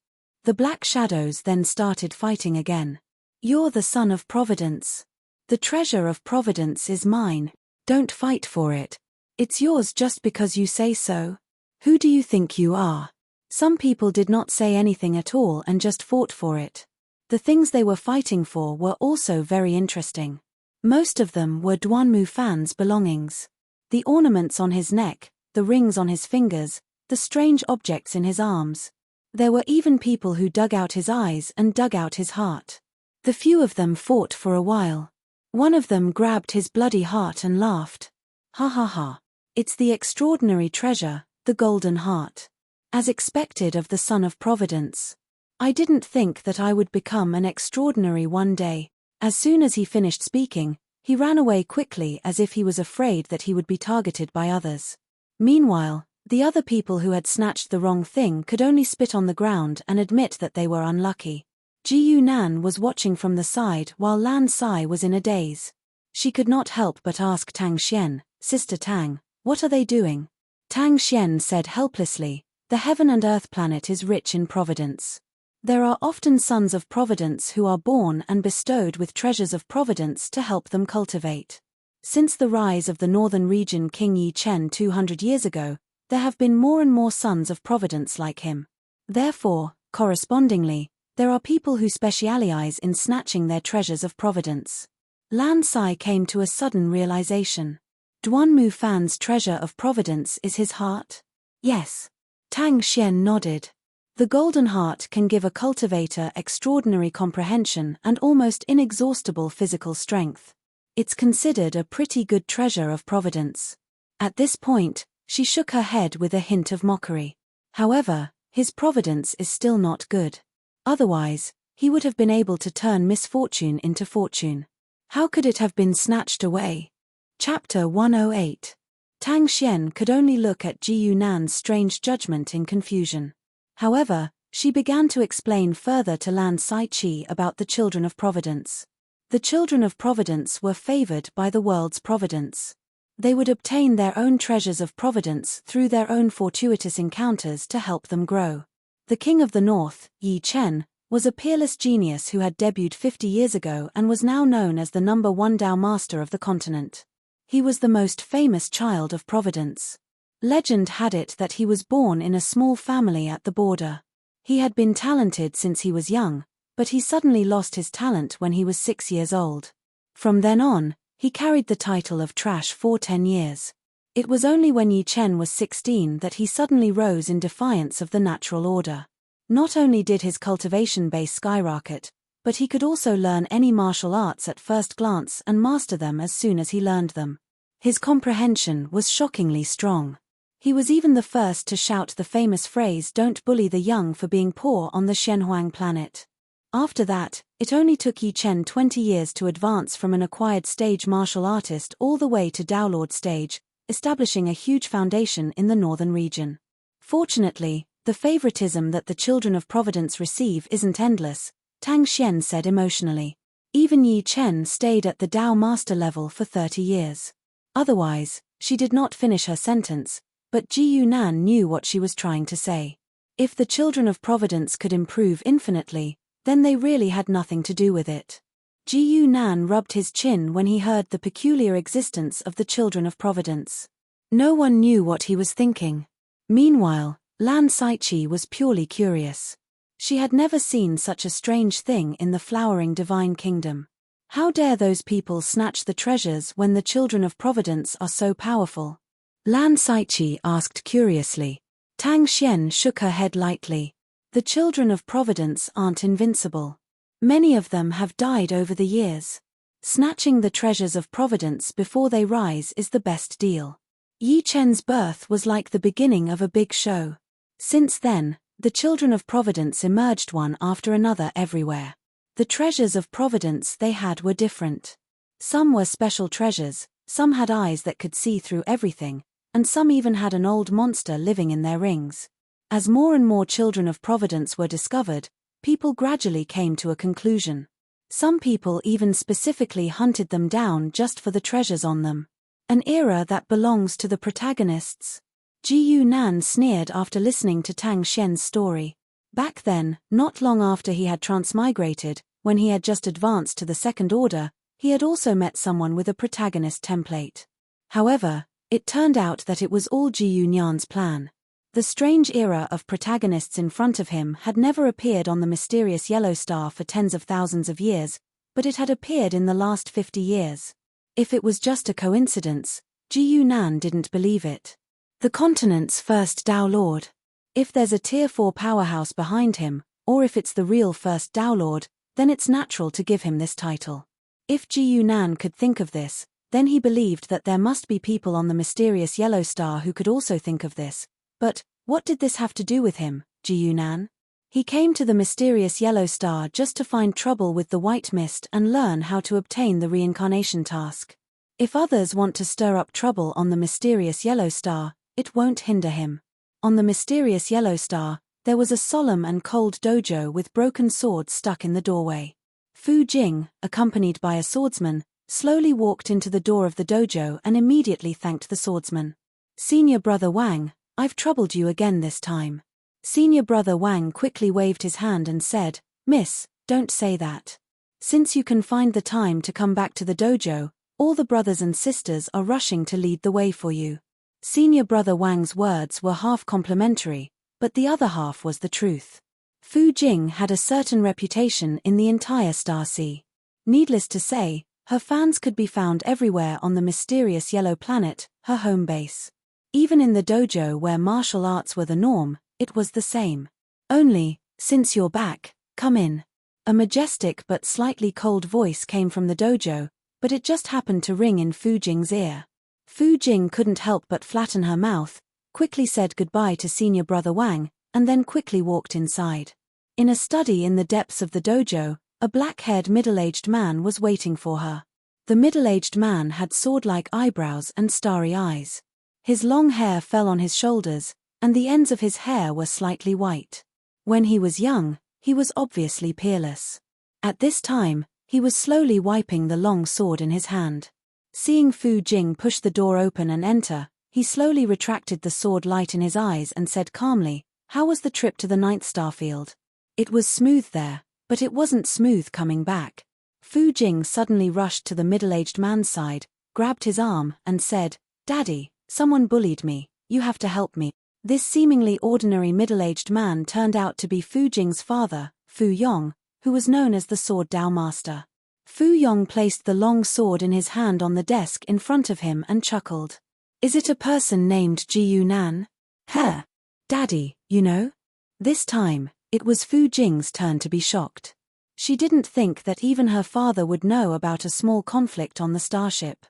The black shadows then started fighting again. You're the son of Providence. The treasure of Providence is mine. Don't fight for it. It's yours just because you say so. Who do you think you are? Some people did not say anything at all and just fought for it. The things they were fighting for were also very interesting. Most of them were Duanmu Fan's belongings. The ornaments on his neck, the rings on his fingers, the strange objects in his arms. There were even people who dug out his eyes and dug out his heart. The few of them fought for a while. One of them grabbed his bloody heart and laughed. Ha ha ha. It's the extraordinary treasure, the golden heart. As expected of the son of Providence. I didn't think that I would become an extraordinary one day. As soon as he finished speaking, he ran away quickly as if he was afraid that he would be targeted by others. Meanwhile, the other people who had snatched the wrong thing could only spit on the ground and admit that they were unlucky. Ji Yunan was watching from the side while Lan Sai was in a daze. She could not help but ask Tang Xian, Sister Tang, what are they doing? Tang Xian said helplessly, the heaven and earth planet is rich in providence. There are often sons of Providence who are born and bestowed with treasures of Providence to help them cultivate. Since the rise of the northern region King Yi Chen 200 years ago, there have been more and more sons of Providence like him. Therefore, correspondingly, there are people who specialize in snatching their treasures of Providence. Lan Sai came to a sudden realization. Duanmu Fan's treasure of Providence is his heart? Yes. Tang Xian nodded. The golden heart can give a cultivator extraordinary comprehension and almost inexhaustible physical strength. It's considered a pretty good treasure of Providence. At this point, she shook her head with a hint of mockery. However, his providence is still not good. Otherwise, he would have been able to turn misfortune into fortune. How could it have been snatched away? Chapter 108. Tang Xian could only look at Ji Yunan's strange judgment in confusion. However, she began to explain further to Lan Sai-chi about the children of Providence. The children of Providence were favored by the world's providence. They would obtain their own treasures of Providence through their own fortuitous encounters to help them grow. The king of the north, Yi Chen, was a peerless genius who had debuted 50 years ago and was now known as the #1 Dao master of the continent. He was the most famous child of Providence. Legend had it that he was born in a small family at the border. He had been talented since he was young, but he suddenly lost his talent when he was 6 years old. From then on, he carried the title of Trash for 10 years. It was only when Yi Chen was 16 that he suddenly rose in defiance of the natural order. Not only did his cultivation base skyrocket, but he could also learn any martial arts at first glance and master them as soon as he learned them. His comprehension was shockingly strong. He was even the first to shout the famous phrase "Don't bully the young" for being poor on the Shenhuang planet. After that, it only took Yi Chen 20 years to advance from an acquired stage martial artist all the way to Dao Lord stage, establishing a huge foundation in the northern region. Fortunately, the favoritism that the children of Providence receive isn't endless, Tang Xian said emotionally. Even Yi Chen stayed at the Dao master level for 30 years. Otherwise, she did not finish her sentence, but Ji Yunan knew what she was trying to say. If the children of Providence could improve infinitely, then they really had nothing to do with it. Ji Yunan rubbed his chin when he heard the peculiar existence of the children of Providence. No one knew what he was thinking. Meanwhile, Lan Sai-chi was purely curious. She had never seen such a strange thing in the flowering divine kingdom. How dare those people snatch the treasures when the children of Providence are so powerful? Lan Sai-chi asked curiously. Tang Xian shook her head lightly. The children of Providence aren't invincible. Many of them have died over the years. Snatching the treasures of Providence before they rise is the best deal. Yi Chen's birth was like the beginning of a big show. Since then, the children of Providence emerged one after another everywhere. The treasures of Providence they had were different. Some were special treasures, some had eyes that could see through everything, and some even had an old monster living in their rings. As more and more children of Providence were discovered, people gradually came to a conclusion. Some people even specifically hunted them down just for the treasures on them. An era that belongs to the protagonists. Ji Yunan sneered after listening to Tang Xian's story. Back then, not long after he had transmigrated, when he had just advanced to the second order, he had also met someone with a protagonist template. However, it turned out that it was all Ji Yunan's plan. The strange era of protagonists in front of him had never appeared on the mysterious yellow star for tens of thousands of years, but it had appeared in the last 50 years. If it was just a coincidence, Ji Yunan didn't believe it. The continent's first Tao Lord. If there's a Tier 4 powerhouse behind him, or if it's the real first Tao Lord, then it's natural to give him this title. If Ji Yunan could think of this, then he believed that there must be people on the mysterious yellow star who could also think of this. But, what did this have to do with him, Ji Yunan? He came to the mysterious yellow star just to find trouble with the white mist and learn how to obtain the reincarnation task. If others want to stir up trouble on the mysterious yellow star, it won't hinder him. On the mysterious yellow star, there was a solemn and cold dojo with broken swords stuck in the doorway. Fu Jing, accompanied by a swordsman, slowly walked into the door of the dojo and immediately thanked the swordsman. "Senior Brother Wang, I've troubled you again this time." Senior Brother Wang quickly waved his hand and said, "Miss, don't say that. Since you can find the time to come back to the dojo, all the brothers and sisters are rushing to lead the way for you." Senior Brother Wang's words were half complimentary, but the other half was the truth. Fu Jing had a certain reputation in the entire Star Sea. Needless to say, her fans could be found everywhere on the mysterious yellow planet, her home base. Even in the dojo where martial arts were the norm, it was the same. "Only, since you're back, come in." A majestic but slightly cold voice came from the dojo, but it just happened to ring in Fu Jing's ear. Fu Jing couldn't help but flatten her mouth, quickly said goodbye to Senior Brother Wang, and then quickly walked inside. In a study in the depths of the dojo, a black-haired middle-aged man was waiting for her. The middle-aged man had sword-like eyebrows and starry eyes. His long hair fell on his shoulders, and the ends of his hair were slightly white. When he was young, he was obviously peerless. At this time, he was slowly wiping the long sword in his hand. Seeing Fu Jing push the door open and enter, he slowly retracted the sword light in his eyes and said calmly, "How was the trip to the 9th Starfield?" "It was smooth there, but it wasn't smooth coming back." Fu Jing suddenly rushed to the middle-aged man's side, grabbed his arm, and said, "Daddy, someone bullied me, you have to help me." This seemingly ordinary middle-aged man turned out to be Fu Jing's father, Fu Yong, who was known as the Sword Dao Master. Fu Yong placed the long sword in his hand on the desk in front of him and chuckled. "Is it a person named Ji Yunan?" "Huh. Daddy, you know?" This time, it was Fu Jing's turn to be shocked. She didn't think that even her father would know about a small conflict on the starship.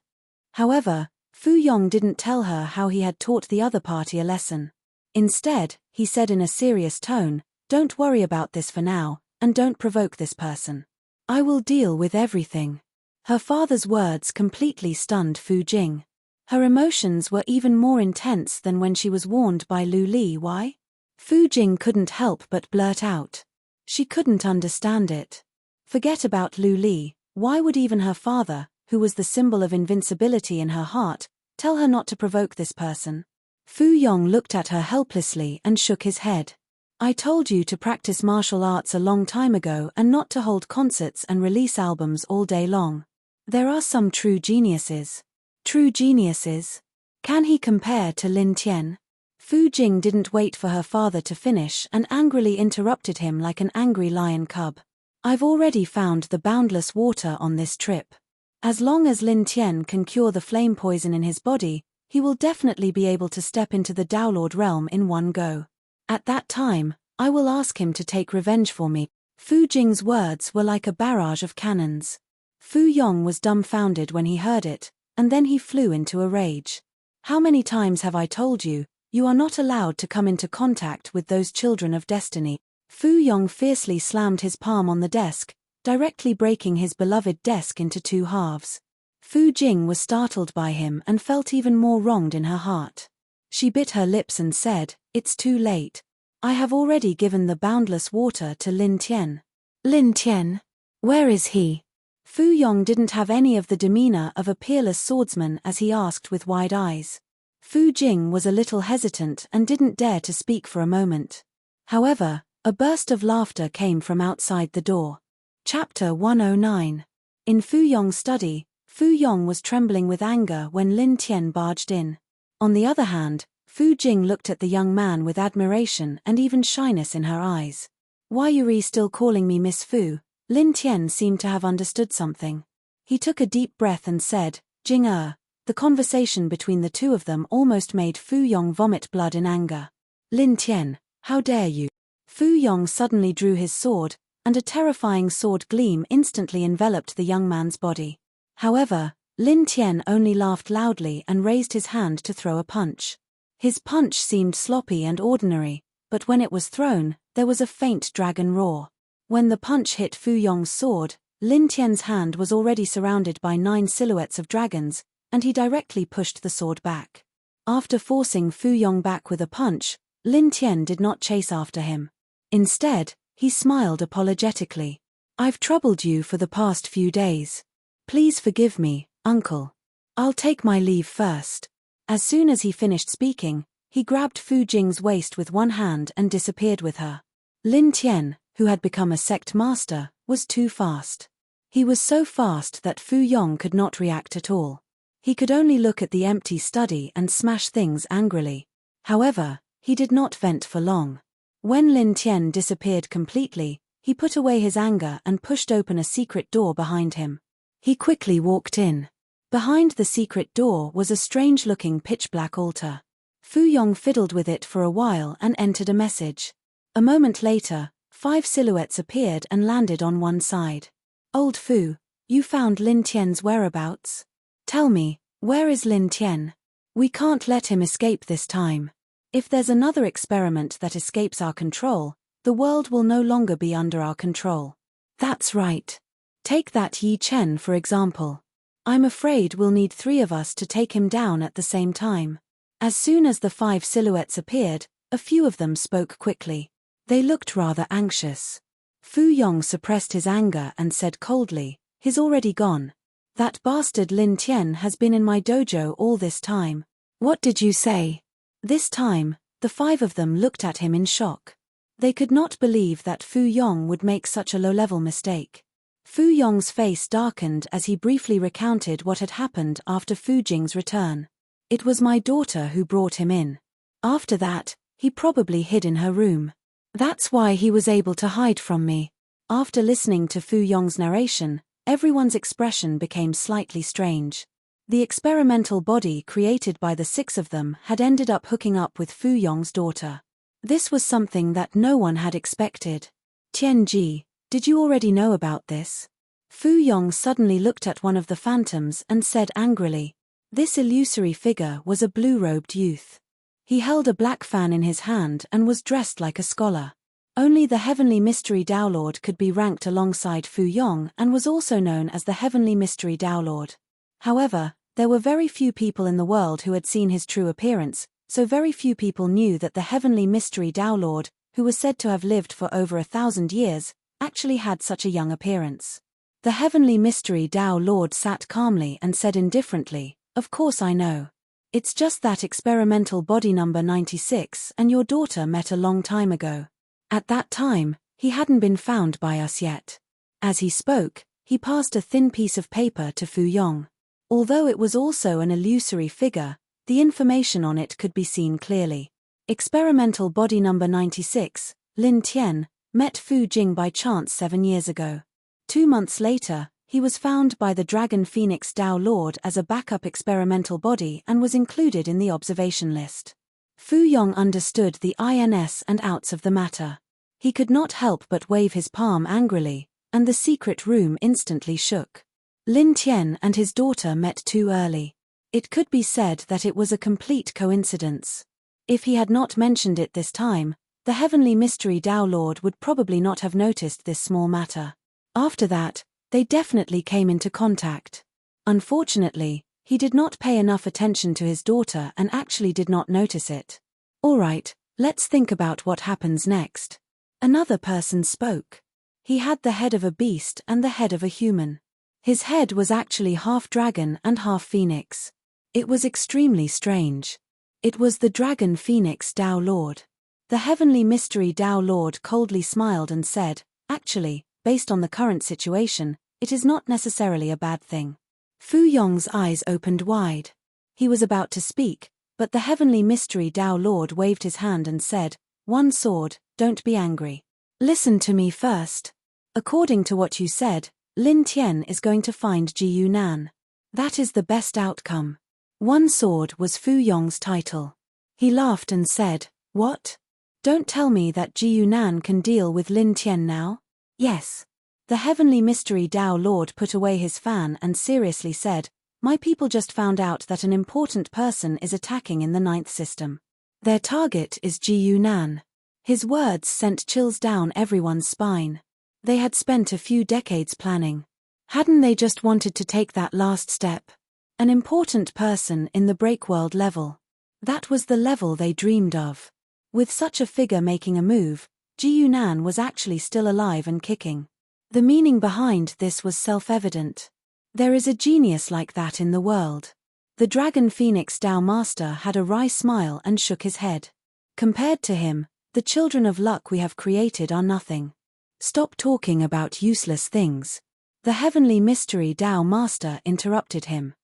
However, Fu Yong didn't tell her how he had taught the other party a lesson. Instead, he said in a serious tone, "Don't worry about this for now, and don't provoke this person. I will deal with everything." Her father's words completely stunned Fu Jing. Her emotions were even more intense than when she was warned by Lu Li. Why? Fu Jing couldn't help but blurt out. She couldn't understand it. Forget about Lu Li, why would even her father, who was the symbol of invincibility in her heart, tell her not to provoke this person? Fu Yong looked at her helplessly and shook his head. "I told you to practice martial arts a long time ago and not to hold concerts and release albums all day long. There are some true geniuses." "True geniuses? Can he compare to Lin Tian?" Fu Jing didn't wait for her father to finish and angrily interrupted him like an angry lion cub. "I've already found the boundless water on this trip. As long as Lin Tian can cure the flame poison in his body, he will definitely be able to step into the Daolord realm in one go. At that time, I will ask him to take revenge for me." Fu Jing's words were like a barrage of cannons. Fu Yong was dumbfounded when he heard it, and then he flew into a rage. How many times have I told you, you are not allowed to come into contact with those children of destiny? Fu Yong fiercely slammed his palm on the desk, directly breaking his beloved desk into two halves. Fu Jing was startled by him and felt even more wronged in her heart. She bit her lips and said, "It's too late. I have already given the boundless water to Lin Tian." "Lin Tian? Where is he?" Fu Yong didn't have any of the demeanor of a peerless swordsman as he asked with wide eyes. Fu Jing was a little hesitant and didn't dare to speak for a moment. However, a burst of laughter came from outside the door. Chapter 109. In Fu Yong's study, Fu Yong was trembling with anger when Lin Tian barged in. On the other hand, Fu Jing looked at the young man with admiration and even shyness in her eyes. "Why you still calling me Miss Fu?" Lin Tian seemed to have understood something. He took a deep breath and said, "Jing Er." The conversation between the two of them almost made Fu Yong vomit blood in anger. "Lin Tian, how dare you?" Fu Yong suddenly drew his sword, and a terrifying sword gleam instantly enveloped the young man's body. However, Lin Tian only laughed loudly and raised his hand to throw a punch. His punch seemed sloppy and ordinary, but when it was thrown, there was a faint dragon roar. When the punch hit Fu Yong's sword, Lin Tian's hand was already surrounded by 9 silhouettes of dragons, and he directly pushed the sword back. After forcing Fu Yong back with a punch, Lin Tian did not chase after him. Instead, he smiled apologetically. "I've troubled you for the past few days. Please forgive me, uncle. I'll take my leave first." As soon as he finished speaking, he grabbed Fu Jing's waist with one hand and disappeared with her. Lin Tian, who had become a sect master, was too fast. He was so fast that Fu Yong could not react at all. He could only look at the empty study and smash things angrily. However, he did not vent for long. When Lin Tian disappeared completely, he put away his anger and pushed open a secret door behind him. He quickly walked in. Behind the secret door was a strange-looking pitch-black altar. Fu Yong fiddled with it for a while and entered a message. A moment later, 5 silhouettes appeared and landed on one side. "Old Fu, you found Lin Tian's whereabouts? Tell me, where is Lin Tian? We can't let him escape this time. If there's another experiment that escapes our control, the world will no longer be under our control." "That's right. Take that Yi Chen for example. I'm afraid we'll need 3 of us to take him down at the same time." As soon as the 5 silhouettes appeared, a few of them spoke quickly. They looked rather anxious. Fu Yong suppressed his anger and said coldly, "He's already gone. That bastard Lin Tian has been in my dojo all this time." "What did you say?" This time, the 5 of them looked at him in shock. They could not believe that Fu Yong would make such a low-level mistake. Fu Yong's face darkened as he briefly recounted what had happened after Fu Jing's return. "It was my daughter who brought him in. After that, he probably hid in her room. That's why he was able to hide from me." After listening to Fu Yong's narration, everyone's expression became slightly strange. The experimental body created by the 6 of them had ended up hooking up with Fu Yong's daughter. This was something that no one had expected. "Tianji, did you already know about this?" Fu Yong suddenly looked at one of the phantoms and said angrily. This illusory figure was a blue-robed youth. He held a black fan in his hand and was dressed like a scholar. Only the Heavenly Mystery Downlord could be ranked alongside Fu Yong and was also known as the Heavenly Mystery Downlord. However, there were very few people in the world who had seen his true appearance, so very few people knew that the Heavenly Mystery Downlord, who was said to have lived for over 1,000 years, actually had such a young appearance. The Heavenly Mystery Downlord sat calmly and said indifferently, "Of course I know. It's just that experimental body number 96 and your daughter met a long time ago. At that time, he hadn't been found by us yet." As he spoke, he passed a thin piece of paper to Fu Yong. Although it was also an illusory figure, the information on it could be seen clearly. Experimental body number 96, Lin Tian, met Fu Jing by chance 7 years ago. 2 months later, he was found by the Dragon Phoenix Dao Lord as a backup experimental body and was included in the observation list. Fu Yong understood the ins and outs of the matter. He could not help but wave his palm angrily, and the secret room instantly shook. Lin Tian and his daughter met too early. It could be said that it was a complete coincidence. If he had not mentioned it this time, the heavenly mystery Tao Lord would probably not have noticed this small matter. After that, they definitely came into contact. Unfortunately, he did not pay enough attention to his daughter and actually did not notice it. Alright, let's think about what happens next. Another person spoke. He had the head of a beast and the head of a human. His head was actually half dragon and half phoenix. It was extremely strange. It was the dragon phoenix Tao Lord. The heavenly mystery Tao Lord coldly smiled and said, actually, based on the current situation, it is not necessarily a bad thing. Fu Yong's eyes opened wide. He was about to speak, but the heavenly mystery Tao Lord waved his hand and said, "One sword, don't be angry. Listen to me first. According to what you said, Lin Tian is going to find Ji Yunan. That is the best outcome." One sword was Fu Yong's title. He laughed and said, "What? Don't tell me that Ji Yunan can deal with Lin Tian now?" "Yes." The heavenly mystery Tao Lord put away his fan and seriously said, "My people just found out that an important person is attacking in the 9th system. Their target is Ji Yunan." His words sent chills down everyone's spine. They had spent a few decades planning. Hadn't they just wanted to take that last step? An important person in the breakworld level. That was the level they dreamed of. With such a figure making a move, Ji Yunan was actually still alive and kicking. The meaning behind this was self-evident. There is a genius like that in the world. The Dragon Phoenix Tao Master had a wry smile and shook his head. Compared to him, the children of luck we have created are nothing. Stop talking about useless things. The heavenly mystery Tao Master interrupted him.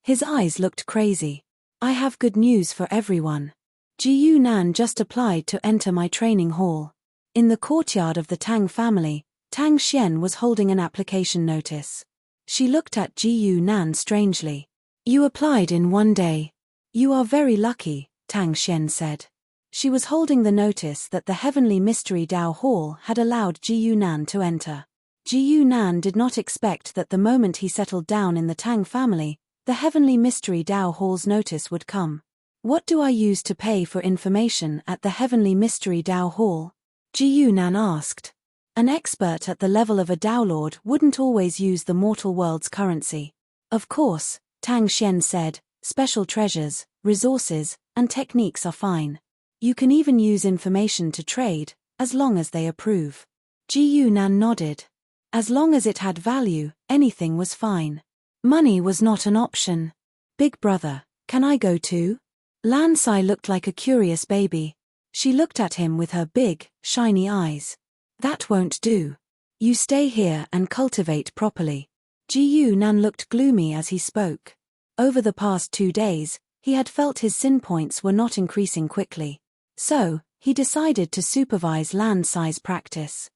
His eyes looked crazy. I have good news for everyone. Ji Yunan just applied to enter my training hall. In the courtyard of the Tang family, Tang Xian was holding an application notice. She looked at Ji Yunan strangely. You applied in one day. You are very lucky, Tang Xian said. She was holding the notice that the heavenly mystery Tao Hall had allowed Ji Yunan to enter. Ji Yunan did not expect that the moment he settled down in the Tang family, the heavenly mystery Tao Hall's notice would come. What do I use to pay for information at the heavenly mystery Tao Hall? Ji Yunan asked. An expert at the level of a Tao Lord wouldn't always use the mortal world's currency. Of course, Tang Xian said, special treasures, resources, and techniques are fine. You can even use information to trade, as long as they approve. Ji Yunan nodded. As long as it had value, anything was fine. Money was not an option. Big brother, can I go too? Lan Sai looked like a curious baby. She looked at him with her big, shiny eyes. That won't do. You stay here and cultivate properly. Ji Yunan looked gloomy as he spoke. Over the past 2 days, he had felt his sin points were not increasing quickly. So, he decided to supervise Lan Sai's practice.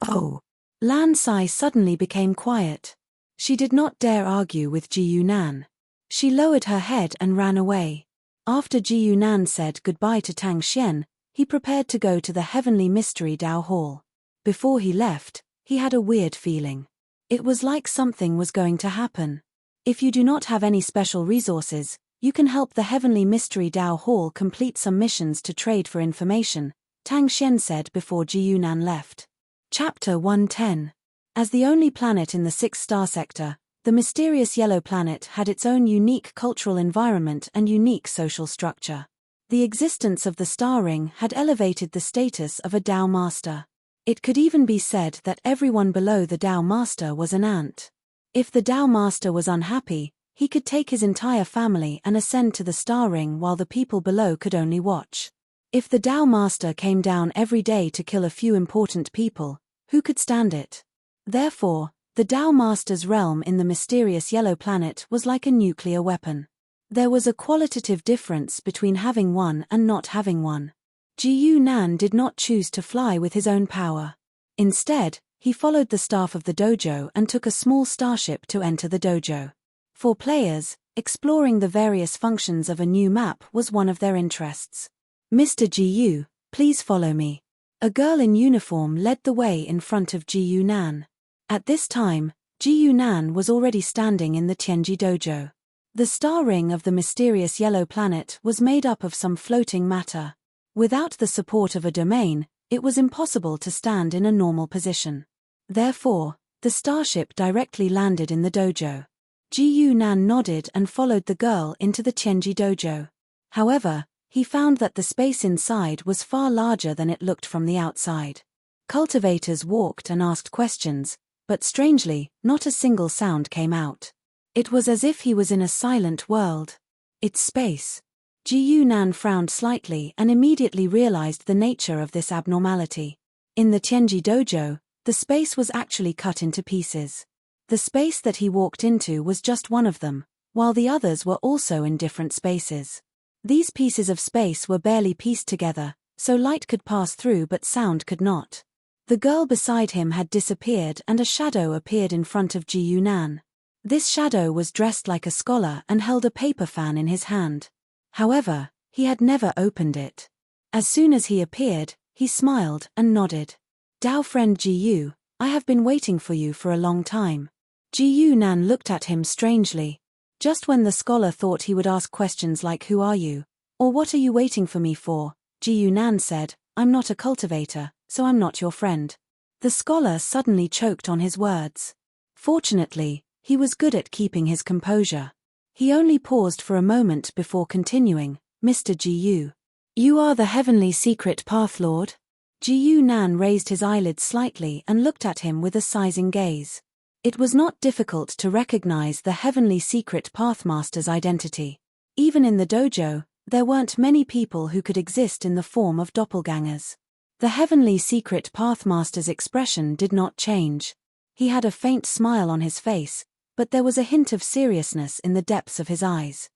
Oh. Lan Sai suddenly became quiet. She did not dare argue with Ji Yunan. She lowered her head and ran away. After Ji Yunan said goodbye to Tang Xian, he prepared to go to the heavenly mystery Tao Hall. Before he left, he had a weird feeling. It was like something was going to happen. If you do not have any special resources, you can help the heavenly mystery Tao Hall complete some missions to trade for information, Tang Xian said before Ji Yunan left. Chapter 110. As the only planet in the 6th star sector, the mysterious yellow planet had its own unique cultural environment and unique social structure. The existence of the star ring had elevated the status of a Tao Master. It could even be said that everyone below the Tao Master was an ant. If the Tao Master was unhappy, he could take his entire family and ascend to the star ring while the people below could only watch. If the Tao Master came down every day to kill a few important people, who could stand it? Therefore, the Tao Master's realm in the mysterious yellow planet was like a nuclear weapon. There was a qualitative difference between having one and not having one. Ji Yunan did not choose to fly with his own power. Instead, he followed the staff of the dojo and took a small starship to enter the dojo. For players, exploring the various functions of a new map was one of their interests. Mr. Ji Yu, please follow me. A girl in uniform led the way in front of Ji Yunan. At this time, Ji Yunan was already standing in the Tianji dojo. The star ring of the mysterious yellow planet was made up of some floating matter. Without the support of a domain, it was impossible to stand in a normal position. Therefore, the starship directly landed in the dojo. Ji Nan nodded and followed the girl into the Tianji dojo. However, he found that the space inside was far larger than it looked from the outside. Cultivators walked and asked questions, but strangely, not a single sound came out. It was as if he was in a silent world. It's space. Ji Nan frowned slightly and immediately realized the nature of this abnormality. In the Tianji dojo, the space was actually cut into pieces. The space that he walked into was just one of them, while the others were also in different spaces. These pieces of space were barely pieced together, so light could pass through but sound could not. The girl beside him had disappeared and a shadow appeared in front of Ji Nan. This shadow was dressed like a scholar and held a paper fan in his hand. However, he had never opened it. As soon as he appeared, he smiled and nodded. "Dao friend Ji, I have been waiting for you for a long time." Ji Nan looked at him strangely. Just when the scholar thought he would ask questions like "Who are you?" or "What are you waiting for me for?" Ji Nan said, "I'm not a cultivator, so I'm not your friend." The scholar suddenly choked on his words. Fortunately, he was good at keeping his composure. He only paused for a moment before continuing, "Mr. Ji, you are the heavenly secret path lord?" Ji Nan raised his eyelids slightly and looked at him with a sizing gaze. It was not difficult to recognize the heavenly secret pathmaster's identity. Even in the dojo, there weren't many people who could exist in the form of doppelgangers. The heavenly secret pathmaster's expression did not change. He had a faint smile on his face, but there was a hint of seriousness in the depths of his eyes.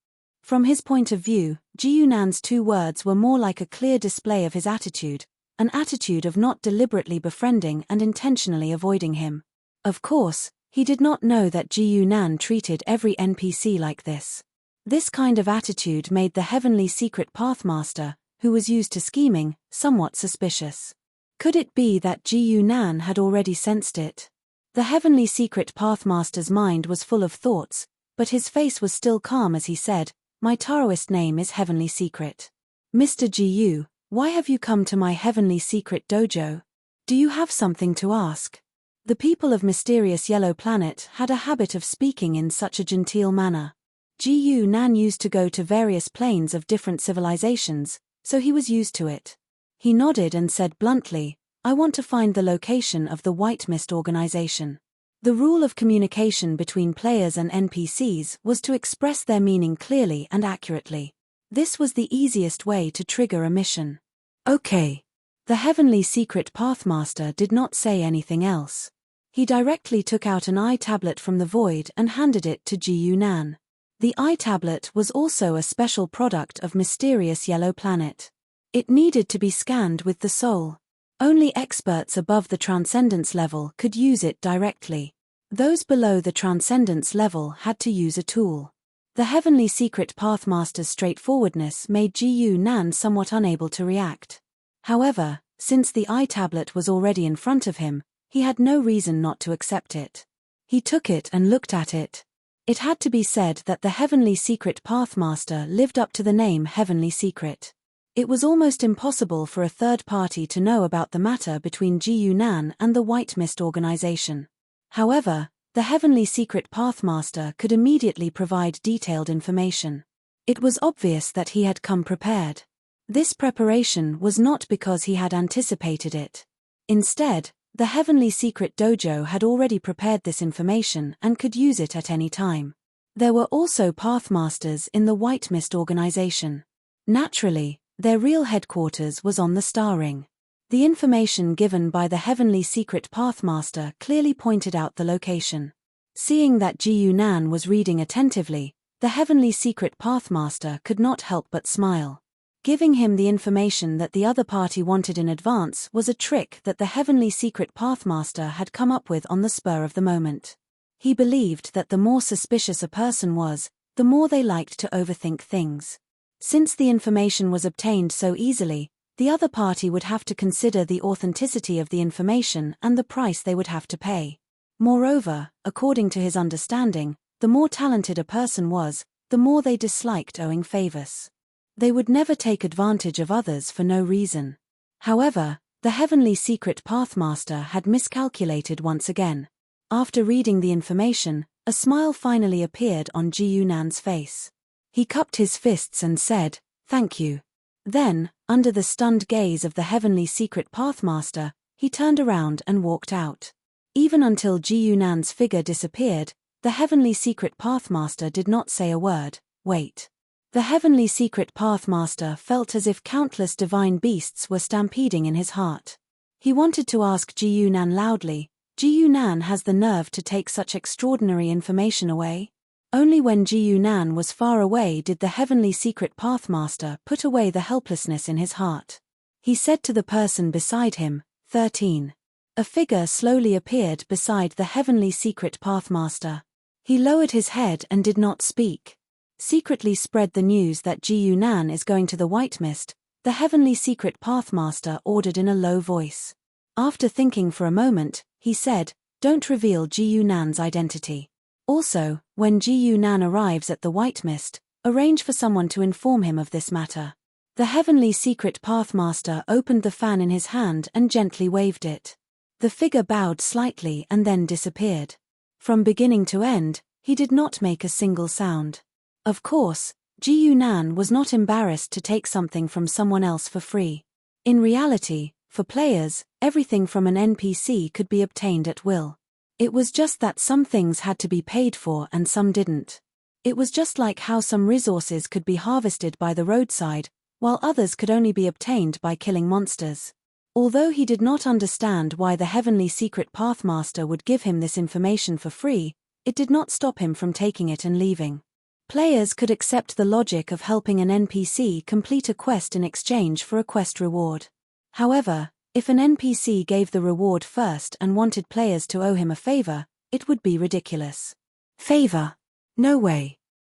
From his point of view, Ji Nan's two words were more like a clear display of his attitude, an attitude of not deliberately befriending and intentionally avoiding him. Of course, he did not know that Ji Nan treated every NPC like this. This kind of attitude made the heavenly secret pathmaster, who was used to scheming, somewhat suspicious. Could it be that Ji Nan had already sensed it? The heavenly secret pathmaster's mind was full of thoughts, but his face was still calm as he said, "My Taoist name is Heavenly Secret. Mr. Ji, why have you come to my heavenly secret dojo? Do you have something to ask?" The people of mysterious yellow planet had a habit of speaking in such a genteel manner. Ji Nan used to go to various planes of different civilizations, so he was used to it. He nodded and said bluntly, "I want to find the location of the White Mist organization." The rule of communication between players and NPCs was to express their meaning clearly and accurately. This was the easiest way to trigger a mission. "Okay." The heavenly secret pathmaster did not say anything else. He directly took out an eye tablet from the void and handed it to Ji Nan. The eye tablet was also a special product of mysterious yellow planet. It needed to be scanned with the soul. Only experts above the transcendence level could use it directly. Those below the transcendence level had to use a tool. The heavenly secret pathmaster's straightforwardness made Ji Nan somewhat unable to react. However, since the eye tablet was already in front of him, he had no reason not to accept it. He took it and looked at it. It had to be said that the heavenly secret pathmaster lived up to the name Heavenly Secret. It was almost impossible for a third party to know about the matter between Ji Nan and the White Mist organization. However, the heavenly secret pathmaster could immediately provide detailed information. It was obvious that he had come prepared. This preparation was not because he had anticipated it. Instead, the heavenly secret dojo had already prepared this information and could use it at any time. There were also pathmasters in the White Mist organization. Naturally, their real headquarters was on the star ring. The information given by the heavenly secret pathmaster clearly pointed out the location. Seeing that Ji Nan was reading attentively, the heavenly secret pathmaster could not help but smile. Giving him the information that the other party wanted in advance was a trick that the heavenly secret pathmaster had come up with on the spur of the moment. He believed that the more suspicious a person was, the more they liked to overthink things. Since the information was obtained so easily, the other party would have to consider the authenticity of the information and the price they would have to pay. Moreover, according to his understanding, the more talented a person was, the more they disliked owing favors. They would never take advantage of others for no reason. However, the heavenly secret Pathmaster had miscalculated once again. After reading the information, a smile finally appeared on Ji Yunan's face. He cupped his fists and said, "Thank you." Then, under the stunned gaze of the heavenly secret Pathmaster, he turned around and walked out. Even until Ji Yunan's figure disappeared, the heavenly secret Pathmaster did not say a word. Wait. The heavenly secret Pathmaster felt as if countless divine beasts were stampeding in his heart. He wanted to ask Ji Yunan loudly, "Ji Yunan has the nerve to take such extraordinary information away?" Only when Ji Yunan was far away did the heavenly secret Pathmaster put away the helplessness in his heart. He said to the person beside him, 13. A figure slowly appeared beside the heavenly secret Pathmaster. He lowered his head and did not speak. Secretly spread the news that Ji Yunan is going to the White Mist, the heavenly secret Pathmaster ordered in a low voice. After thinking for a moment, he said, "Don't reveal Ji Yunan's identity. Also, when Ji Yunan arrives at the White Mist, arrange for someone to inform him of this matter." The heavenly secret Pathmaster opened the fan in his hand and gently waved it. The figure bowed slightly and then disappeared. From beginning to end, he did not make a single sound. Of course, Ji Yunan was not embarrassed to take something from someone else for free. In reality, for players, everything from an NPC could be obtained at will. It was just that some things had to be paid for and some didn't. It was just like how some resources could be harvested by the roadside, while others could only be obtained by killing monsters. Although he did not understand why the heavenly secret Pathmaster would give him this information for free, it did not stop him from taking it and leaving. Players could accept the logic of helping an NPC complete a quest in exchange for a quest reward. However, if an NPC gave the reward first and wanted players to owe him a favor, it would be ridiculous. Favor? No way.